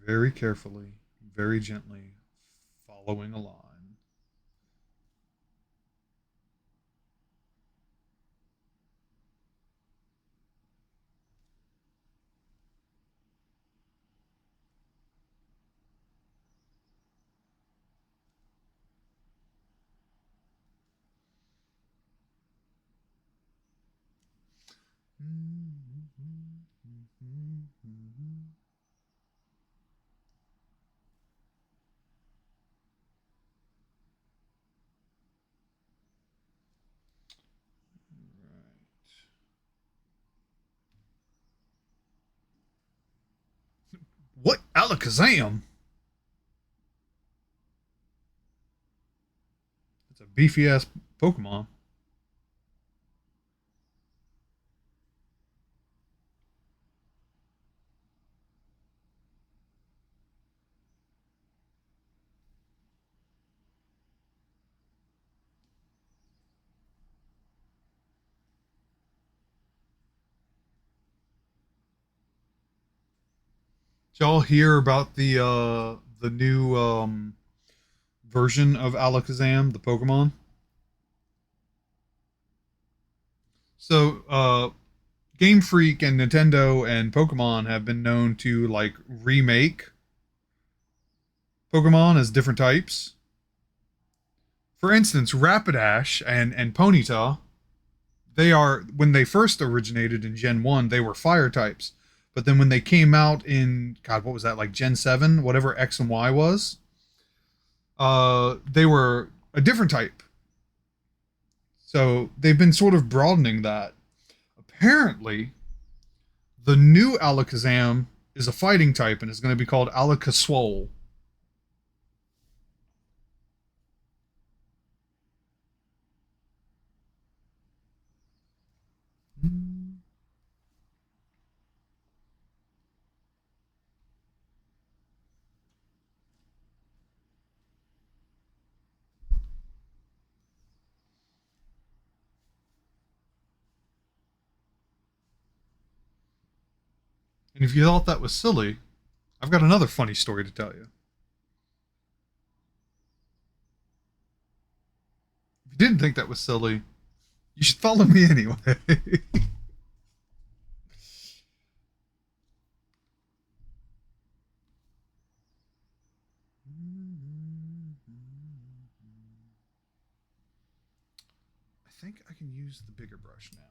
Very carefully, very gently, following a line. What alakazam? It's a beefy ass Pokemon. Did y'all hear about the new version of Alakazam, the Pokemon? So Game Freak and Nintendo and Pokemon have been known to like remake Pokemon as different types. For instance, Rapidash and Ponyta, they are when they first originated in Gen 1, they were fire types. But then when they came out in God, what was that, like Gen 7, whatever X and Y was, they were a different type. So they've been sort of broadening that. Apparently, the new Alakazam is a fighting type and is going to be called Alakaswole. And if you thought that was silly, I've got another funny story to tell you. If you didn't think that was silly, you should follow me anyway. I think I can use the bigger brush now.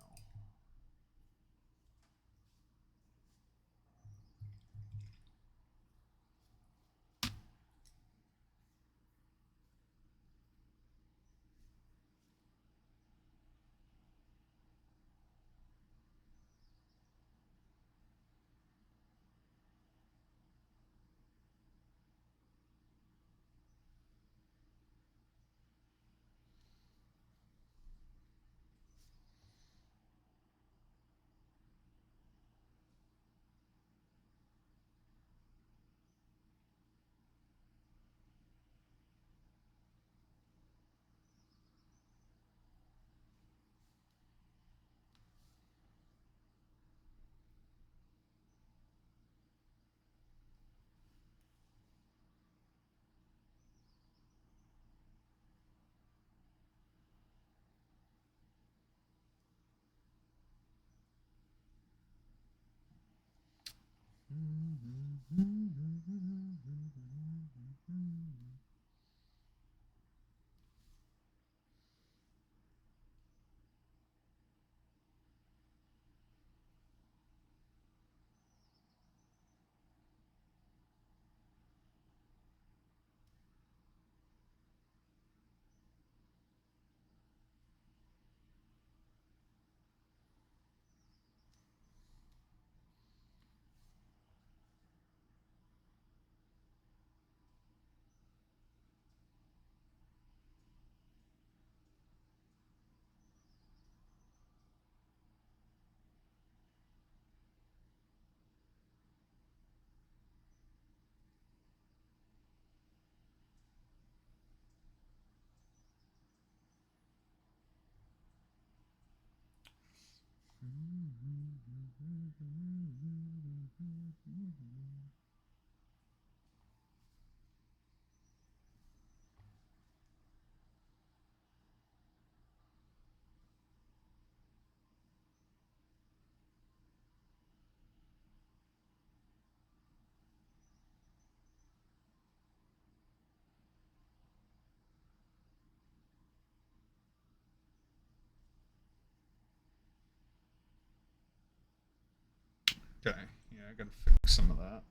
Okay, yeah, I gotta fix some of that.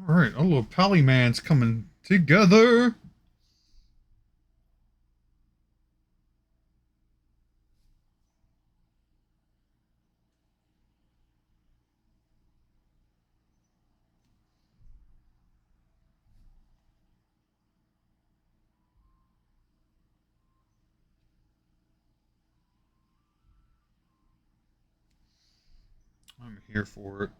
All right, a little pally man's coming together. I'm here for it.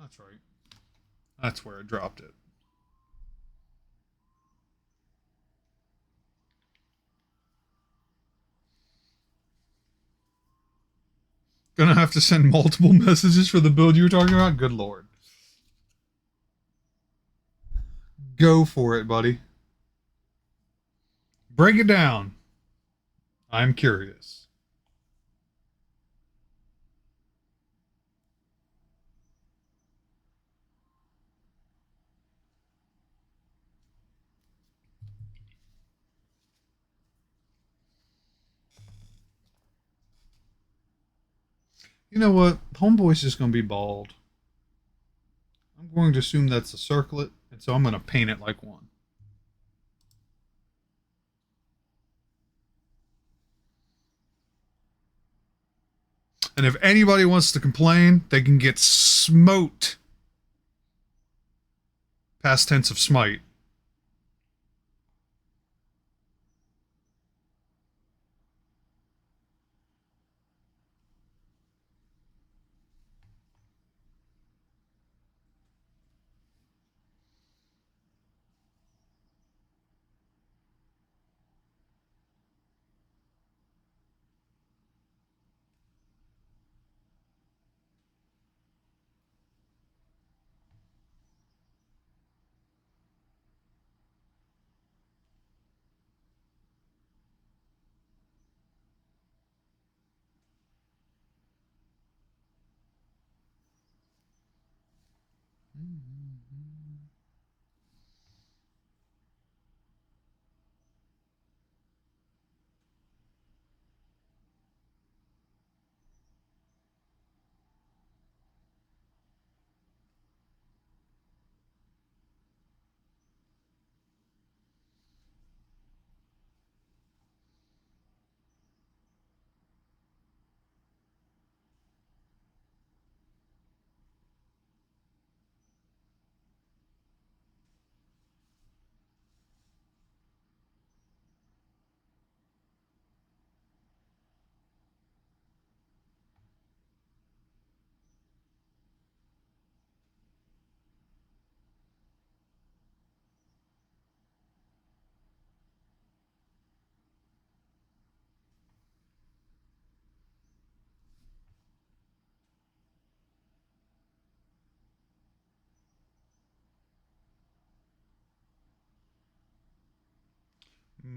That's right. That's where I dropped it. Gonna have to send multiple messages for the build you were talking about? Good lord. Go for it, buddy. Break it down. I'm curious. You know what? Homeboy's just gonna be bald. I'm going to assume that's a circlet, and so I'm gonna paint it like one. And if anybody wants to complain, they can get smote. Past tense of smite.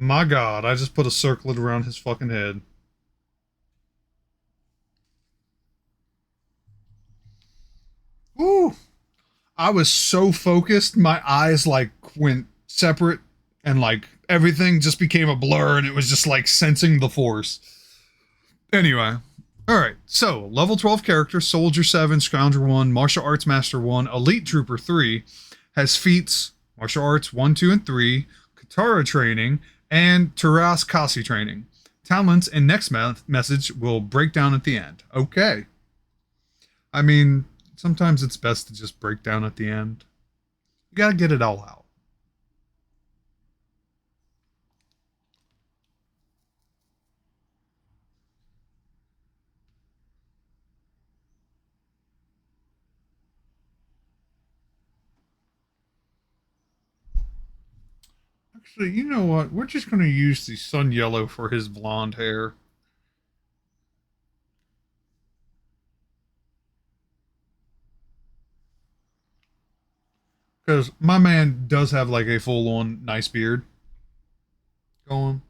My God, I just put a circlet around his fucking head. Ooh, I was so focused, my eyes like went separate, and like everything just became a blur, and it was just like sensing the force. Anyway, all right. So level 12 character, Soldier 7, Scoundrel 1, Martial Arts Master 1, Elite Trooper 3, has feats Martial Arts 1, 2, and 3, Katara training, and Taras Kasi training. Talents and next message will break down at the end. Okay. I mean, sometimes it's best to just break down at the end. You gotta get it all out. Actually, you know what? We're just gonna use the sun yellow for his blonde hair. Because my man does have like a full on nice beard going.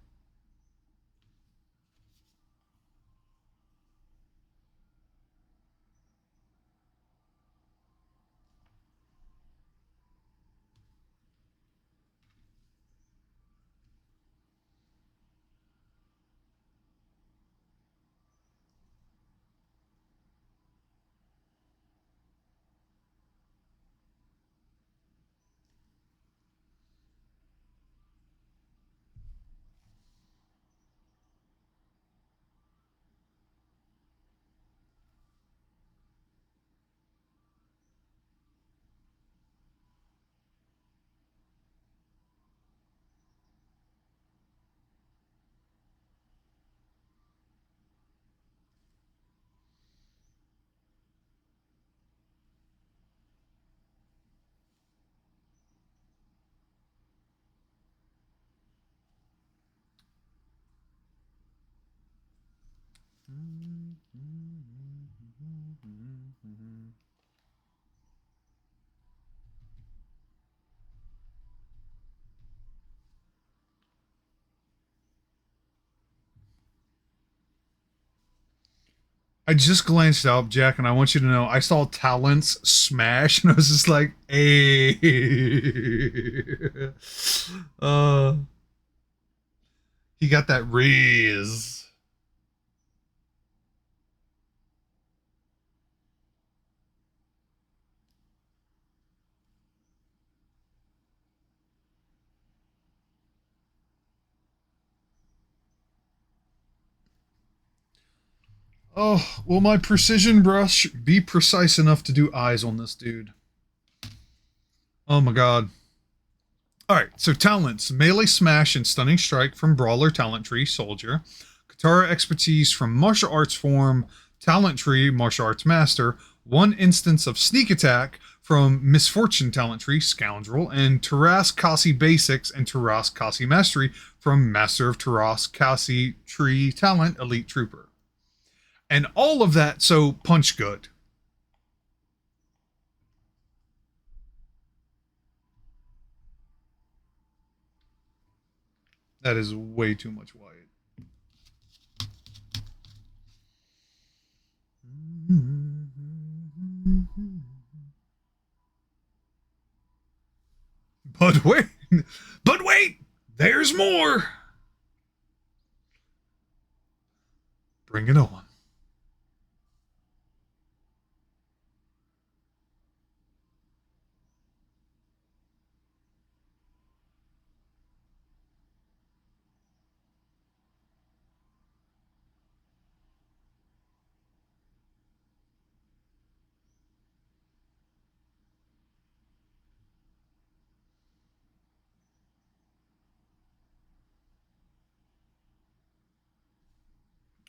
I just glanced up, Jack, and I want you to know I saw Talents smash, and I was just like, "Hey!" uh, he got that raise. Oh, will my precision brush be precise enough to do eyes on this dude? Oh my god. Alright, so talents melee smash and stunning strike from Brawler Talent Tree, Soldier. Katara expertise from Martial Arts Form, Talent Tree, Martial Arts Master. One instance of sneak attack from Misfortune Talent Tree, Scoundrel. And Taras Kasi Basics and Taras Kasi Mastery from Master of Taras Kasi Tree Talent, Elite Trooper. And all of that so punch good. That is way too much white. But wait, but wait, there's more. Bring it on.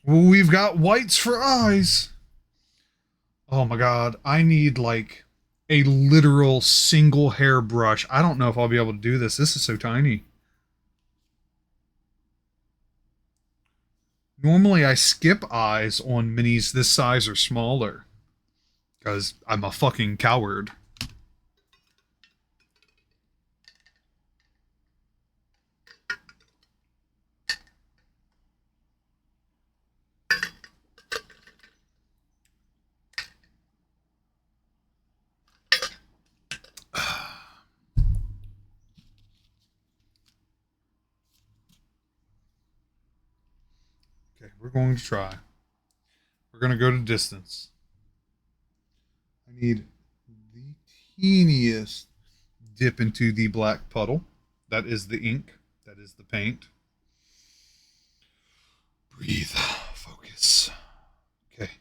Well, we've got whites for eyes. Oh my god, I need like a literal single hairbrush. I don't know if I'll be able to do this. This is so tiny. Normally, I skip eyes on minis this size or smaller because I'm a fucking coward. Okay, we're going to try. We're going to go to distance. I need the teeniest dip into the black puddle. That is the ink. That is the paint. Breathe. Focus. Okay.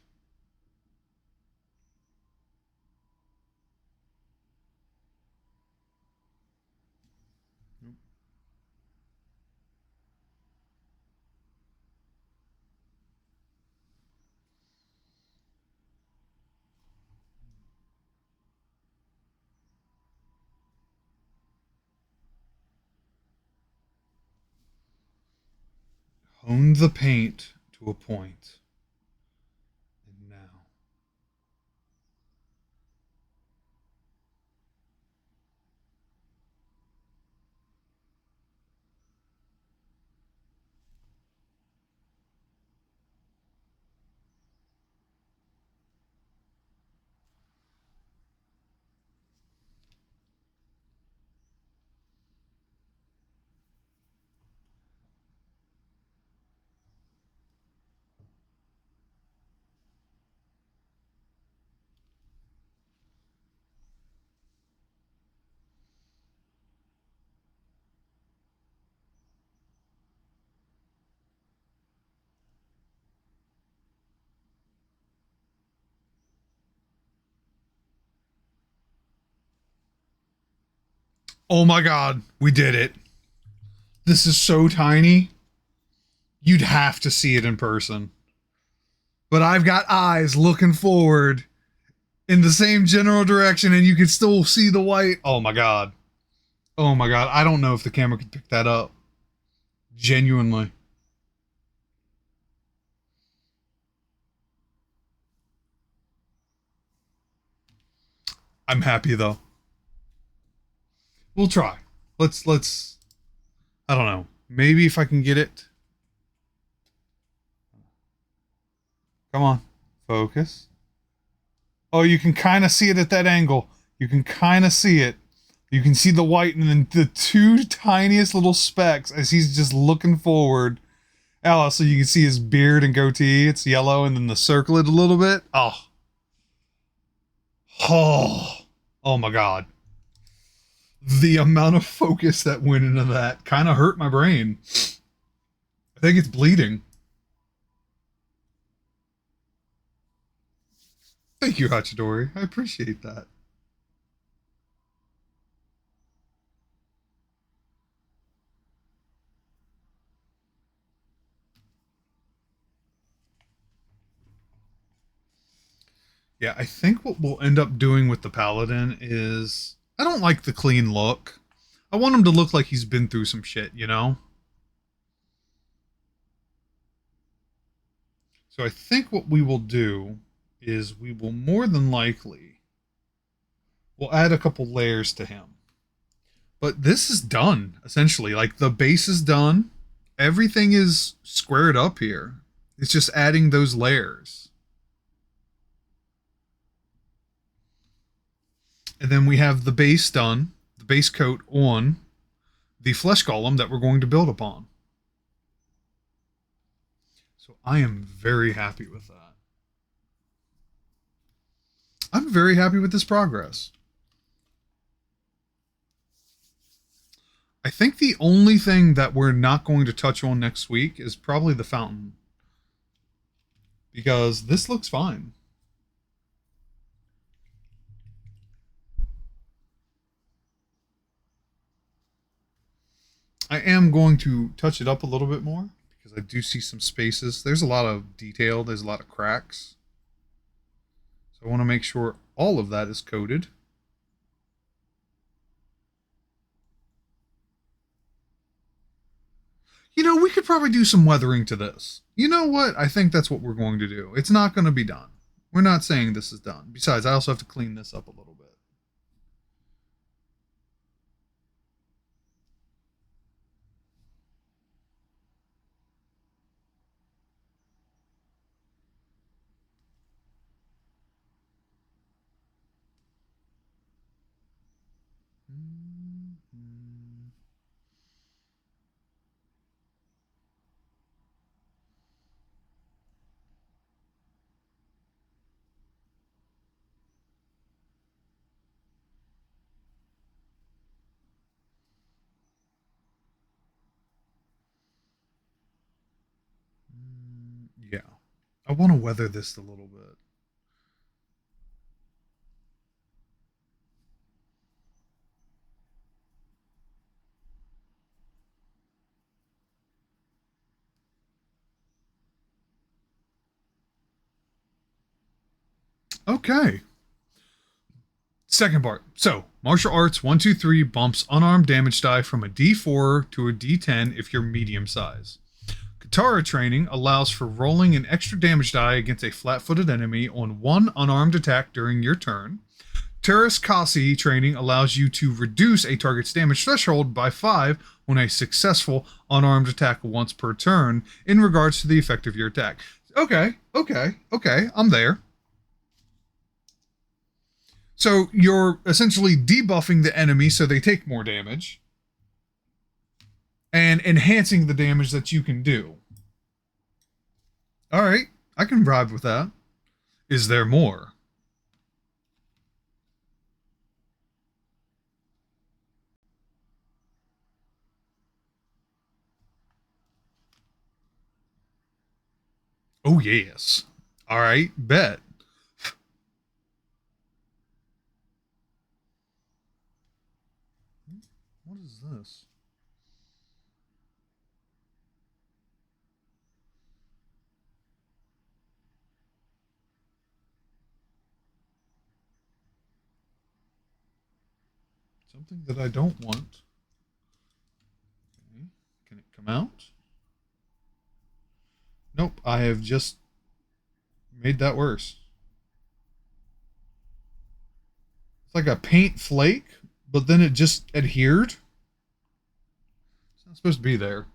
Hone the paint to a point. And now. Oh my god, we did it. This is so tiny. You'd have to see it in person. But I've got eyes looking forward in the same general direction and you can still see the white. Oh my god. Oh my god. I don't know if the camera could pick that up. Genuinely. I'm happy though. We'll try. Let's I don't know. Maybe if I can get it. Come on. Focus. Oh, you can kind of see it at that angle. You can kind of see it. You can see the white and then the two tiniest little specks as he's just looking forward. Also, you can see his beard and goatee. It's yellow, and then the circlet a little bit. Oh. Oh. Oh my god. The amount of focus that went into that kind of hurt my brain. I think it's bleeding. Thank you, Hachidori. I appreciate that. Yeah, I think what we'll end up doing with the Paladin is I don't like the clean look. I want him to look like he's been through some shit, you know? So I think what we will do is we will more than likely we'll add a couple layers to him. But this is done, essentially. Like the base is done. Everything is squared up here. It's just adding those layers. And then we have the base done. The base coat on the flesh golem that we're going to build upon. So I am very happy with that. I'm very happy with this progress. I think the only thing that we're not going to touch on next week is probably the fountain. Because this looks fine. I am going to touch it up a little bit more because I do see some spaces. There's a lot of detail, there's a lot of cracks. So I want to make sure all of that is coated. You know, we could probably do some weathering to this. You know what? I think that's what we're going to do. It's not going to be done. We're not saying this is done. Besides, I also have to clean this up a little bit. Yeah. I want to weather this a little bit. Okay. Second part. So, martial arts 123 bumps unarmed damage die from a D4 to a D10 if you're medium size. Katara training allows for rolling an extra damage die against a flat footed enemy on one unarmed attack during your turn. Terrace Kasi training allows you to reduce a target's damage threshold by 5 on a successful unarmed attack once per turn in regards to the effect of your attack. Okay, I'm there. So you're essentially debuffing the enemy so they take more damage and enhancing the damage that you can do. All right, I can vibe with that. Is there more? Oh, yes. All right, bet. What is this? Something that I don't want. Okay. Can it come out? Nope, I have just made that worse. It's like a paint flake, but then it just adhered. It's not supposed to be there.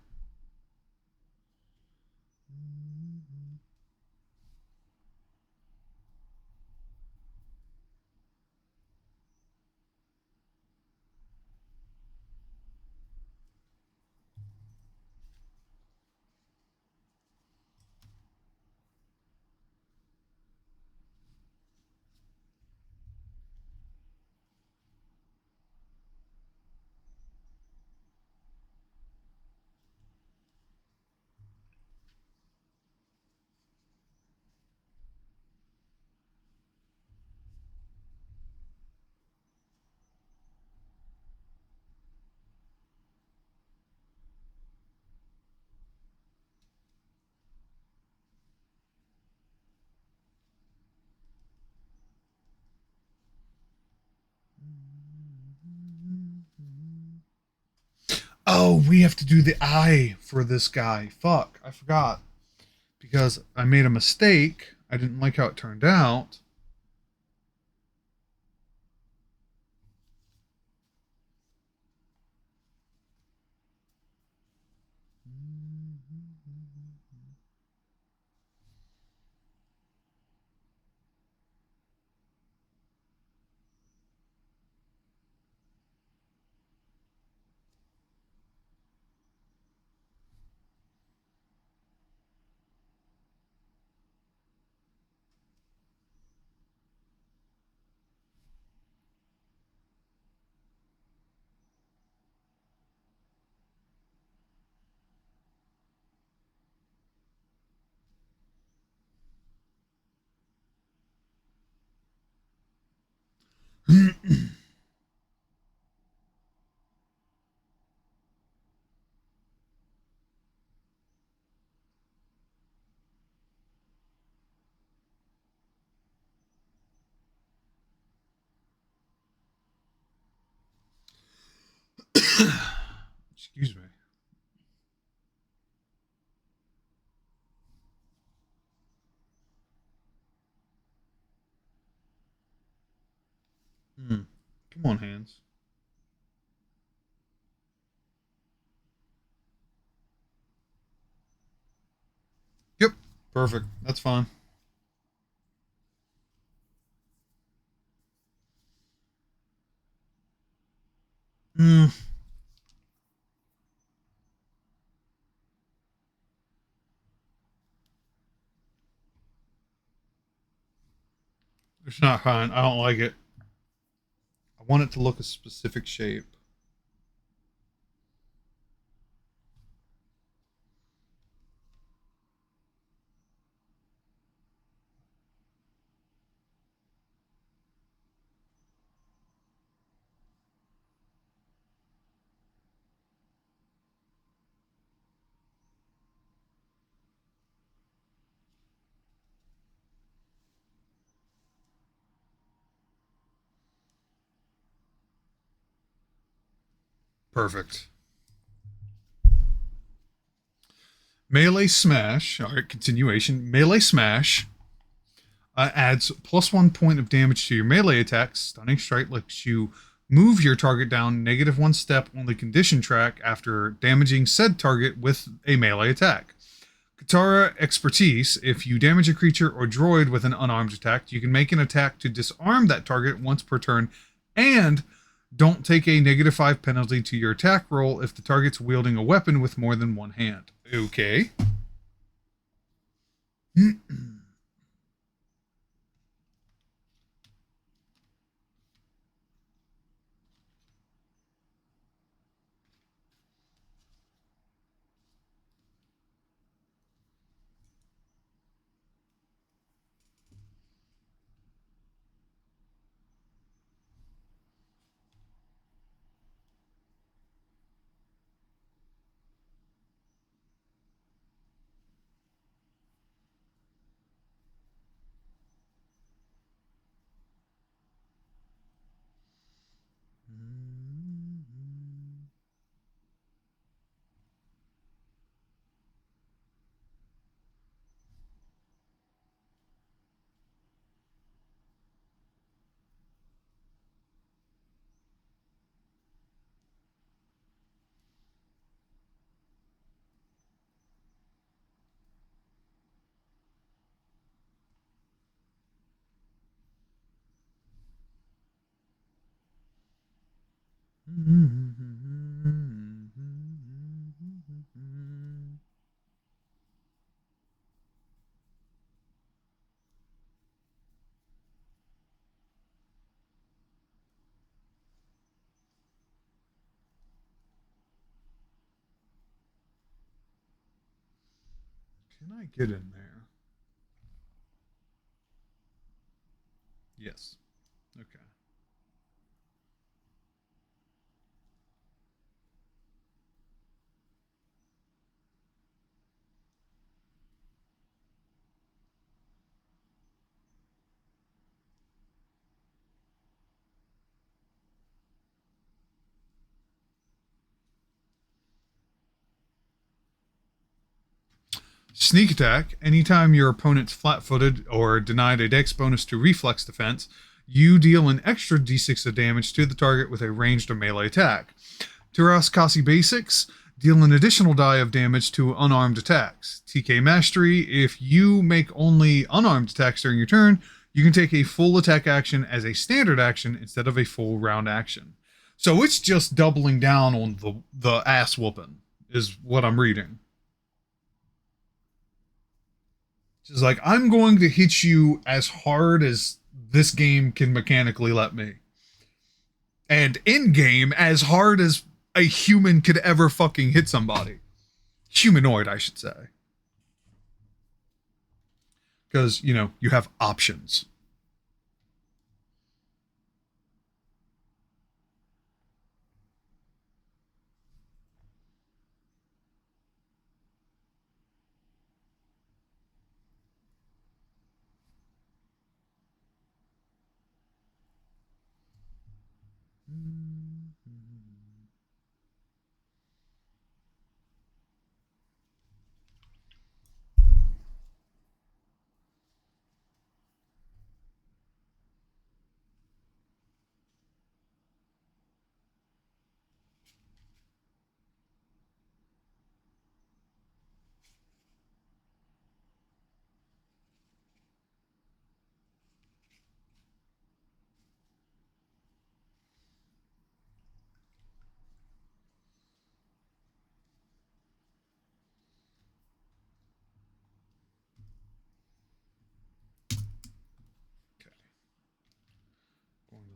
Oh, we have to do the eye for this guy. Fuck, I forgot. Because I made a mistake. I didn't like how it turned out. Excuse me. Mm. Come on, hands. Yep. Perfect. That's fine. Mm. It's not fine. I don't like it. I want it to look a specific shape. Perfect. Melee Smash. All right, continuation. Melee Smash adds +1 point of damage to your melee attacks. Stunning Strike lets you move your target down -1 step on the condition track after damaging said target with a melee attack. Katara Expertise. If you damage a creature or droid with an unarmed attack, you can make an attack to disarm that target once per turn and don't take a -5 penalty to your attack roll if the target's wielding a weapon with more than one hand. Okay. Can I get in there? Yes. Okay. Sneak attack. Anytime your opponent's flat footed or denied a dex bonus to reflex defense, you deal an extra d6 of damage to the target with a ranged or melee attack. Taraskasi Basics. Deal an additional die of damage to unarmed attacks. TK Mastery. If you make only unarmed attacks during your turn, you can take a full attack action as a standard action instead of a full round action. So it's just doubling down on the ass whooping, is what I'm reading. She's like, I'm going to hit you as hard as this game can mechanically let me. And in game, as hard as a human could ever fucking hit somebody. Humanoid, I should say. Because, you have options.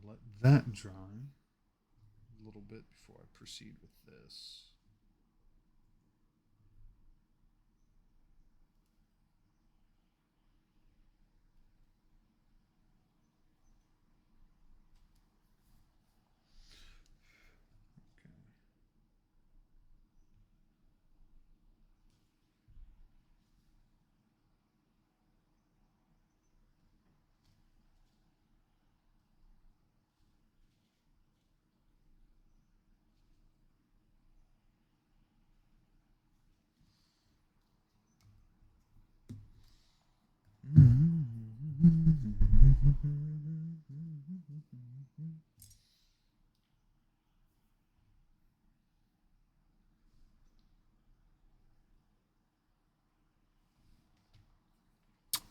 let that dry a little bit before I proceed with this.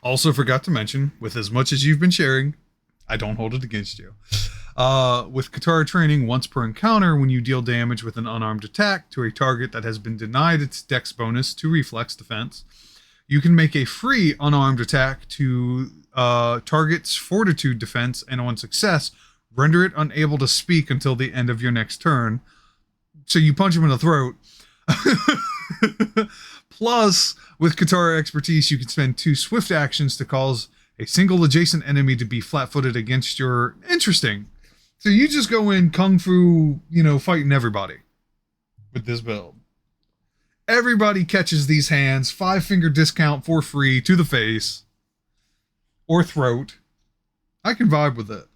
Also, forgot to mention, with as much as you've been sharing, I don't hold it against you. With Katara training, once per encounter, when you deal damage with an unarmed attack to a target that has been denied its dex bonus to reflex defense, you can make a free unarmed attack to target's fortitude defense, and on success, render it unable to speak until the end of your next turn. So you punch him in the throat. Plus, with Katara expertise, you can spend 2 swift actions to cause a single adjacent enemy to be flat-footed against your... Interesting. So you just go in kung fu, fighting everybody with this build. Everybody catches these hands, 5-finger discount for free to the face or throat. I can vibe with it.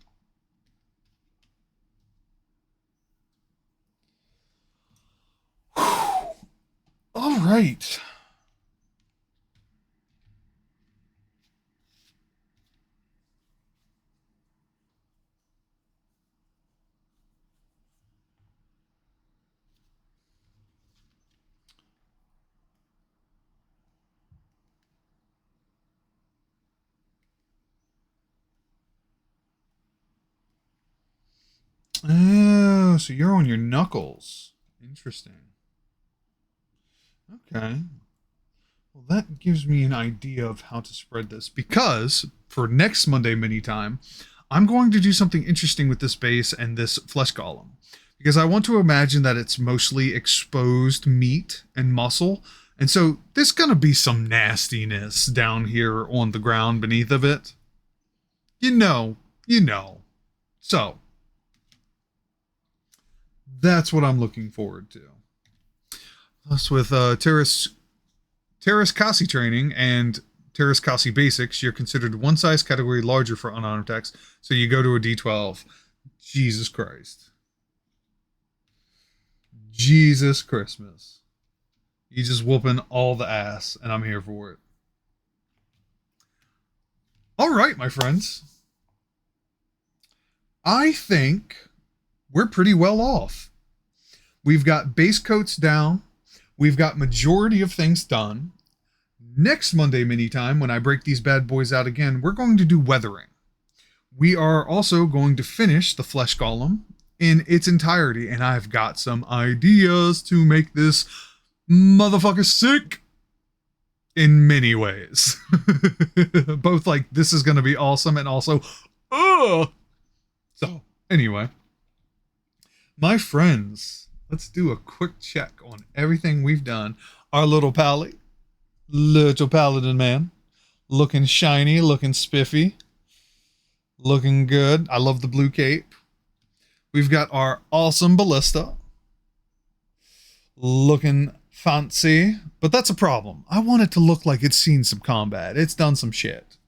All right. Oh, so you're on your knuckles. Interesting. Okay. Well, that gives me an idea of how to spread this, because for next Monday mini time, I'm going to do something interesting with this base and this flesh golem, because I want to imagine that it's mostly exposed meat and muscle, and so there's going to be some nastiness down here on the ground beneath of it. You know. So, that's what I'm looking forward to. Plus, with Terrace Kasi training and Terrace Kasi basics, you're considered one size category larger for unarmed attacks, so you go to a D12. Jesus Christ. Jesus Christmas. You just whooping all the ass, and I'm here for it. All right, my friends. I think we're pretty well off. We've got base coats down. We've got majority of things done. Next Monday mini time, when I break these bad boys out again, we're going to do weathering. We are also going to finish the flesh golem in its entirety, and I've got some ideas to make this motherfucker sick in many ways. Both like, this is going to be awesome, and also, ugh. So, anyway, my friends, let's do a quick check on everything we've done. Our little paladin man, looking shiny, looking spiffy, looking good. I love the blue cape. We've got our awesome ballista, looking fancy, but that's a problem. I want it to look like it's seen some combat. It's done some shit.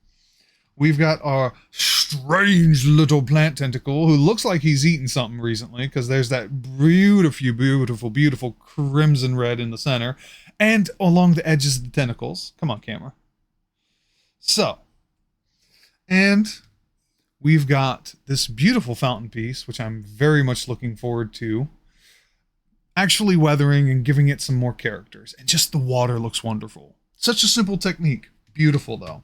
We've got our strange little plant tentacle who looks like he's eaten something recently, because there's that beautiful crimson red in the center and along the edges of the tentacles. Come on, camera. So, and we've got this beautiful fountain piece, which I'm very much looking forward to actually weathering and giving it some more characters. And just the water looks wonderful. Such a simple technique. Beautiful, though.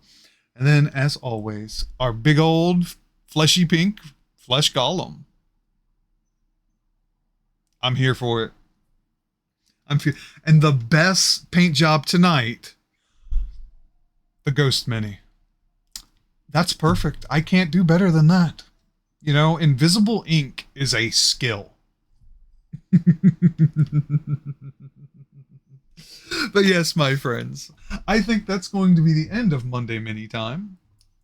And then, as always, our big old fleshy pink flesh golem. I'm here for it. And the best paint job tonight, the Ghost Mini. That's perfect. I can't do better than that. You know, invisible ink is a skill. But yes, my friends, I think that's going to be the end of Monday Mini Time.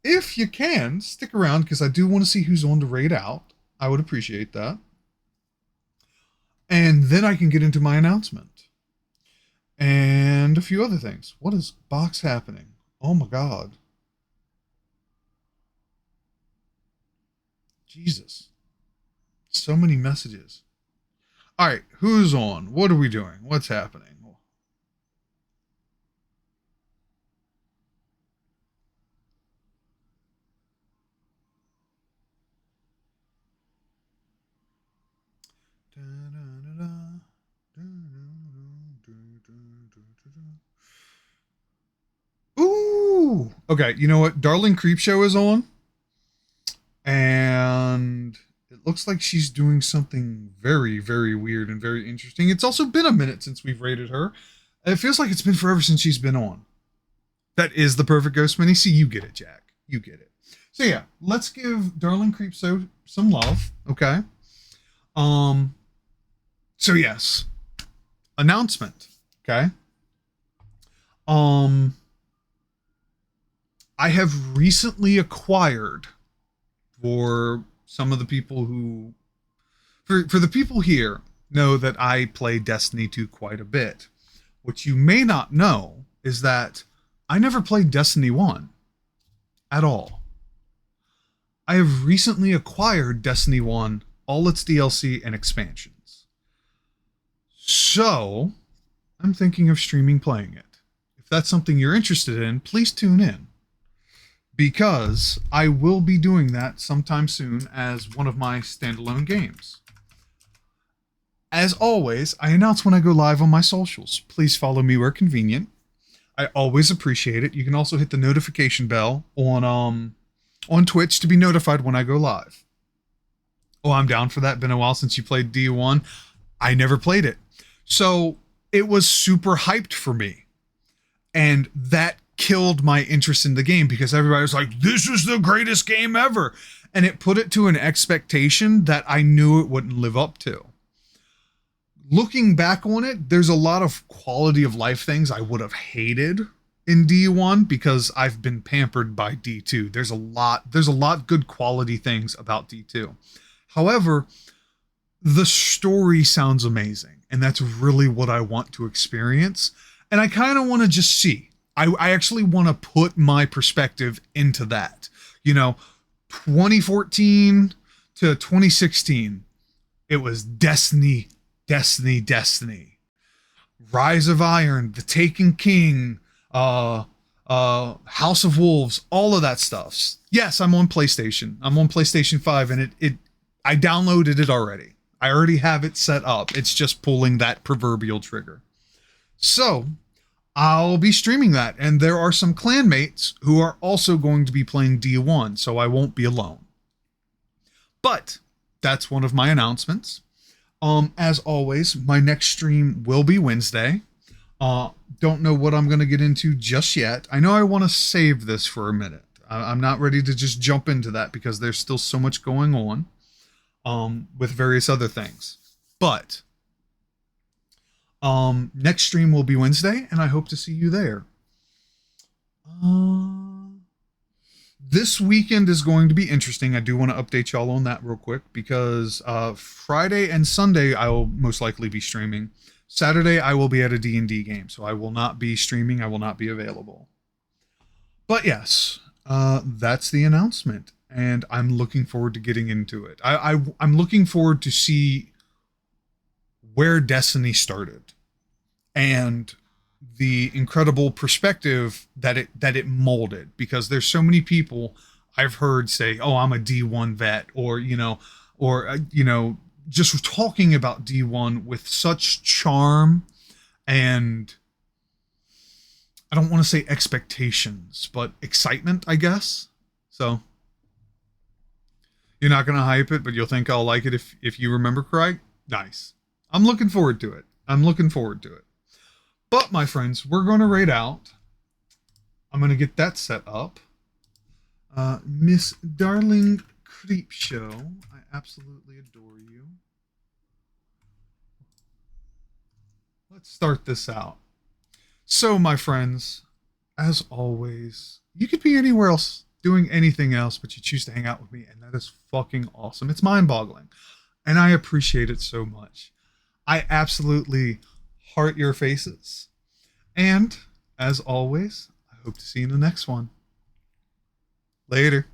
If you can, stick around because I do want to see who's on to raid out. I would appreciate that. And then I can get into my announcement and a few other things. What is box happening? Oh my god. Jesus. So many messages. All right, who's on? What are we doing? What's happening? Ooh. Okay, you know what? Darling Creepshow is on, and it looks like she's doing something very, very weird and very interesting. It's also been a minute since we've rated her. It feels like it's been forever since she's been on. That is the perfect ghost mini. See, you get it, Jack. You get it. So yeah, let's give Darling Creepshow some love. Okay. Um. So yes, announcement. Okay. Um. I have recently acquired for some of the people who for the people here know that I play Destiny 2 quite a bit. What you may not know is that I never played Destiny 1 at all. I have recently acquired Destiny 1, all its DLC and expansions. So, I'm thinking of streaming playing it. If that's something you're interested in, please tune in. Because I will be doing that sometime soon as one of my standalone games. As always, I announce when I go live on my socials. Please follow me where convenient. I always appreciate it. You can also hit the notification bell on Twitch to be notified when I go live. Oh, I'm down for that. Been a while since you played D1. I never played it. So it was super hyped for me. And that killed my interest in the game because everybody was like, this is the greatest game ever. And it put it to an expectation that I knew it wouldn't live up to. Looking back on it, there's a lot of quality of life things I would have hated in D1 because I've been pampered by D2. There's a lot good quality things about D2. However, the story sounds amazing, and that's really what I want to experience. And I kind of want to just see. I actually want to put my perspective into that. You know, 2014 to 2016, it was Destiny, Destiny, Destiny. Rise of Iron, The Taken King, House of Wolves, all of that stuff. Yes, I'm on PlayStation. I'm on PlayStation 5, and I downloaded it already. I already have it set up. It's just pulling that proverbial trigger. So, I'll be streaming that, and there are some clanmates who are also going to be playing D1, so I won't be alone. But that's one of my announcements. As always, my next stream will be Wednesday. Don't know what I'm going to get into just yet. I know I want to save this for a minute. I'm not ready to just jump into that because there's still so much going on with various other things. But next stream will be Wednesday, and I hope to see you there. This weekend is going to be interesting. I do want to update y'all on that real quick because Friday and Sunday I will most likely be streaming. Saturday I will be at a D&D game, so I will not be streaming. I will not be available. But yes, that's the announcement, and I'm looking forward to getting into it. I'm looking forward to see where Destiny started and the incredible perspective that it molded, because there's so many people I've heard say, "Oh, I'm a D1 vet," or just talking about D1 with such charm and I don't want to say expectations, but excitement, I guess. So you're not gonna hype it, but you'll think I'll like it if you remember correct. Nice. I'm looking forward to it. I'm looking forward to it. But my friends, we're going to raid out. I'm going to get that set up. Miss Darling Creep Show. I absolutely adore you. Let's start this out. So, my friends, as always, you could be anywhere else doing anything else, but you choose to hang out with me, and that is fucking awesome. It's mind boggling, and I appreciate it so much. I absolutely heart your faces. And, as always, I hope to see you in the next one. Later.